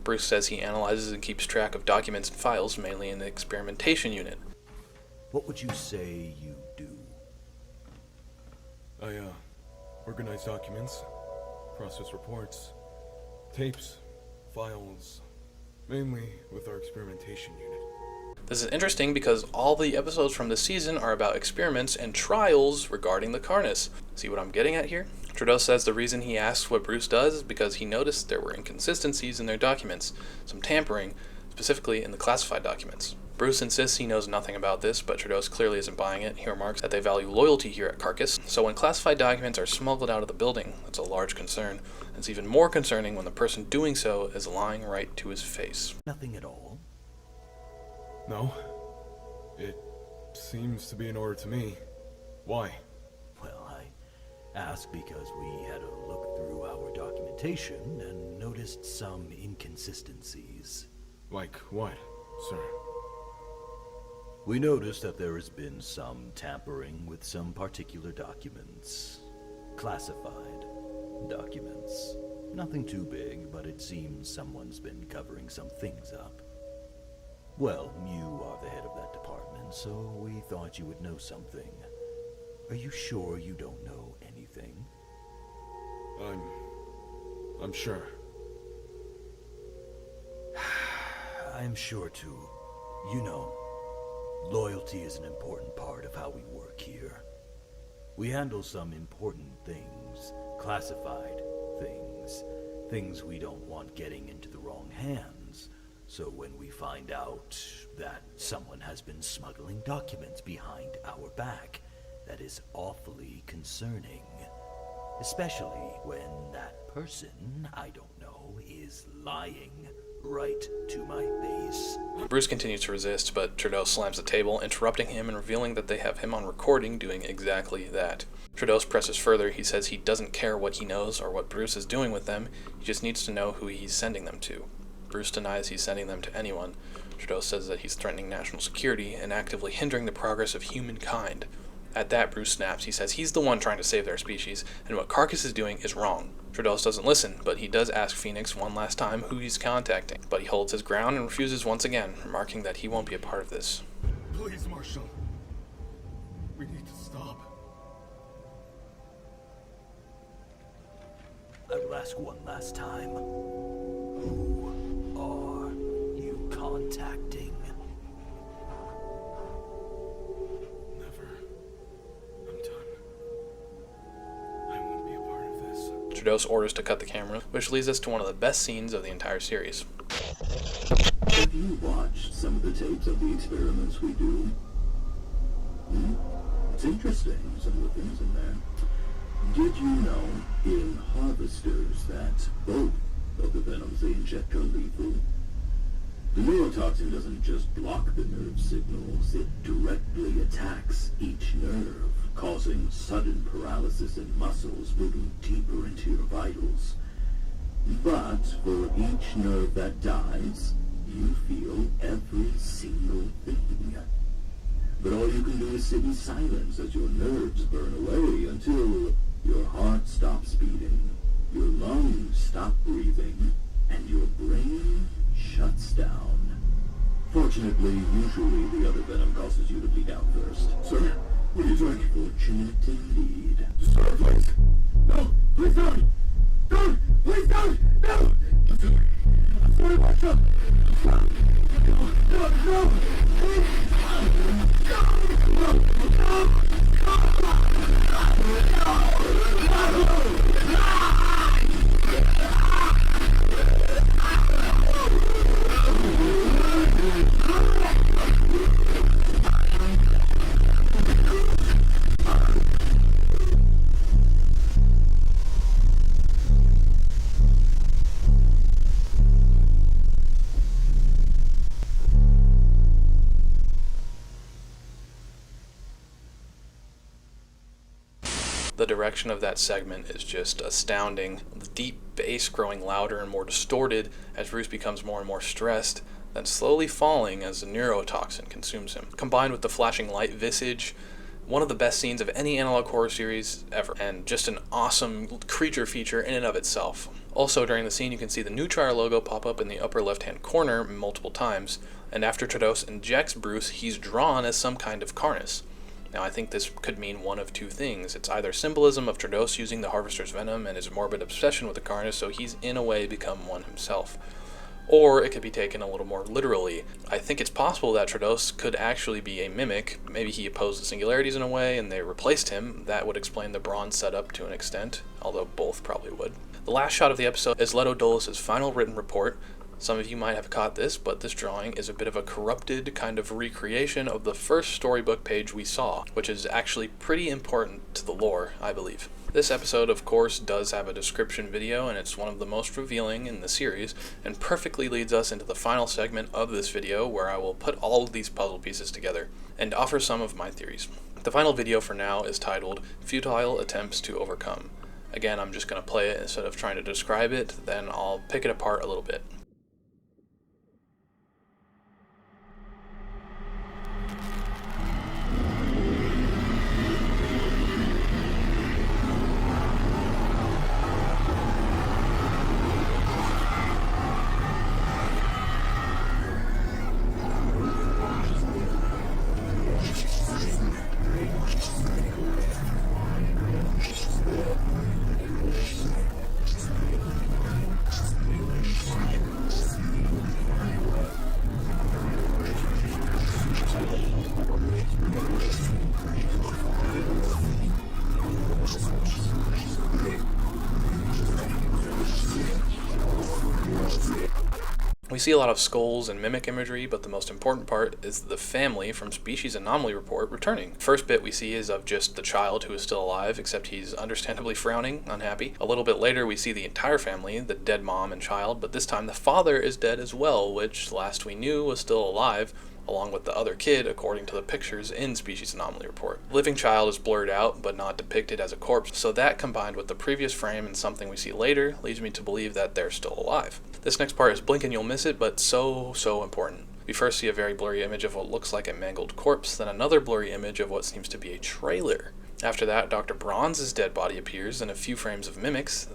Bruce says he analyzes and keeps track of documents and files, mainly in the experimentation unit. What would you say you do? I, organize documents, process reports, tapes, files, mainly with our experimentation unit. This is interesting because all the episodes from this season are about experiments and trials regarding the Carnis. See what I'm getting at here? Trados says the reason he asks what Bruce does is because he noticed there were inconsistencies in their documents, some tampering, specifically in the classified documents. Bruce insists he knows nothing about this, but Trados clearly isn't buying it. He remarks that they value loyalty here at Carcass, so when classified documents are smuggled out of the building, that's a large concern. It's even more concerning when the person doing so is lying right to his face. Nothing at all? No. It seems to be in order to me. Why? Well, I asked because we had a look through our documentation and noticed some inconsistencies. Like what, sir? We noticed that there has been some tampering with some particular documents. Classified documents. Nothing too big, but it seems someone's been covering some things up. Well, you are the head of that department, so we thought you would know something. Are you sure you don't know anything? I'm sure. I'm sure too. You know, loyalty is an important part of how we work here. We handle some important things, classified things, things we don't want getting into the wrong hands. So when we find out that someone has been smuggling documents behind our back, that is awfully concerning. Especially when that person, I don't know, is lying right to my face. Bruce continues to resist, but Trados slams the table, interrupting him and revealing that they have him on recording doing exactly that. Trados presses further. He says he doesn't care what he knows or what Bruce is doing with them, he just needs to know who he's sending them to. Bruce denies he's sending them to anyone. Trados says that he's threatening national security and actively hindering the progress of humankind. At that, Bruce snaps. He says he's the one trying to save their species, and what Carcass is doing is wrong. Trados doesn't listen, but he does ask Phoenix one last time who he's contacting. But he holds his ground and refuses once again, remarking that he won't be a part of this. Please, Marshal. We need to stop. I will ask one last time. Who are you contacting? Trados orders to cut the camera, which leads us to one of the best scenes of the entire series. Have you watched some of the tapes of the experiments we do? It's interesting, some of the things in there. Did you know in harvesters that both of the venoms they inject are lethal? The neurotoxin doesn't just block the nerve signals, it directly attacks each nerve, causing sudden paralysis in muscles, moving deeper into your vitals. But for each nerve that dies, you feel every single thing. But all you can do is sit in silence as your nerves burn away until your heart stops beating, your lungs stop breathing, and your brain shuts down. Fortunately, usually the other venom causes you to bleed out first. Sir? What are you doing? Fortunate indeed. Sir, please. No, please don't. Don't. Please don't. No. I'm sorry. I'm sorry, Marshal. No. Please. The direction of that segment is just astounding. The deep bass growing louder and more distorted as Bruce becomes more and more stressed, then slowly falling as the neurotoxin consumes him. Combined with the flashing light visage, one of the best scenes of any analog horror series ever, and just an awesome creature feature in and of itself. Also, during the scene, you can see the Neutrar logo pop up in the upper left-hand corner multiple times, and after Trados injects Bruce, he's drawn as some kind of Carnis. Now, I think this could mean one of two things. It's either symbolism of Trados using the Harvester's venom and his morbid obsession with the Carnis, so he's in a way become one himself. Or it could be taken a little more literally. I think it's possible that Trados could actually be a mimic. Maybe he opposed the singularities in a way and they replaced him. That would explain the bronze setup to an extent, although both probably would. The last shot of the episode is Leto Dolus's final written report, Some of you might have caught this, but this drawing is a bit of a corrupted kind of recreation of the first storybook page we saw, which is actually pretty important to the lore, I believe. This episode, of course, does have a description video, and it's one of the most revealing in the series, and perfectly leads us into the final segment of this video, where I will put all of these puzzle pieces together and offer some of my theories. The final video for now is titled Futile Attempts to Overcome. Again, I'm just going to play it instead of trying to describe it, then I'll pick it apart a little bit. We see a lot of skulls and mimic imagery, but the most important part is the family from Species Anomaly Report returning. First bit we see is of just the child who is still alive, except he's understandably frowning, unhappy. A little bit later we see the entire family, the dead mom and child, but this time the father is dead as well, which last we knew was still alive, along with the other kid, according to the pictures in Species Anomaly Report. The living child is blurred out, but not depicted as a corpse, so that combined with the previous frame and something we see later leads me to believe that they're still alive. This next part is blink and you'll miss it, but so important. We first see a very blurry image of what looks like a mangled corpse, then another blurry image of what seems to be a trailer. After that, Dr. Bronze's dead body appears, and a few frames of mimics.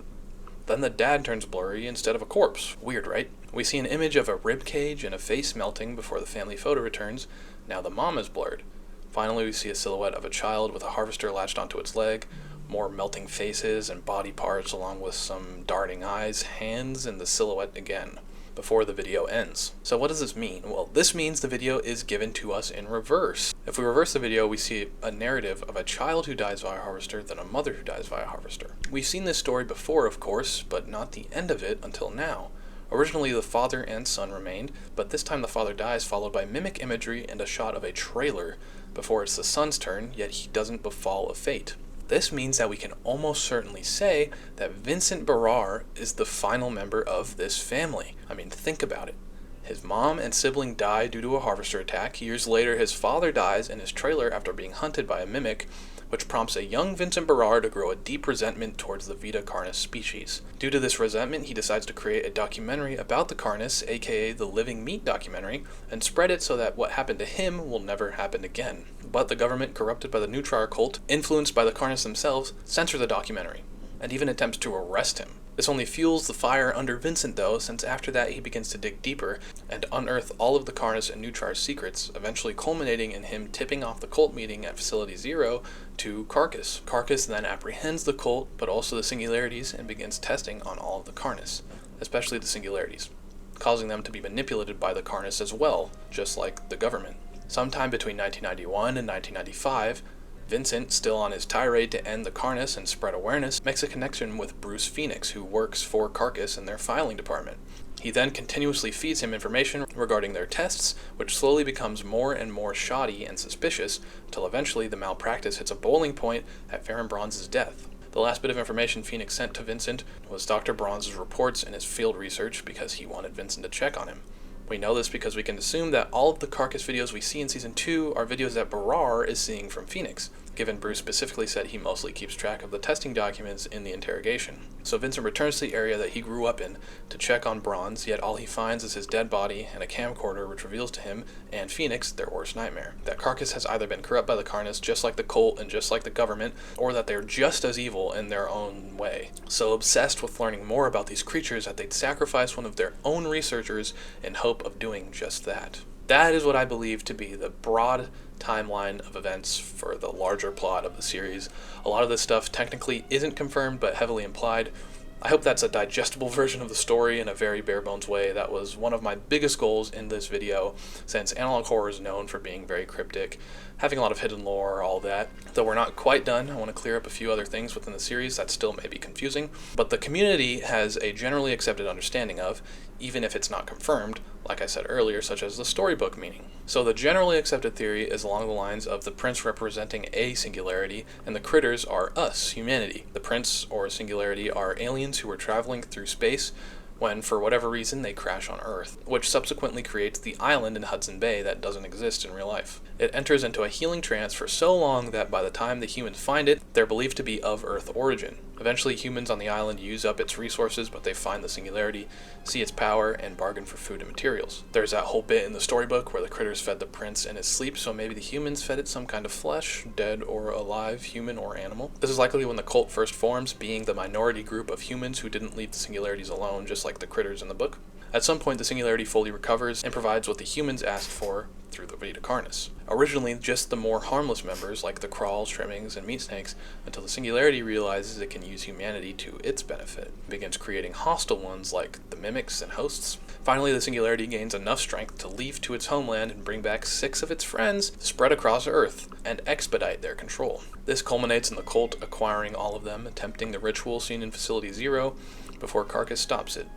Then the dad turns blurry instead of a corpse. Weird, right? We see an image of a rib cage and a face melting before the family photo returns. Now the mom is blurred. Finally, we see a silhouette of a child with a harvester latched onto its leg, more melting faces and body parts along with some darting eyes, hands, and the silhouette again, before the video ends. So what does this mean? Well, this means the video is given to us in reverse. If we reverse the video, we see a narrative of a child who dies via harvester, then a mother who dies via harvester. We've seen this story before, of course, but not the end of it until now. Originally, the father and son remained, but this time the father dies, followed by mimic imagery and a shot of a trailer, before it's the son's turn, yet he doesn't befall a fate. This means that we can almost certainly say that Vincent Barrar is the final member of this family. I mean, think about it. His mom and sibling die due to a harvester attack. Years later, his father dies in his trailer after being hunted by a mimic, which prompts a young Vincent Barrar to grow a deep resentment towards the Vita Carnis species. Due to this resentment, he decides to create a documentary about the Carnis, aka the Living Meat documentary, and spread it so that what happened to him will never happen again. But the government, corrupted by the Neutrar cult, influenced by the Carnis themselves, censor the documentary, and even attempts to arrest him. This only fuels the fire under Vincent though, since after that he begins to dig deeper and unearth all of the Carnis and Neutrar's secrets, eventually culminating in him tipping off the cult meeting at Facility Zero to Carcass. Carcass then apprehends the cult, but also the Singularities, and begins testing on all of the Carnis, especially the Singularities, causing them to be manipulated by the Carnis as well, just like the government. Sometime between 1991 and 1995, Vincent, still on his tirade to end the Carnis and spread awareness, makes a connection with Bruce Phoenix, who works for Carcass in their filing department. He then continuously feeds him information regarding their tests, which slowly becomes more and more shoddy and suspicious, until eventually the malpractice hits a boiling point at Farron Bronze's death. The last bit of information Phoenix sent to Vincent was Dr. Bronze's reports and his field research because he wanted Vincent to check on him. We know this because we can assume that all of the Carcass videos we see in Season 2 are videos that Barrar is seeing from Phoenix, given Bruce specifically said he mostly keeps track of the testing documents in the interrogation. So Vincent returns to the area that he grew up in to check on Bronze, yet all he finds is his dead body and a camcorder which reveals to him and Phoenix their worst nightmare. That Carcass has either been corrupt by the Carnis just like the cult and just like the government, or that they're just as evil in their own way. So obsessed with learning more about these creatures that they'd sacrifice one of their own researchers in hope of doing just that. That is what I believe to be the broad timeline of events for the larger plot of the series. A lot of this stuff technically isn't confirmed but heavily implied. I hope that's a digestible version of the story in a very bare bones way. That was one of my biggest goals in this video, since analog horror is known for being very cryptic, having a lot of hidden lore, all that. Though we're not quite done, I want to clear up a few other things within the series that still may be confusing, but the community has a generally accepted understanding of, even if it's not confirmed, like I said earlier, such as the storybook meaning. So the generally accepted theory is along the lines of the prince representing a singularity, and the critters are us, humanity. The prince, or singularity, are aliens who are traveling through space when, for whatever reason, they crash on Earth, which subsequently creates the island in Hudson Bay that doesn't exist in real life. It enters into a healing trance for so long that by the time the humans find it, they're believed to be of Earth origin. Eventually, humans on the island use up its resources, but they find the singularity, see its power, and bargain for food and materials. There's that whole bit in the storybook where the critters fed the prince in his sleep, so maybe the humans fed it some kind of flesh, dead or alive, human or animal. This is likely when the cult first forms, being the minority group of humans who didn't leave the singularities alone, just like the critters in the book. At some point, the singularity fully recovers and provides what the humans asked for through the Vita Carnis. Originally, just the more harmless members, like the crawls, trimmings, and meat snakes, until the singularity realizes it can use humanity to its benefit. It begins creating hostile ones like the mimics and hosts. Finally, the singularity gains enough strength to leave to its homeland and bring back 6 of its friends spread across Earth and expedite their control. This culminates in the cult acquiring all of them, attempting the ritual seen in Facility Zero before Carcass stops it.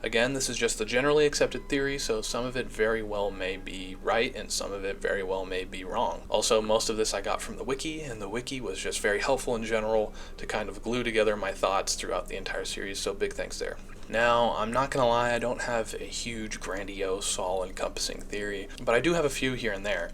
Again, this is just the generally accepted theory, so some of it very well may be right and some of it very well may be wrong. Also, most of this I got from the wiki, and the wiki was just very helpful in general to kind of glue together my thoughts throughout the entire series, so big thanks there. Now, I'm not gonna lie, I don't have a huge, grandiose, all-encompassing theory, but I do have a few here and there.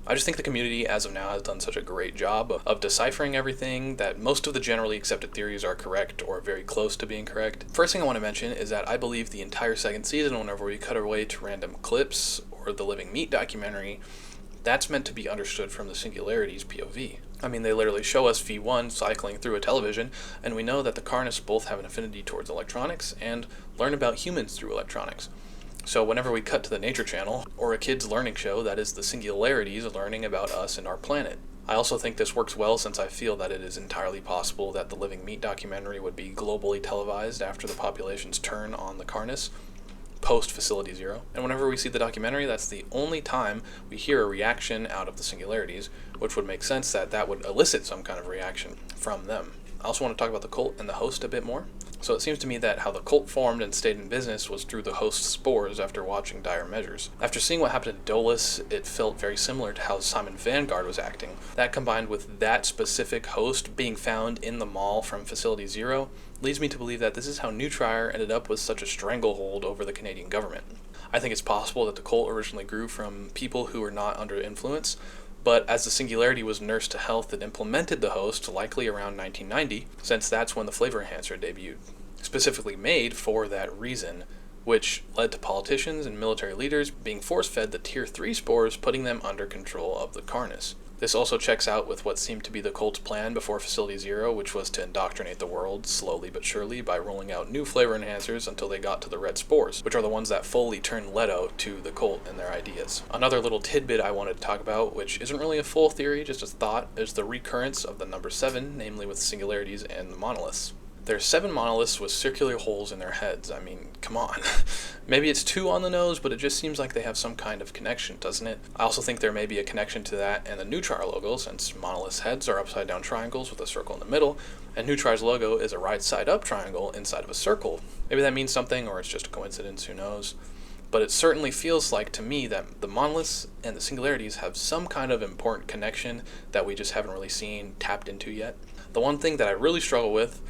I just think the community as of now has done such a great job of deciphering everything that most of the generally accepted theories are correct or very close to being correct. First thing I want to mention is that I believe the entire second season, whenever we cut away to random clips or the Living Meat documentary, that's meant to be understood from the Singularity's POV. I mean, they literally show us V1 cycling through a television, and we know that the Carnis both have an affinity towards electronics and learn about humans through electronics. So whenever we cut to the Nature Channel, or a kid's learning show, that is the Singularities learning about us and our planet. I also think this works well since I feel that it is entirely possible that the Living Meat documentary would be globally televised after the population's turn on the Carnis, post Facility Zero. And whenever we see the documentary, that's the only time we hear a reaction out of the Singularities, which would make sense that that would elicit some kind of reaction from them. I also want to talk about the cult and the host a bit more. So it seems to me that how the cult formed and stayed in business was through the host's spores after watching Dire Measures. After seeing what happened to Dolus, it felt very similar to how Simon Vanguard was acting. That combined with that specific host being found in the mall from Facility Zero leads me to believe that this is how Neutrier ended up with such a stranglehold over the Canadian government. I think it's possible that the cult originally grew from people who were not under influence, but as the Singularity was nursed to health, it implemented the host likely around 1990, since that's when the flavor enhancer debuted, specifically made for that reason, which led to politicians and military leaders being force-fed the Tier 3 spores, putting them under control of the Carnis. This also checks out with what seemed to be the cult's plan before Facility Zero, which was to indoctrinate the world slowly but surely by rolling out new flavor enhancers until they got to the red spores, which are the ones that fully turn Leto to the cult and their ideas. Another little tidbit I wanted to talk about, which isn't really a full theory, just a thought, is the recurrence of the number 7, namely with singularities and the monoliths. There's 7 monoliths with circular holes in their heads. I mean, come on. Maybe it's too on the nose, but it just seems like they have some kind of connection, doesn't it? I also think there may be a connection to that and the Neutrier logo, since monoliths' heads are upside down triangles with a circle in the middle, and Neutrier's logo is a right side up triangle inside of a circle. Maybe that means something, or it's just a coincidence, who knows? But it certainly feels like to me that the monoliths and the singularities have some kind of important connection that we just haven't really seen tapped into yet. The one thing that I really struggle with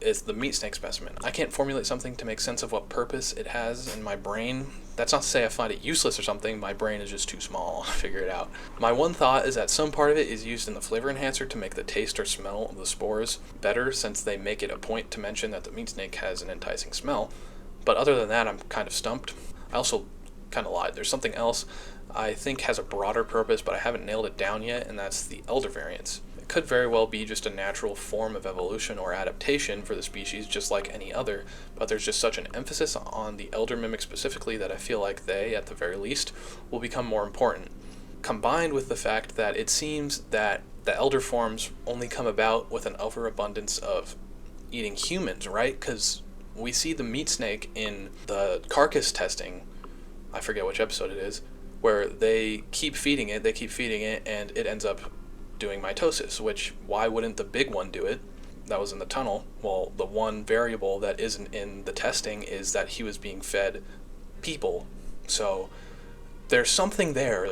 is the meat snake specimen. I can't formulate something to make sense of what purpose it has in my brain. That's not to say I find it useless or something, my brain is just too small. I'll figure it out. My one thought is that some part of it is used in the flavor enhancer to make the taste or smell of the spores better, since they make it a point to mention that the meat snake has an enticing smell. But other than that, I'm kind of stumped. I also kind of lied. There's something else I think has a broader purpose, but I haven't nailed it down yet, and that's the elder variants. Could very well be just a natural form of evolution or adaptation for the species, just like any other, but there's just such an emphasis on the elder mimic specifically that I feel like they, at the very least, will become more important. Combined with the fact that it seems that the elder forms only come about with an overabundance of eating humans, right? Because We see the meat snake in the carcass testing, I forget which episode it is, where they keep feeding it, and it ends up doing mitosis, which, why wouldn't the big one do it? That was in the tunnel. Well, the one variable that isn't in the testing is that he was being fed people. So there's something there,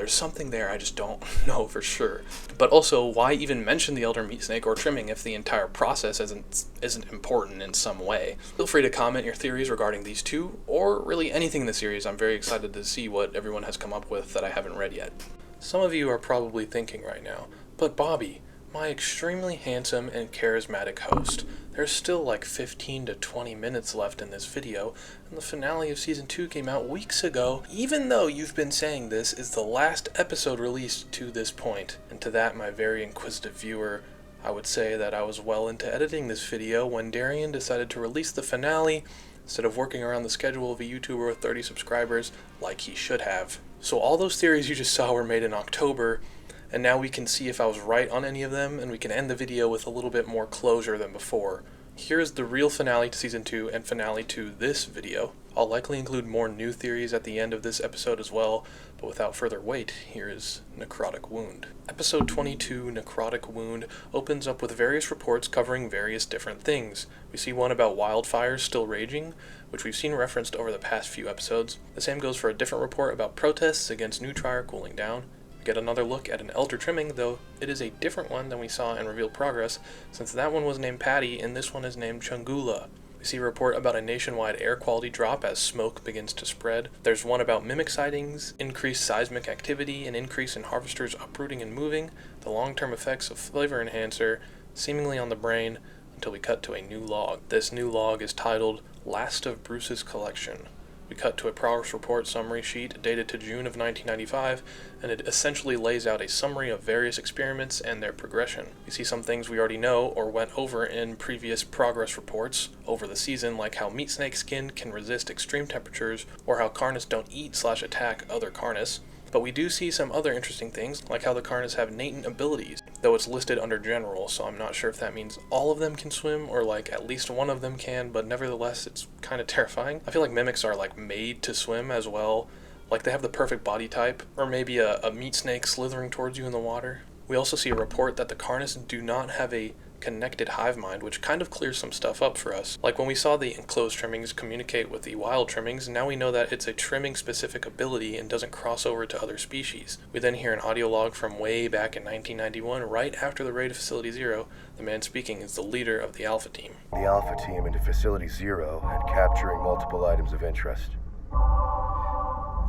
I just don't know for sure. But also, why even mention the elder meat snake or trimming if the entire process isn't important in some way? Feel free to comment your theories regarding these two, or really anything in the series. I'm very excited to see what everyone has come up with that I haven't read yet. Some of you are probably thinking right now, but Bobby, my extremely handsome and charismatic host, there's still like 15 to 20 minutes left in this video, and the finale of Season 2 came out weeks ago, even though you've been saying this is the last episode released to this point. And to that, my very inquisitive viewer, I would say that I was well into editing this video when Darian decided to release the finale instead of working around the schedule of a YouTuber with 30 subscribers like he should have. So all those theories you just saw were made in October, and now we can see if I was right on any of them, and we can end the video with a little bit more closure than before. Here's the real finale to Season 2 and finale to this video. I'll likely include more new theories at the end of this episode as well, but without further wait, here is Necrotic Wound. Episode 22, Necrotic Wound, opens up with various reports covering various different things. We see one about wildfires still raging, which we've seen referenced over the past few episodes. The same goes for a different report about protests against New Trier cooling down. Get another look at an elder trimming, though it is a different one than we saw in Revealed Progress, since that one was named Patty and this one is named Chungula. We see a report about a nationwide air quality drop as smoke begins to spread. There's one about mimic sightings, increased seismic activity, an increase in harvesters uprooting and moving, the long-term effects of flavor enhancer, seemingly on the brain, until we cut to a new log. This new log is titled Last of Bruce's Collection. We cut to a progress report summary sheet dated to June of 1995, and it essentially lays out a summary of various experiments and their progression. We see some things we already know or went over in previous progress reports over the season, like how meat snake skin can resist extreme temperatures, or how Carnis don't eat/attack other Carnis. But we do see some other interesting things, like how the Carnis have latent abilities, though it's listed under general, so I'm not sure if that means all of them can swim, or like at least one of them can, but nevertheless it's kind of terrifying. I feel like mimics are like made to swim as well, like they have the perfect body type, or maybe a meat snake slithering towards you in the water. We also see a report that the Carnis do not have a connected hive mind, which kind of clears some stuff up for us. Like when we saw the enclosed trimmings communicate with the wild trimmings, now we know that it's a trimming specific ability and doesn't cross over to other species. We then hear an audio log from way back in 1991, right after the raid of Facility Zero. The man speaking is the leader of the Alpha Team. The Alpha Team into Facility Zero and capturing multiple items of interest.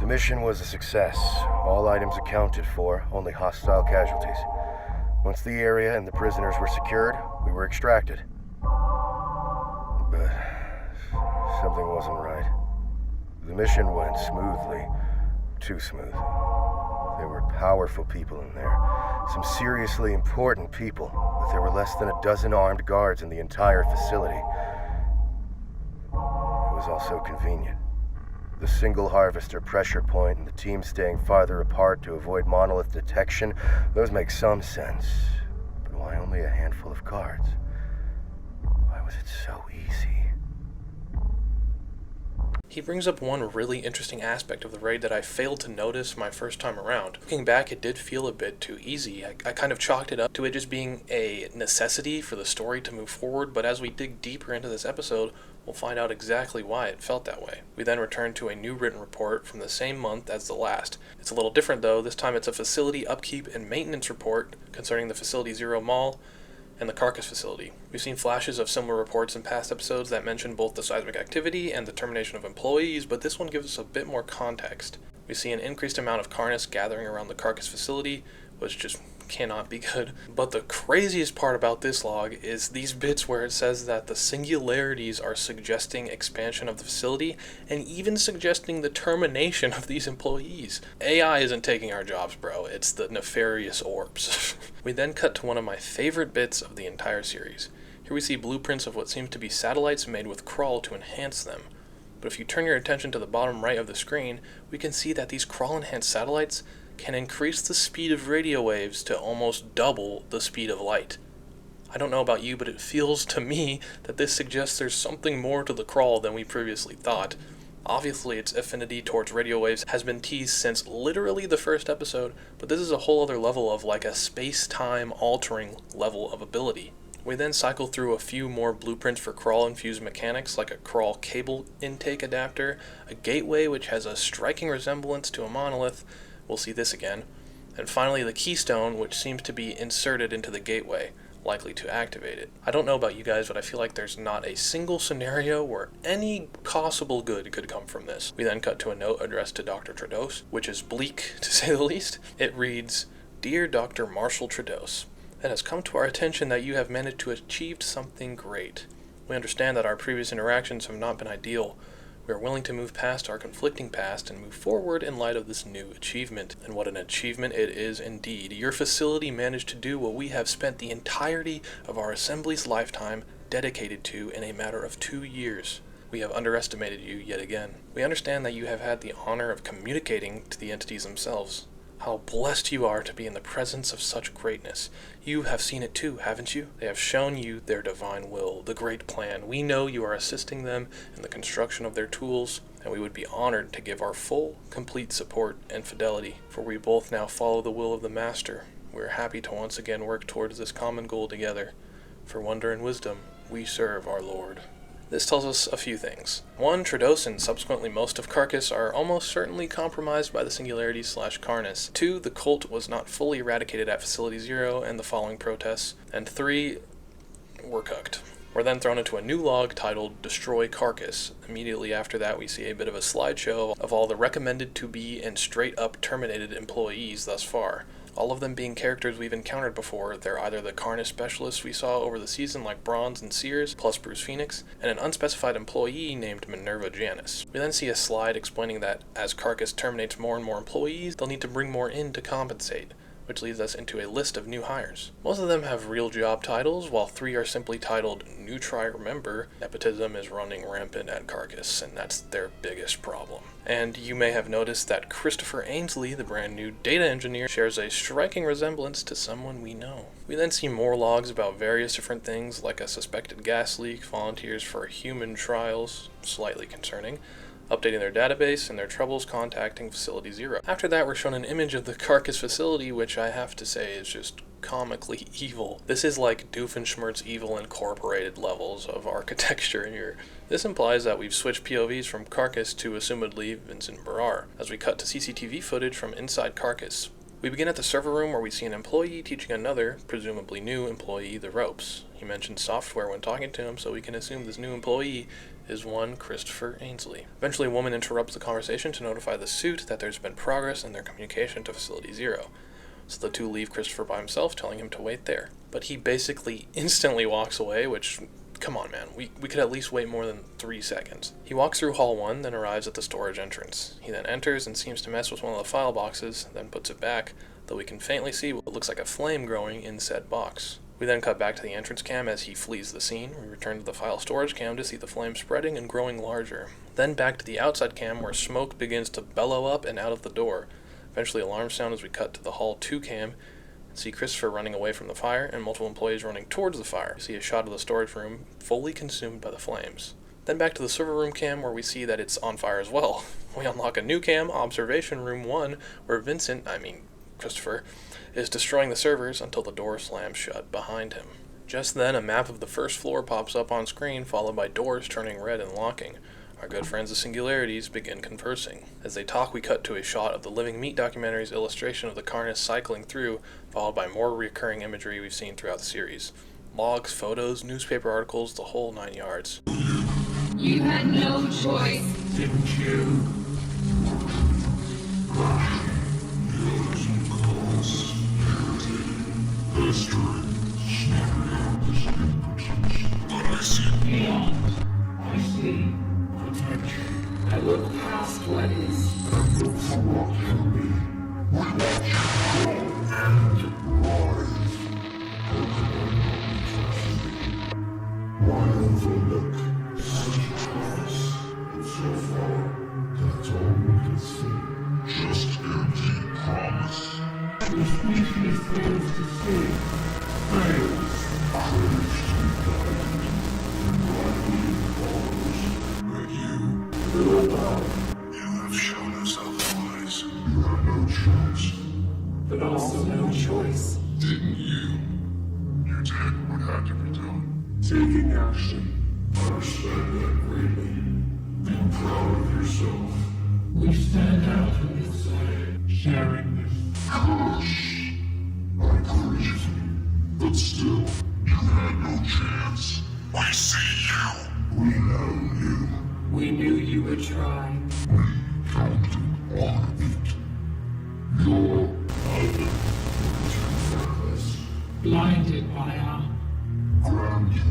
The mission was a success. All items accounted for, only hostile casualties. Once the area and the prisoners were secured, we were extracted. But something wasn't right. The mission went smoothly. Too smooth. There were powerful people in there. Some seriously important people, but there were less than a dozen armed guards in the entire facility. It was also convenient. The single harvester pressure point and the team staying farther apart to avoid monolith detection, those make some sense. But why only a handful of guards? Why was it so easy? He brings up one really interesting aspect of the raid that I failed to notice my first time around. Looking back, it did feel a bit too easy. I kind of chalked it up to it just being a necessity for the story to move forward, but as we dig deeper into this episode, we'll find out exactly why it felt that way. We then return to a new written report from the same month as the last. It's a little different though. This time it's a facility upkeep and maintenance report concerning the Facility Zero Mall and the Carcass facility. We've seen flashes of similar reports in past episodes that mention both the seismic activity and the termination of employees, but this one gives us a bit more context. We see an increased amount of Carnis gathering around the Carcass facility, which just cannot be good. But the craziest part about this log is these bits where it says that the singularities are suggesting expansion of the facility and even suggesting the termination of these employees. AI isn't taking our jobs, bro. It's the nefarious orbs. We then cut to one of my favorite bits of the entire series. Here we see blueprints of what seems to be satellites made with crawl to enhance them. But if you turn your attention to the bottom right of the screen, we can see that these crawl-enhanced satellites can increase the speed of radio waves to almost double the speed of light. I don't know about you, but it feels to me that this suggests there's something more to the crawl than we previously thought. Obviously, its affinity towards radio waves has been teased since literally the first episode, but this is a whole other level of like a space-time altering level of ability. We then cycle through a few more blueprints for crawl-infused mechanics, like a crawl cable intake adapter, a gateway which has a striking resemblance to a monolith, we'll see this again, and finally the keystone, which seems to be inserted into the gateway, likely to activate it. I don't know about you guys, but I feel like there's not a single scenario where any possible good could come from this. We then cut to a note addressed to Dr. Trados, which is bleak, to say the least. It reads, "Dear Dr. Marshall Trados, it has come to our attention that you have managed to achieve something great. We understand that our previous interactions have not been ideal. We are willing to move past our conflicting past and move forward in light of this new achievement. And what an achievement it is indeed. Your facility managed to do what we have spent the entirety of our assembly's lifetime dedicated to in a matter of 2 years. We have underestimated you yet again. We understand that you have had the honor of communicating to the entities themselves. How blessed you are to be in the presence of such greatness. You have seen it too, haven't you? They have shown you their divine will, the great plan. We know you are assisting them in the construction of their tools, and we would be honored to give our full, complete support and fidelity, for we both now follow the will of the Master. We are happy to once again work towards this common goal together. For wonder and wisdom, we serve our Lord." This tells us a few things. 1, Trados and subsequently most of Carcass are almost certainly compromised by the Singularity/Carnis. 2, the cult was not fully eradicated at Facility Zero and the following protests. And 3, we're cooked. We're then thrown into a new log titled Destroy Carcass. Immediately after that, we see a bit of a slideshow of all the recommended to be and straight up terminated employees thus far. All of them being characters we've encountered before. They're either the Carnis specialists we saw over the season like Bronze and Sears, plus Bruce Phoenix, and an unspecified employee named Minerva Janus. We then see a slide explaining that as Carcass terminates more and more employees, they'll need to bring more in to compensate, which leads us into a list of new hires. Most of them have real job titles, while 3 are simply titled New Trier Member. Nepotism is running rampant at Carcass, and that's their biggest problem. And you may have noticed that Christopher Ainsley, the brand new data engineer, shares a striking resemblance to someone we know. We then see more logs about various different things, like a suspected gas leak, volunteers for human trials, slightly concerning, updating their database, and their troubles contacting Facility Zero. After that, we're shown an image of the Carcass facility, which I have to say is just comically evil. This is like Doofenshmirtz Evil Incorporated levels of architecture here. This implies that we've switched POVs from Carcass to assumedly Vincent Barrar, as we cut to CCTV footage from inside Carcass. We begin at the server room where we see an employee teaching another, presumably new employee, the ropes. He mentions software when talking to him, so we can assume this new employee is one Christopher Ainsley. Eventually, a woman interrupts the conversation to notify the suit that there's been progress in their communication to Facility Zero. So the two leave Christopher by himself, telling him to wait there. But he basically instantly walks away, which, come on man, we could at least wait more than 3 seconds. He walks through Hall 1, then arrives at the storage entrance. He then enters and seems to mess with one of the file boxes, then puts it back, though we can faintly see what looks like a flame growing in said box. We then cut back to the entrance cam as he flees the scene. We return to the file storage cam to see the flame spreading and growing larger. Then back to the outside cam where smoke begins to bellow up and out of the door. Eventually alarms sound as we cut to the Hall 2 cam and see Christopher running away from the fire and multiple employees running towards the fire. We see a shot of the storage room fully consumed by the flames. Then back to the server room cam where we see that it's on fire as well. We unlock a new cam, Observation Room 1, where Christopher, is destroying the servers until the door slams shut behind him. Just then, a map of the first floor pops up on screen, followed by doors turning red and locking. Our good friends the Singularities begin conversing. As they talk, we cut to a shot of the Living Meat documentary's illustration of the Carnis cycling through, followed by more recurring imagery we've seen throughout the series. Logs, photos, newspaper articles, the whole 9 yards. You had no choice, didn't you? History. But I see beyond. I see potential. I look past what is. And look for what can be. We watch grow and rise. Why overlook such a promise? And so far, that's taking action. I respect that greatly. Being proud of yourself. We stand out on this side, sharing this. Curse. I encourage you. But still, you had no chance. We see you. We know you. We knew you would try. We counted on it. Your other worthless. Blinded by our grandeur.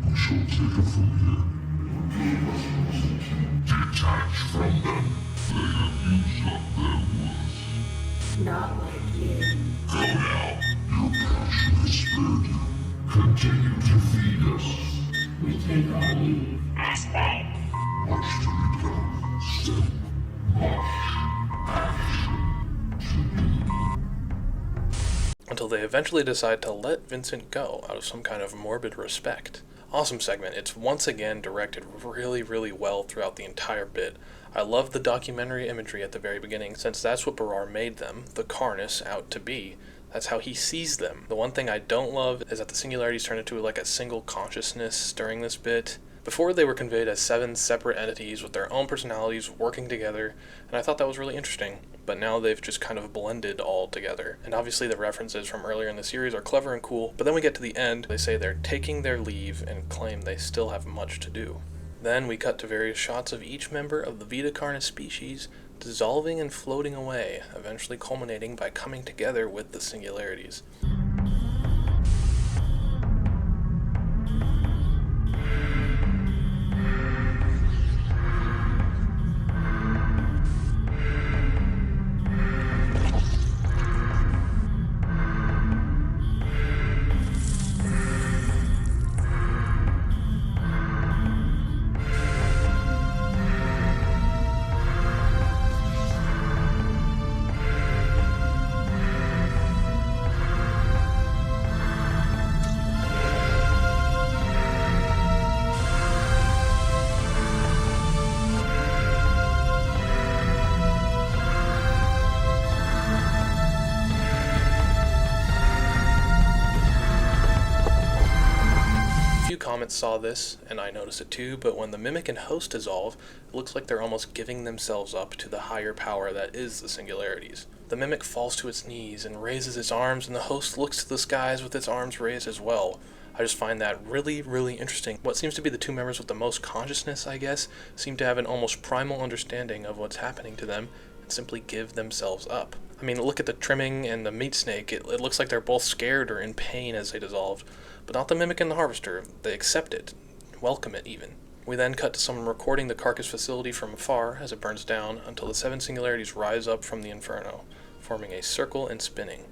We shall take it from here. Detach from them. They have used up their worth. not like you. Go now. Your passion has spared you. Continue to feed us. We take our leave. As well. Much to be done. Still, much action to do. Until they eventually decide to let Vincent go out of some kind of morbid respect. Awesome segment. It's once again directed really, really well throughout the entire bit. I love the documentary imagery at the very beginning, since that's what Barar made them, the Carnis, out to be. That's how he sees them. The one thing I don't love is that the singularities turn into like a single consciousness during this bit. Before, they were conveyed as 7 separate entities with their own personalities working together, and I thought that was really interesting. But now they've just kind of blended all together. And obviously the references from earlier in the series are clever and cool, but then we get to the end, they say they're taking their leave and claim they still have much to do. Then we cut to various shots of each member of the Vita Carnis species dissolving and floating away, eventually culminating by coming together with the singularities. Comments saw this, and I noticed it too, but when the Mimic and Host dissolve, it looks like they're almost giving themselves up to the higher power that is the singularities. The Mimic falls to its knees and raises its arms, and the Host looks to the skies with its arms raised as well. I just find that really, really interesting. What seems to be the 2 members with the most consciousness, I guess, seem to have an almost primal understanding of what's happening to them and simply give themselves up. I mean, look at the trimming and the meat snake. It looks like they're both scared or in pain as they dissolved. But not the Mimic and the Harvester. They accept it, welcome it even. We then cut to someone recording the carcass facility from afar as it burns down until the 7 singularities rise up from the inferno, forming a circle and spinning.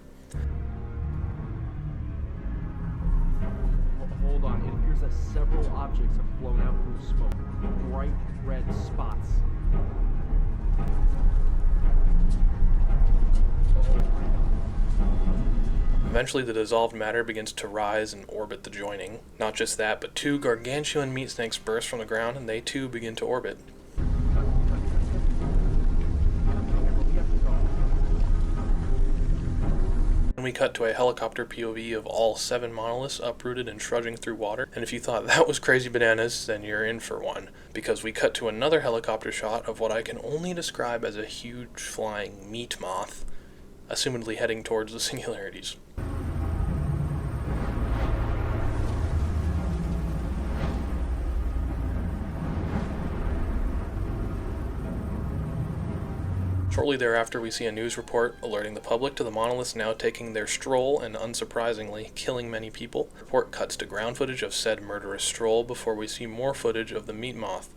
Hold on, it appears that several objects have flown out through smoke. Bright red spots. Eventually the dissolved matter begins to rise and orbit the joining. Not just that, but 2 gargantuan meat snakes burst from the ground and they too begin to orbit. And we cut to a helicopter POV of all 7 monoliths uprooted and trudging through water. And if you thought that was crazy bananas, then you're in for one. Because we cut to another helicopter shot of what I can only describe as a huge flying meat moth, assumedly heading towards the singularities. Shortly thereafter, we see a news report alerting the public to the monoliths now taking their stroll and, unsurprisingly, killing many people. The report cuts to ground footage of said murderous stroll before we see more footage of the meat moth.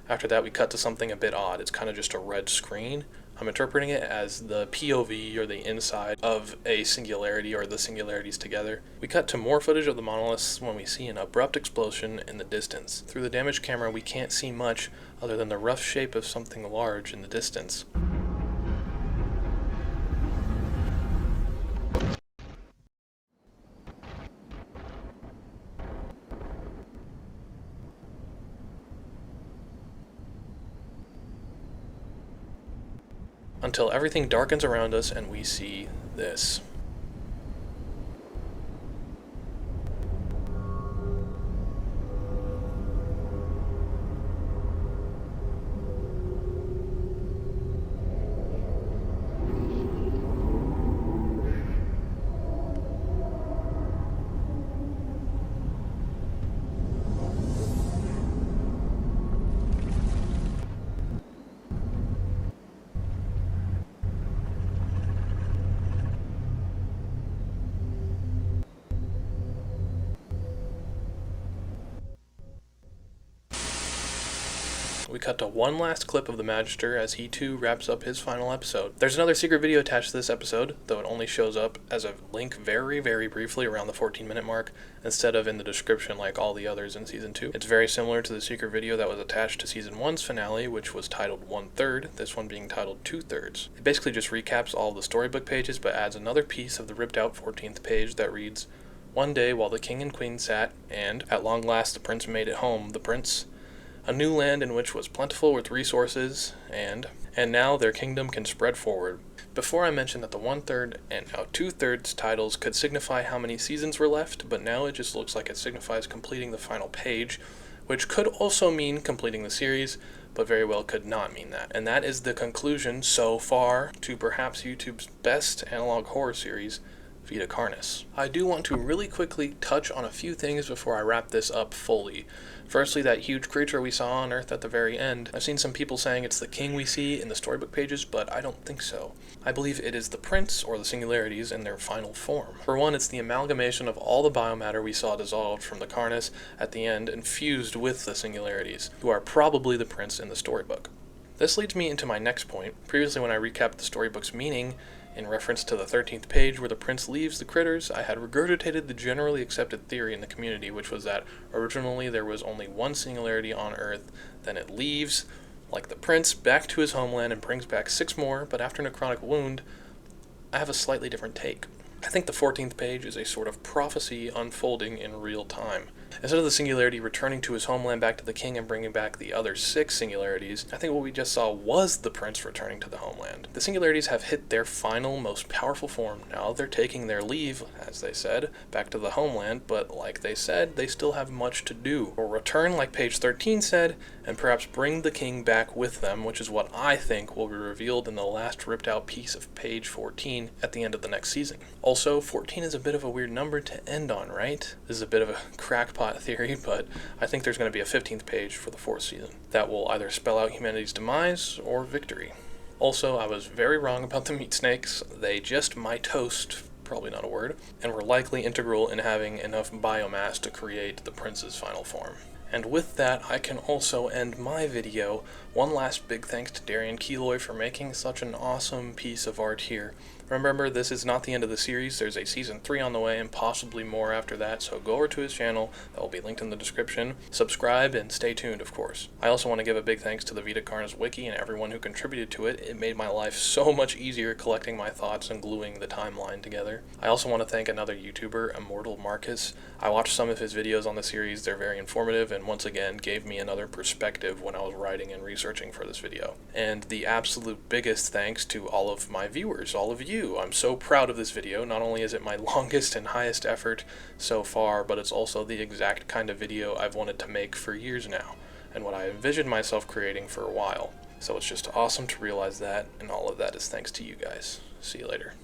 After that, we cut to something a bit odd. It's kind of just a red screen. I'm interpreting it as the POV or the inside of a singularity or the singularities together. We cut to more footage of the monoliths when we see an abrupt explosion in the distance. Through the damaged camera, we can't see much other than the rough shape of something large in the distance. until everything darkens around us and we see this. We cut to one last clip of the Magister as he too wraps up his final episode. There's another secret video attached to this episode, though it only shows up as a link very, very briefly around the 14-minute mark, instead of in the description like all the others in Season 2. It's very similar to the secret video that was attached to Season 1's finale, which was titled 1/3, this one being titled 2/3. It basically just recaps all the storybook pages, but adds another piece of the ripped out 14th page that reads, "One day while the king and queen sat, and at long last the prince made it home, the prince, a new land in which was plentiful with resources, and now their kingdom can spread forward." Before I mentioned that the 1/3 and now 2/3 titles could signify how many seasons were left, but now it just looks like it signifies completing the final page, which could also mean completing the series, but very well could not mean that. And that is the conclusion so far to perhaps YouTube's best analog horror series, Vita Carnis. I do want to really quickly touch on a few things before I wrap this up fully. Firstly, that huge creature we saw on Earth at the very end. I've seen some people saying it's the king we see in the storybook pages, but I don't think so. I believe it is the prince, or the singularities, in their final form. For one, it's the amalgamation of all the biomatter we saw dissolved from the Carnis at the end and fused with the singularities, who are probably the prince in the storybook. This leads me into my next point. Previously, when I recapped the storybook's meaning, in reference to the 13th page where the prince leaves the critters, I had regurgitated the generally accepted theory in the community, which was that originally there was only one singularity on Earth, then it leaves, like the prince, back to his homeland and brings back 6 more, but after necrotic wound, I have a slightly different take. I think the 14th page is a sort of prophecy unfolding in real time. Instead of the singularity returning to his homeland back to the king and bringing back the other 6 singularities, I think what we just saw was the prince returning to the homeland. The singularities have hit their final, most powerful form. Now they're taking their leave, as they said, back to the homeland, but like they said, they still have much to do. Or return, like page 13 said, and perhaps bring the king back with them, which is what I think will be revealed in the last ripped out piece of page 14 at the end of the next season. Also, 14 is a bit of a weird number to end on, right? This is a bit of a crackpot theory, but I think there's going to be a 15th page for the 4th season. That will either spell out humanity's demise or victory. Also, I was very wrong about the meat snakes. They just mitosed, probably not a word, and were likely integral in having enough biomass to create the prince's final form. And with that, I can also end my video. One last big thanks to Darian for making such an awesome piece of art here. Remember, this is not the end of the series. There's a season 3 on the way and possibly more after that, so go over to his channel. That will be linked in the description. Subscribe and stay tuned, of course. I also want to give a big thanks to the Vita Carnis wiki and everyone who contributed to it. It made my life so much easier collecting my thoughts and gluing the timeline together. I also want to thank another YouTuber, Emortalmarcus. I watched some of his videos on the series. They're very informative and once again gave me another perspective when I was writing and researching for this video. And the absolute biggest thanks to all of my viewers, all of you. I'm so proud of this video. Not only is it my longest and highest effort so far, but it's also the exact kind of video I've wanted to make for years now, and what I envisioned myself creating for a while. So it's just awesome to realize that, and all of that is thanks to you guys. See you later.